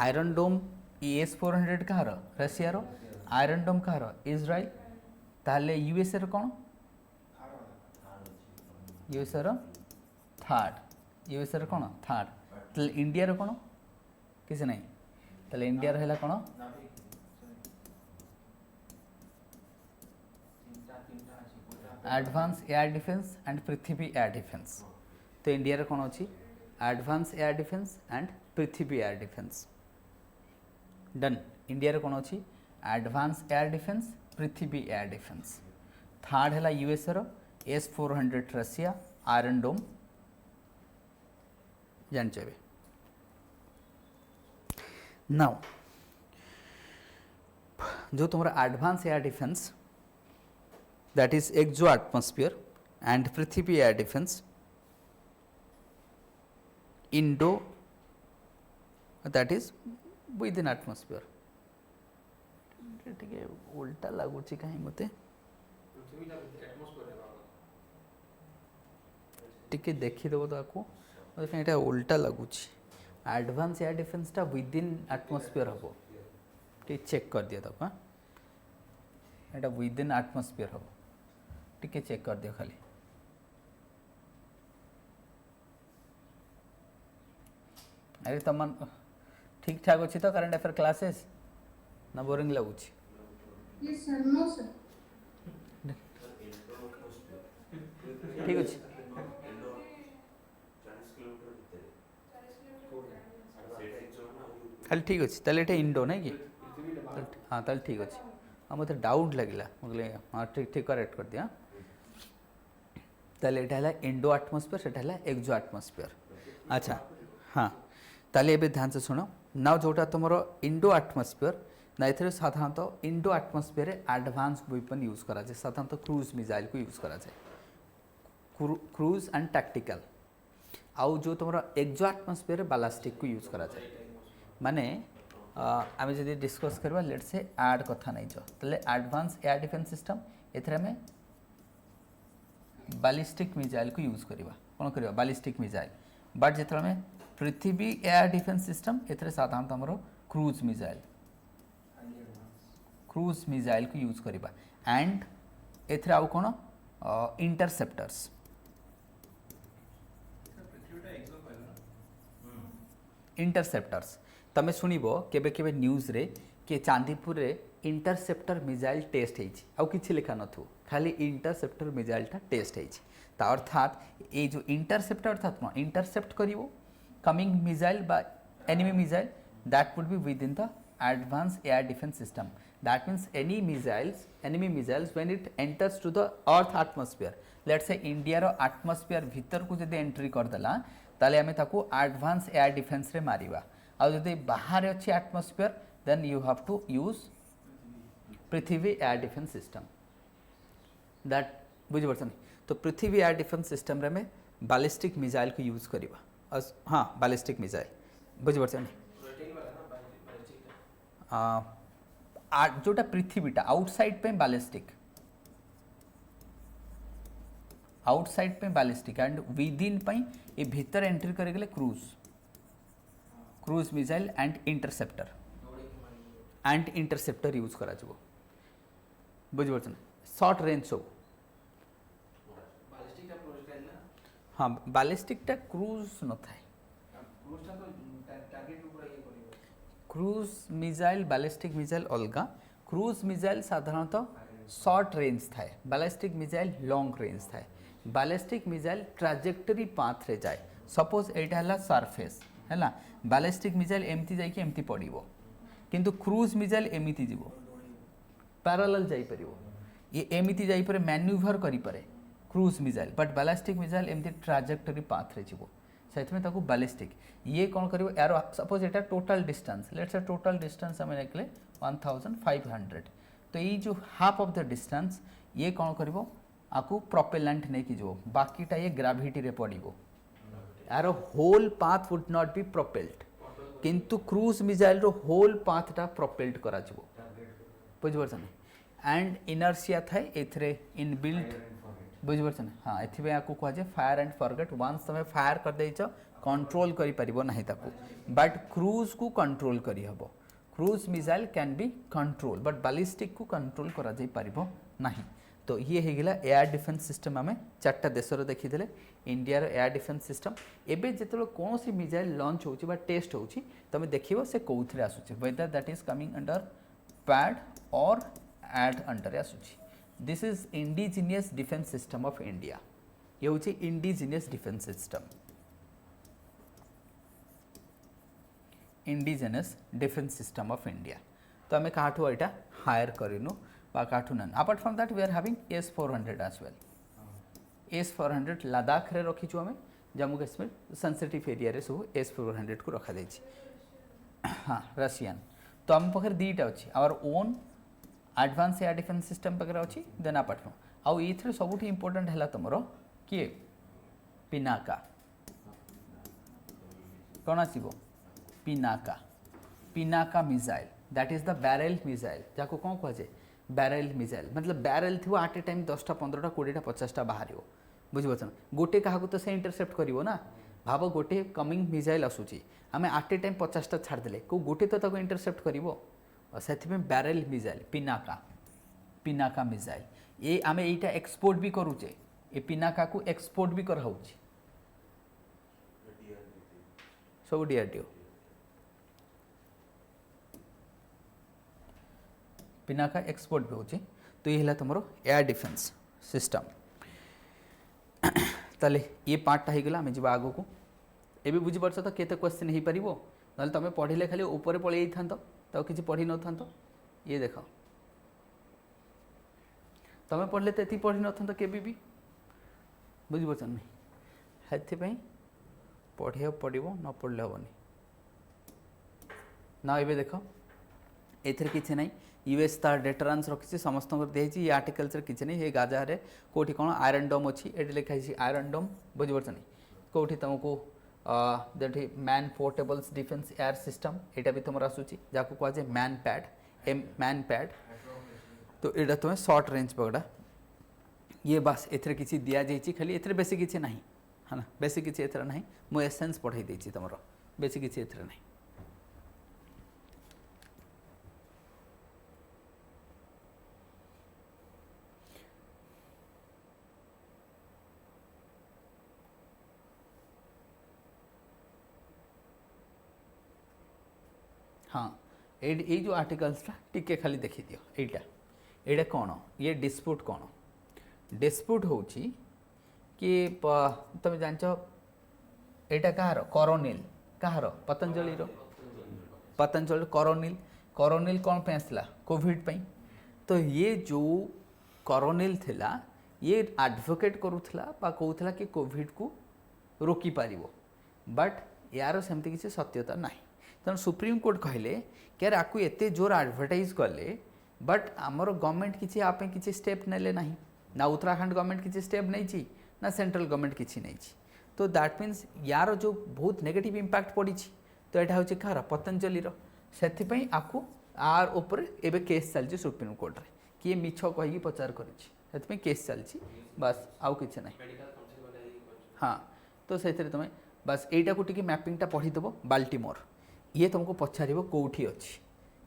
आयरन डोम S-400 कहाँ रशियार आयरन डोम कहाँ इजराइल ताले यूएसए रे कौन यूएसए रो थर्ड यूएसए रे कौन थर्ड ताले इंडिया रे कौन किसी नहीं ताले इंडिया रे कौन advance air defence and Prithvi air defence तो इंडिया रे कौन अच्छी advance air defence and Prithvi air defence डन इंडिया रे कौन अच्छी advance air defence Prithvi air defence third है यूएसए रो S-400 रशिया आयरन डोम जानचे नाउ जो तुम advance air defence that is exo atmosphere and Prithvi air defence endo that is within atmosphere टिके उल्टा लगुच कहीं मते टिके देखीदेव ताको कहीं उल्टा लगुच एडवांस एयर डिफेंसटा विद इन एटमॉस्फेयर हम टे चेक कर दिया ताको एटा विद इन एटमॉस्फेयर हम टिके चेक कर दियो खाली अरे तुम ठीक ठाक अच्छी तो करंट अफेयर क्लासेस ना बोरिंग लगुच Yes, sir. No, sir. ठीक अच्छे खाली ठीक अच्छे ताले एटा इंडो नहीं कि हाँ ताले ठीक अच्छे हाँ मत डाउट लगे मुझे हाँ ठीक ठीक करेक्ट कर दिया ताले एटा है इंडो एटमॉस्फेयर सेटा है एक्सो एटमॉस्फेयर अच्छा हाँ ताले एबे ध्यान से शुण ना जोटा तुम इंडो एटमॉस्फेयर ना ये साधारणतः Indo atmosphere advance weapon use करा जाए साधारणतः क्रूज मिसाइल को यूज करा जाए क्रूज एंड टैक्टिकल आउ जो तुम एक्सो एटमॉस्फेयर बालास्टिक को यूज करा जाए माने आम जब डिस्कस करवा लेट से ऐड कथा नहीं जो एडवांस एयर डिफेंस सिस्टम एमें बालिस्टिक मिसाइल को यूज करवा कौन करवा बालिस्टिक मिसाइल बट जो पृथ्वी एयर डिफेंस सिस्टम ए साधारणतः आमर क्रूज मिसाइल को यूज करवा एंड एथरे आउ कौन इंटरसेप्टर्स इंटरसेप्टर्स तमें शुणव केबे केबे न्यूज रे कि चांदीपुर रे इंटरसेप्टर मिसाइल टेस्ट होती आउ किछि लिखा नथु खाली इंटरसेप्टर मिसाइलटा टेस्ट होती अर्थात ये जो इंटरसेप्टर अर्थात कौन इंटरसेप्ट करिवो कमिंग मिसाइल बा enemy missile that would be with in the advance air defence system that means enemy missiles when it enters to the earth atmosphere let's say India रो एटमॉस्फेयर भीतर को जदि एंट्री करदेला ताले आमे ताको एडवांस एयर डिफेंस रे मारिबा आ जदि बाहर अछि atmosphere then you have to use Prithvi air defence system that बुझ परछन तो पृथ्वी एयर डिफेंस सिस्टम रे में बैलिस्टिक मिसाइल को यूज करवा हाँ बैलिस्टिक मिसाइल बुझ परछन जोटा पृथ्वीटा आउटसाइड पे बैलिस्टिक एंड विद इन ये भीतर एंट्री करगले cruise missile and interceptor use करा जबो बुझ शॉर्ट रेंज सब हाँ बैलिस्टिकटा क्रूज न थाए क्रूज मिसाइल बैलिस्टिक मिसाइल अलगा क्रूज मिसाइल साधारणतः शॉर्ट रेंज थाए बैलिस्टिक मिसाइल लॉन्ग रेंज थाए बैलिस्टिक मिसाइल ट्राजेक्टरी पाथ रे जाए सपोज एटा हला सरफेस है बैलिस्टिक मिसाइल एमती जाइए एमती पड़ो किंतु क्रूज मिसाइल एमती जीव पैरेलल जाई परिवो ये एमती जाई परे मैन्यूवर करि परे cruise missile but ballistic missile एमती ट्राजेक्टरी पाथ रे जीव से बैलिस्टिक ये कौन कर यार suppose Etah total distance let's say total distance आम देखले 1500 तो ये जो हाफ ऑफ द डिस्टेंस ये कौन कर आपको प्रोपेलेंट नहीं कि जो बाकीटा ये ग्रेविटी रे पड़ो यार whole path would not be propelled किंतु क्रूज मिसाइल रो होल पाथटा प्रोपेल्ड करा जिवो बुझिपारछन एंड इनर्शिया थाए एथरे इनबिल्ट बुझिपारछन हाँ एथिबे आपको कह जाए फायर एंड फॉरगेट वंस तुम फायर कर देइछ कंट्रोल करि परिबो नाही ताको बट क्रूज को कंट्रोल करि हबो cruise missile can be control but ballistic को कंट्रोल करा जाई परिबो नाही तो ये हो गला एयर डिफेंस सिस्टम आम चार्टा देशर देखीदे इंडिया एयर डिफेंस सिस्टम एबे जेतलो कौन सी मिसाइल लॉन्च होची बा टेस्ट होची तमे देखिबो से कोउथरे आसुची whether that is coming under पैड और एड अंडर आसुची this is indigenous defence system of India ये होची indigenous defence system indigenous defence system of India तो आम काठू एटा हायर करिनु बा काठू नन apart from that we are having S-400 as well S-400 Ladakh रे रखीचु आम जम्मू काश्मीर सेंसिटिव एरिया रे सब S-400 को रखा जाइछि हाँ रशियन तो आम पाखे दीटा अच्छी our own advance air defence system पाखे अच्छी देन आपार्टमेंट आउ ये सब इम्पोर्टाट है तुम किए पिनाका कौन आसो Pinaka Pinaka missile that is the barrel missile जहाँ कौन कहुए बैरेल मिसाइल मतलब बैरेल थी आट ए टाइम 10टा 15टा 20टा 50टा बाहर बुझीपार गोटे क्या तो से इंटरसेप्ट कर ना भाव गोटे कमिंग मिसाइल आसूची आम आट ए टाइम 50टा छाड़देले कौ गोटे तो इंटरसेप्ट कर से barrel missile Pinaka Pinaka missile ये आम यहीटा एक्सपोर्ट भी करुचे ये पिनाका को एक्सपोर्ट भी कराऊ सब डीआरडीओ पिनाका एक्सपोर्ट भी होची तो ये तुम एयर डिफेन्स सिस्टम ताले ये पार्टा हो गला आम जा आग को ये बुझीपार तो केते क्वेश्चन हो पार ना तुम पढ़े खाली ऊपर पलि था कि पढ़ी न था ये देख तुम पढ़ले तो ये पढ़ी न था के भी बुझीपार नहीं से पढ़ा पड़ो न पढ़ले हेनी ना ये देख एथर किसी ना यूएस तार डेटरान्स रखी समस्त दिखाई ये आर्टिकल किसी नहीं ये गाजा कौटी कौन आयरन डोम अच्छी ये लिखाई आयरन डोम बुझीपार नहीं कौटी तुमको जो मैन पोर्टेबल्स डिफेन्स एयर सिस्टम यहाँ भी तुम आसूसी जहाँ कहुए मैन पैड मैन पैड तो यहाँ तुम्हें शॉर्ट रेंज पगड़ा ये बास एथर किसी दि जाइए खाली एथर बेसी किसी ना है ना बेसी किसी एथर ना मु एसेंस पढ़ाई देती तुम बेसी किसी एथर ना हाँ ये जो आर्टिकल्सटा टिके खाली देखी दियो यहाँ कौन ये डिस्प्यूट कौन डिस्प्यूट हो कि तुम जान यहाँ कहार करोनिल कहार पतंजलि पतंजलि करोनिल करोनिल कौन पे आसला कोविड पे तो ये जो करोनिल थिला ये एडवोकेट करूथला कहूला कि कोविड को रोकी पारिबो बट यार सेमती किसी सत्यता नहीं तेणु सुप्रीम कोर्ट कहले कि यार आपको एत जोर एडभर्टाइज कले बट आमर गवर्नमेंट किसी आप किसी स्टेप नेले नहीं ना उत्तराखंड गवर्नमेंट किसी स्टेप नहीं ना सेंट्रल गवर्नमेंट किसी नहीं तो दैट मीन्स यार जो बहुत नेगेटिव इंपैक्ट पड़ी तो यहाँ हूँ कहार पतंजलि से आपको आर उपर एवं केस चलती सुप्रीम कोर्ट रे किए मिछ कहीकि प्रचार कर केस चलती बस आउ कि ना हाँ तो से तुम बस यहीटा को टी मैपिंगटा पढ़ीदेव बाल्टीमोर ये तुमको पचार कौटी अच्छी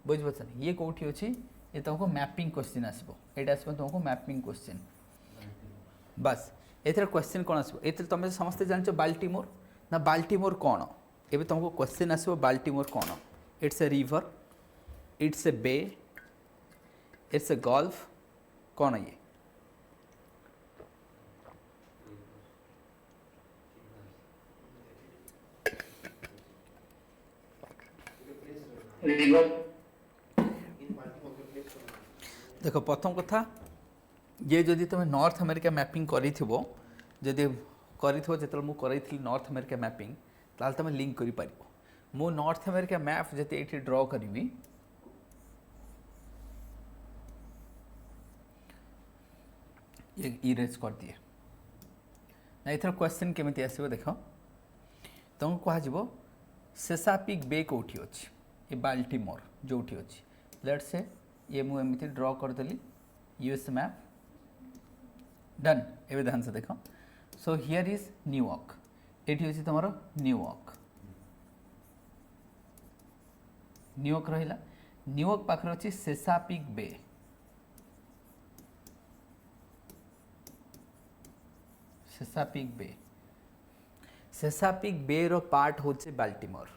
बुझीपार ये कौटी अच्छी ये तुमको मैपिंग क्वेश्चन आसो ये आसो तुमको मैपिंग क्वेश्चन बस एथर क्वेश्चन कौन आसो एथर तुम समस्ते जान बाल्टीमोर ना बाल्टीमोर कौन ये तुमको क्वेश्चन आसो बाल्टीमोर कौन it's a river it's a bay it's a gulf कौन ये देख प्रथम कथा ये जदि तुम नॉर्थ अमेरिका मैपिंग करी जदि जो मुझे नॉर्थ अमेरिका मैपिंग ताल तुम लिंक कर पार मु नॉर्थ अमेरिका मैप जब ये ड्र करी ये इरेज कर दिए ना एथर क्वेश्चन केमी आसो देख तुमको कह सेसापिक बे कौटी अच्छी ये बाल्टीमोर जो अच्छी लेट्स से ये मुझे ड्र करदेली यूएस मैप डन एवं ध्यान से देख सो हियर इज न्यूयॉर्क ये हूँ तुम न्यूयॉर्क न्यूयॉर्क रहा न्यूयॉर्क पाखे अच्छी सेसापिक बे सेसापिक बे सेसापिक बे रो पार्ट होचे बाल्टीमोर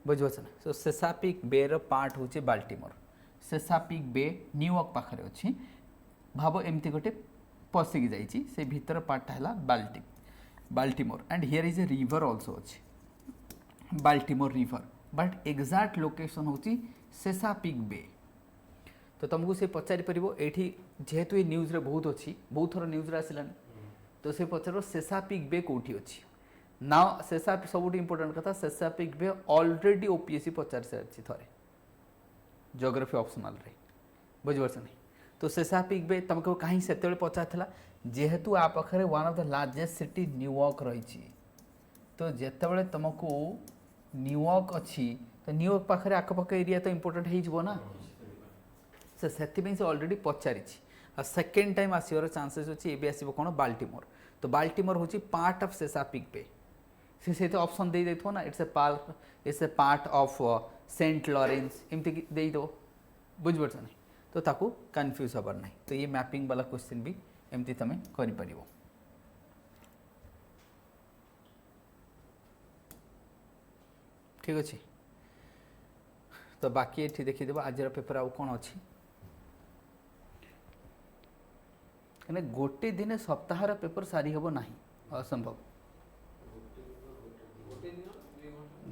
बुझे सो सेसापिक बे रो पार्ट होचे बाल्टीमोर सेसापिक बे न्यूयॉर्क पाखे अच्छी भाव एमती गोटे पशिकी जाइए से भीतर पार्टा है Baltimore and here is a river also अच्छी Baltimore river but exact location होची सेसापिक बे तो तुमको से पचारि परिबो एठी जेहेतु ये न्यूज़ रे बहुत अच्छी बहुत थर न्यूज़ रे आसिलानी तो से पचार सेसापिक बे कौटी अच्छी ना सेसापिक सब इंपोर्टेंट कथा सेसापिक बे ऑलरेडी ओपीएससी पचार सारी थे जियोग्राफी ऑप्शनल रे बुझिपारछ नहीं तो सेसापिक बे तुमको कहीं से पचार जेहेतु आ पाखे one of the largest city New York रही तो जितेबाला तुमको न्यूयॉर्क अच्छी तो न्यूयॉर्क पाखे आखपाख एरिया तो इंपोर्टेंट हो ना से ऑलरेडी पचारि सेकेंड टाइम आसवर चांसेस अच्छी ये आसो कौन बाल्टीमोर तो बाल्टीमोर हूँ पार्ट ऑफ सेसापिक बे से ऑप्शन दे देथो ना it's a part of Saint Lawrence एमती देद बुझिपारछ नहीं तो ताकू कन्फ्यूज हबार नहीं तो ये मैपिंग वाला क्वेश्चन भी एमती तुम कर ठीक अच्छे तो बाकी ये देखीदेव आज पेपर आउ कौन अच्छी गोटे दिन सप्ताहर पेपर सारी हम ना असंभव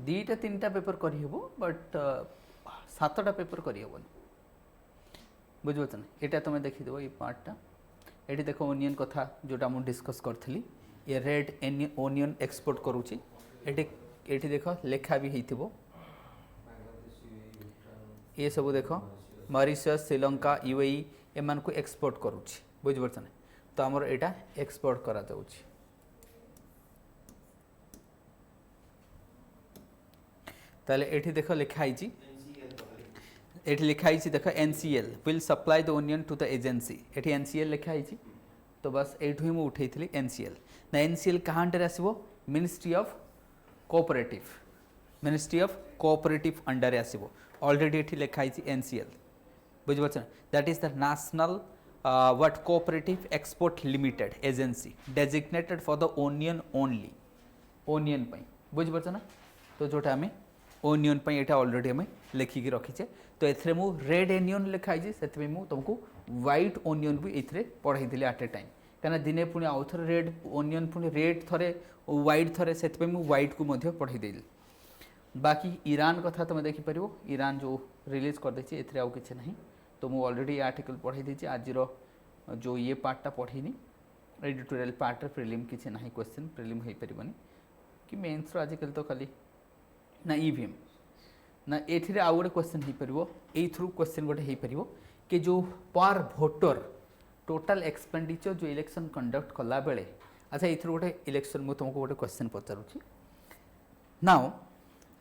दीटा तीन टा पेपर करहब बट सातटा पेपर करहबन बुझे ना यहाँ तुम देखीदेव ये पार्टा ये देख ओनियन कथा जोटा मुझे डिस्कस करी ये रेड ओनियन एक्सपोर्ट करुच्ची ये देख लेखा भी हो ये सब देख मॉरिशस श्रीलंका यूएई एम को एक्सपोर्ट करुच्ची बुझिपारछ ना तो आमर यहाँ एक्सपोर्ट करा जाउछि ताले एठी देख लिखाई एठी लिखाई देख NCL will supply the onion to the agency एठी एनसीएल लिखाई तो बस एठू ही मुझे उठेई एनसीएल ना एनसीएल कहाँ अंडर आसो मिनिस्ट्री ऑफ कोऑपरेटिव अंडर आसो ऑलरेडी एठी लिखाई एनसीएल बुझिपारछ ना that is the national what cooperative export limited agency designated for the onion only onion पाई बुझिपारछ ना तो जोटा आम ओनियन पाई एटा ऑलरेडी आम लिखिकी रखीचे तो एथरे मु रेड ओनियन लिखाई से तुमको व्हाइट ओनियन भी ये पढ़ाई एट ए टाइम कहीं दिने पुणी आउ थे रेड ओनियन पुणी रेड थे व्हाइट थे से व्हाइट को पढ़ाई देली बाकी ईरान कथा तुम देखिपर ईरान जो रिलीज करदे ए आउ कि ना तो मुझे ऑलरेडी ये आर्टिकल पढ़ाई देती आज जो ये पार्टा पढ़ीनी एडिटोरियल पार्ट प्रिलिम किसी ना क्वेश्चन प्रिलिम हो पारनि कि मेन्स आजिकल तो खाली ना ईवीएम ना ये आउ गोटे क्वेश्चन हो पार ये थ्रू क्वेश्चन गोटे हो पार कि जो पर भोटर टोटाल एक्सपेंडिचर जो इलेक्शन कंडक्ट कला बेले अच्छा ये गोटे इलेक्शन मुझे तुमको गोटे क्वेश्चन पचारूँ now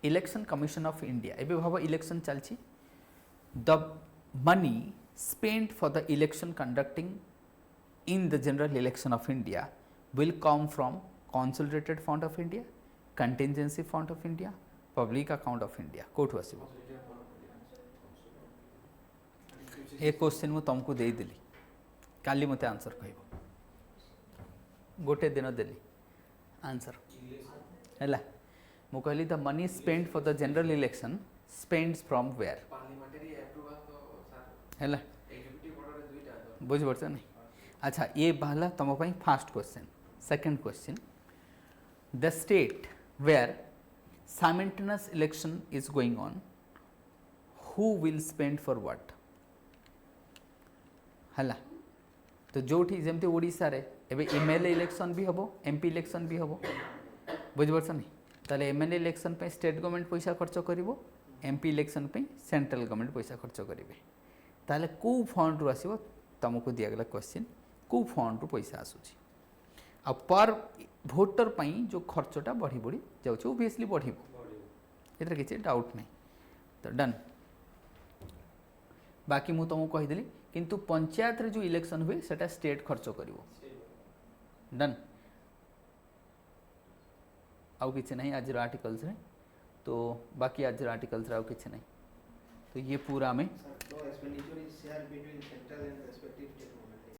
election commission of India एबे भाव इलेक्शन चलती the money spent for the election conducting in the general election of India will come from consolidated fund of India, contingency fund of India, public account of India. कोठु आसीबो ये क्वेश्चन मु तुमको दे देली काली मते आंसर कहबो गोटे दिन देली आंसर हैला मु कहली the money spent for the general election spends from where है बुझिपारछ नहीं अच्छा ये बाहला तुम first question second question the state where simultaneous election is going on who will spend for what है तो जोठी जमती ओडिशा रे एबे एमएलए इलेक्शन भी हम एमपी इलेक्शन भी हम बुझिपारछ नहीं ताले एमएलए इलेक्शन पे स्टेट गवर्नमेंट पैसा खर्च करिवो एमपी इलेक्शन पे सेंट्रल गवर्नमेंट पैसा खर्च करेंगे ताले को फंड रु आसीबो तुमको दिगला क्वेश्चन को फंड रु पैसा आसूची आ पर भोटर पई जो खर्चटा बढ़ी बढ़ी जाउछ ओबियसली बढ़िबो एतरे किछि डाउट नहीं तो डन बाकी मु तुमको कहिदेली किंतु पंचायत रे जो इलेक्शन हुए सेटा स्टेट खर्च करिवो डन आउ किछि नहीं आज आर्टिकल्स रे तो बाकी आज आर्टिकल्स रे आउ किछि नहीं तो ये पूरा में So expenditure is shared between central and respective state.